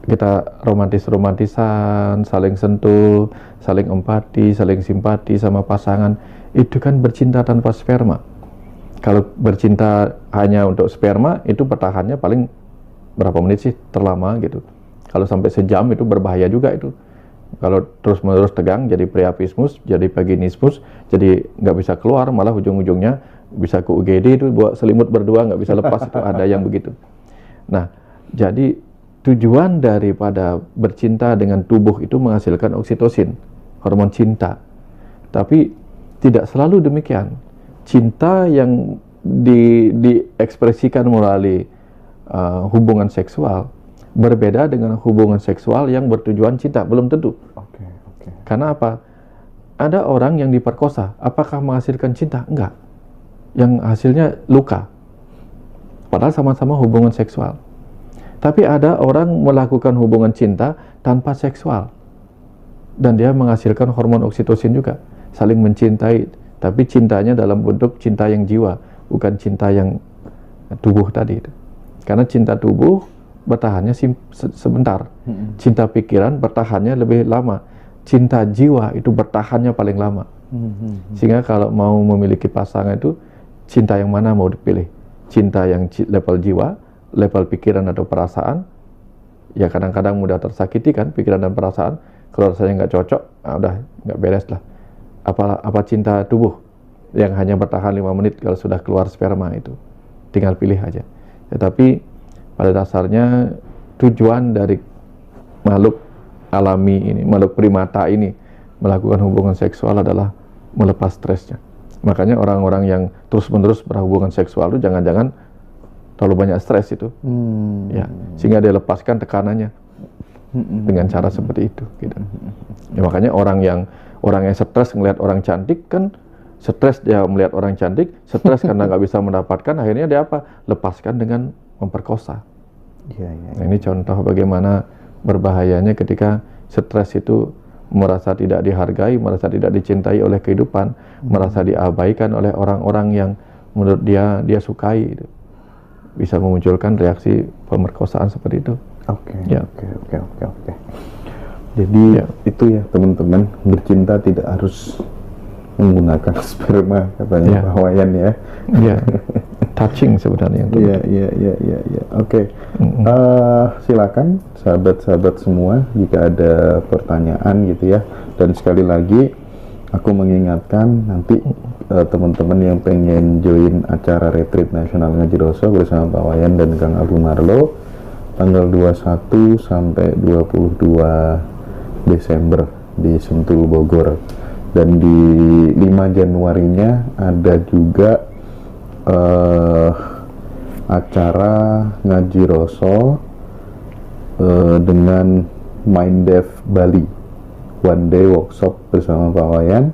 Kita romantisan, saling sentuh, saling empati, saling simpati sama pasangan. Itu kan bercinta tanpa sperma. Kalau bercinta hanya untuk sperma, itu pertahannya paling berapa menit sih? Terlama gitu. Kalau sampai sejam itu berbahaya juga itu. Kalau terus-menerus tegang, jadi priapismus, jadi vaginismus, jadi nggak bisa keluar, malah ujung-ujungnya bisa ke UGD itu, buat selimut berdua nggak bisa lepas, itu ada yang begitu. Nah, jadi tujuan daripada bercinta dengan tubuh itu menghasilkan oksitosin, hormon cinta. Tapi tidak selalu demikian. Cinta yang diekspresikan melalui hubungan seksual berbeda dengan hubungan seksual yang bertujuan cinta, belum tentu. Karena apa? Ada orang yang diperkosa, apakah menghasilkan cinta? Enggak. Yang hasilnya luka. Padahal sama-sama hubungan seksual. Tapi ada orang melakukan hubungan cinta tanpa seksual. Dan dia menghasilkan hormon oksitosin juga. Saling mencintai. Tapi cintanya dalam bentuk cinta yang jiwa. Bukan cinta yang tubuh tadi. Karena cinta tubuh bertahannya sebentar. Cinta pikiran bertahannya lebih lama. Cinta jiwa itu bertahannya paling lama. Sehingga kalau mau memiliki pasangan itu, cinta yang mana mau dipilih? Cinta yang level jiwa, level pikiran atau perasaan, ya kadang-kadang mudah tersakiti kan pikiran dan perasaan. Kalau rasanya nggak cocok, udah nggak beres lah. Apa cinta tubuh yang hanya bertahan 5 menit kalau sudah keluar sperma itu, tinggal pilih aja. Tetapi pada dasarnya tujuan dari makhluk alami ini, makhluk primata ini melakukan hubungan seksual adalah melepas stresnya. Makanya orang-orang yang terus-menerus berhubungan seksual itu jangan-jangan terlalu banyak stres itu, ya, sehingga dia lepaskan tekanannya dengan cara seperti itu, gitu. Ya, makanya orang yang stres ngelihat orang cantik kan, stres dia melihat orang cantik, stres karena nggak bisa mendapatkan, akhirnya dia apa? Lepaskan dengan memperkosa. Nah, ini contoh bagaimana berbahayanya ketika stres itu merasa tidak dihargai, merasa tidak dicintai oleh kehidupan, merasa diabaikan oleh orang-orang yang menurut dia sukai. Bisa memunculkan reaksi pemerkosaan seperti itu. Oke. Jadi itu ya teman-teman, bercinta tidak harus menggunakan sperma katanya Pak Wayan ya. Iya. Touching sebenarnya. Iya. Oke. Silakan sahabat-sahabat semua jika ada pertanyaan gitu ya. Dan sekali lagi aku mengingatkan nanti teman-teman yang pengen join acara retreat nasional Ngaji Roso bersama Pak Wayan dan Kang Abu Marlo tanggal 21 sampai 22 Desember di Sentul Bogor, dan di 5 Januarinya ada juga acara Ngaji Roso dengan Minddev Bali, one day workshop bersama Pak Wayan.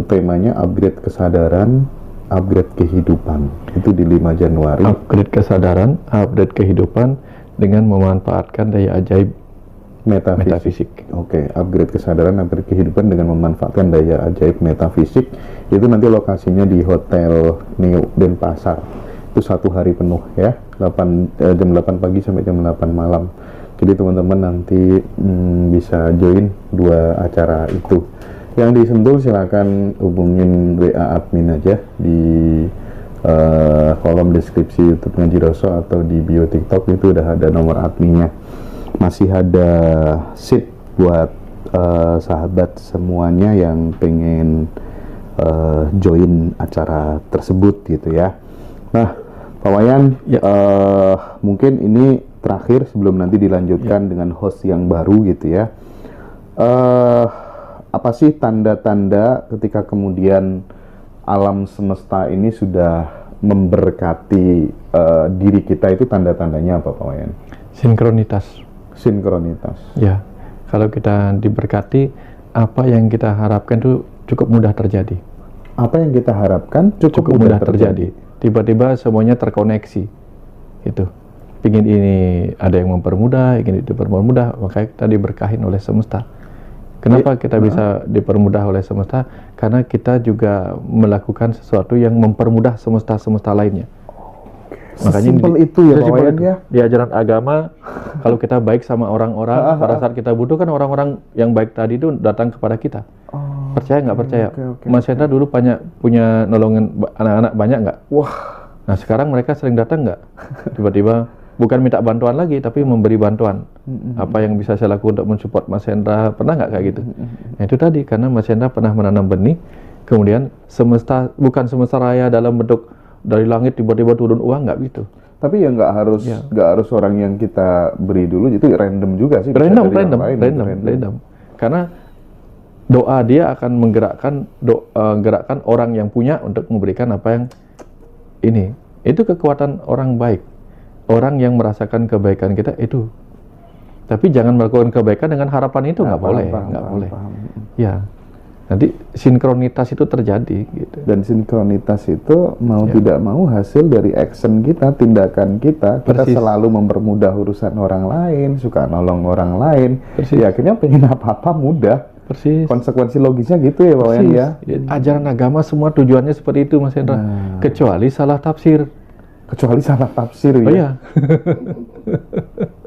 Temanya upgrade kesadaran, upgrade kehidupan. Itu di 5 Januari. Upgrade kesadaran, upgrade kehidupan dengan memanfaatkan daya ajaib metafisik. Oke, upgrade kesadaran, upgrade kehidupan dengan memanfaatkan daya ajaib metafisik. Itu nanti lokasinya di Hotel Neo Denpasar. Itu 1 hari penuh ya, jam 8 pagi sampai jam 8 malam. Jadi teman-teman nanti bisa join 2 acara itu. Yang di Sentul silakan hubungin WA admin aja di kolom deskripsi YouTube Ngaji Roso atau di bio TikTok, itu udah ada nomor adminnya. Masih ada seat buat sahabat semuanya yang pengen join acara tersebut gitu ya. Nah, Pak Wayan, mungkin ini terakhir sebelum nanti dilanjutkan dengan host yang baru gitu ya. Apa sih tanda-tanda ketika kemudian alam semesta ini sudah memberkati diri kita, itu tanda-tandanya apa Pak Wayan? Sinkronitas. Ya, kalau kita diberkati, apa yang kita harapkan itu cukup mudah terjadi. Apa yang kita harapkan cukup mudah terjadi. Tiba-tiba semuanya terkoneksi. Itu. Ingin ini ada yang mempermudah, ingin itu dipermudah, makanya kita diberkahin oleh semesta. Kenapa kita bisa dipermudah oleh semesta? Karena kita juga melakukan sesuatu yang mempermudah semesta-semesta lainnya. Makanya simpel itu ya Pak Wayan ya. Di ajaran agama, kalau kita baik sama orang-orang, pada saat kita butuh kan orang-orang yang baik tadi itu datang kepada kita. Percaya nggak percaya? Mas Hendra dulu punya nolongin anak-anak banyak nggak? Wah. Nah sekarang mereka sering datang nggak? Tiba-tiba bukan minta bantuan lagi, tapi memberi bantuan. Apa yang bisa saya lakukan untuk mensupport Mas Hendra? Pernah nggak kayak gitu? Nah, itu tadi, karena Mas Hendra pernah menanam benih, kemudian semesta, bukan semesta raya dalam bentuk dari langit tiba-tiba turun uang, nggak gitu. Tapi ya nggak harus orang yang kita beri dulu, itu random juga sih. Random. Karena doa dia akan menggerakkan orang yang punya untuk memberikan apa yang ini. Itu kekuatan orang baik. Orang yang merasakan kebaikan kita itu. Tapi jangan melakukan kebaikan dengan harapan itu, nggak boleh. Ya. nanti sinkronitas itu terjadi gitu. Dan sinkronitas itu mau Ya. tidak mau hasil dari action kita, tindakan kita. Kita Persis. selalu mempermudah urusan orang lain, suka nolong orang lain. Persis. Ya akhirnya pengen apa-apa mudah. Persis. Konsekuensi logisnya gitu ya Pak Wayan Persis. ya. Ya, ajaran agama semua tujuannya seperti itu Mas Hendra. Nah. Kecuali salah tafsir. Kecuali salah tafsir Oh ya. iya,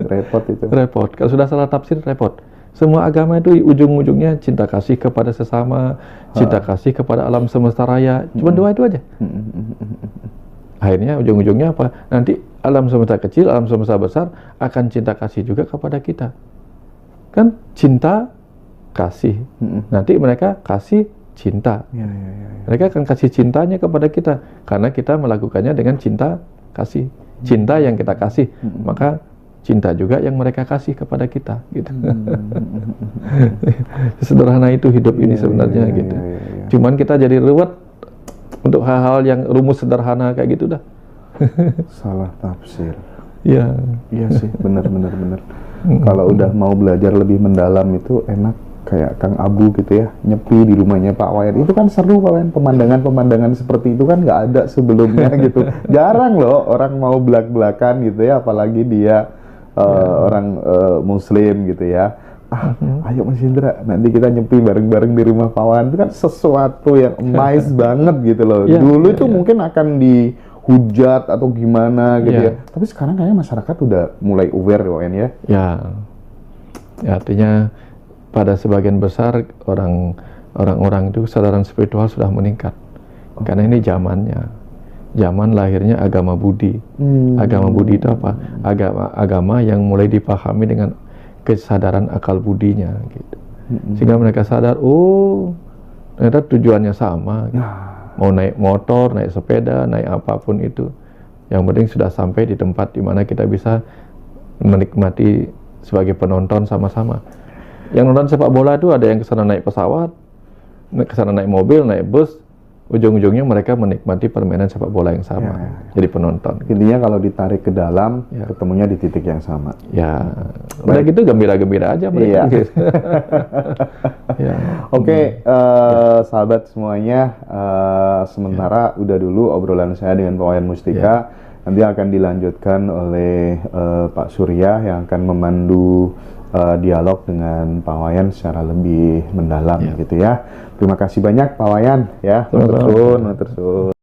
Repot itu. repot. Kalau sudah salah tafsir repot. Semua agama itu ujung-ujungnya cinta kasih kepada sesama, cinta kasih kepada alam semesta raya. Cuma dua itu aja. Akhirnya ujung-ujungnya apa? Nanti alam semesta kecil, alam semesta besar akan cinta kasih juga kepada kita. Kan cinta kasih. Nanti mereka kasih cinta. Ya, ya, ya. Mereka akan kasih cintanya kepada kita karena kita melakukannya dengan cinta kasih. Cinta yang kita kasih, maka cinta juga yang mereka kasih kepada kita gitu. Sederhana itu hidup ini sebenarnya iya, gitu. iya, iya. Cuman kita jadi ruwet untuk hal-hal yang rumus sederhana kayak gitu dah. Salah tafsir. Iya. Iya sih, benar. Kalau udah mau belajar lebih mendalam itu enak kayak Kang Abu gitu ya, nyepi di rumahnya Pak Wayan. Itu kan seru Pak Wayan, pemandangan-pemandangan seperti itu kan nggak ada sebelumnya gitu. Jarang loh orang mau belak-belakan gitu ya, apalagi dia orang Muslim gitu ya. Ayo Mas Indra, nanti kita nyepi bareng-bareng di rumah Pak Wayan. Itu kan sesuatu yang amazed banget gitu loh. Iya, Dulu iya, itu mungkin akan dihujat atau gimana gitu Iya. ya. Tapi sekarang kayaknya masyarakat udah mulai aware Pak Wayan ya. Ya, artinya pada sebagian besar orang-orang itu kesadaran spiritual sudah meningkat. Karena ini zamannya. Zaman lahirnya agama Budi. Agama Budi itu apa? Agama yang mulai dipahami dengan kesadaran akal budinya gitu. Sehingga mereka sadar, oh, ternyata tujuannya sama. Gitu. Mau naik motor, naik sepeda, naik apapun itu. Yang penting sudah sampai di tempat di mana kita bisa menikmati sebagai penonton sama-sama. Yang nonton sepak bola itu ada yang kesana naik pesawat, kesana naik mobil, naik bus. Ujung-ujungnya mereka menikmati permainan sepak bola yang sama. Jadi penonton. Intinya kalau ditarik ke dalam, Ya. ketemunya di titik yang sama. Ya, udah gitu gembira-gembira aja mereka. Iya. Gitu. Ya. Oke, sahabat semuanya, sementara udah dulu obrolan saya dengan Pak Wayan Mustika. Nanti akan dilanjutkan oleh Pak Surya yang akan memandu dialog dengan Pak Wayan secara lebih mendalam gitu ya. Terima kasih banyak Pak Wayan ya. Sama-sama. Matur suwun.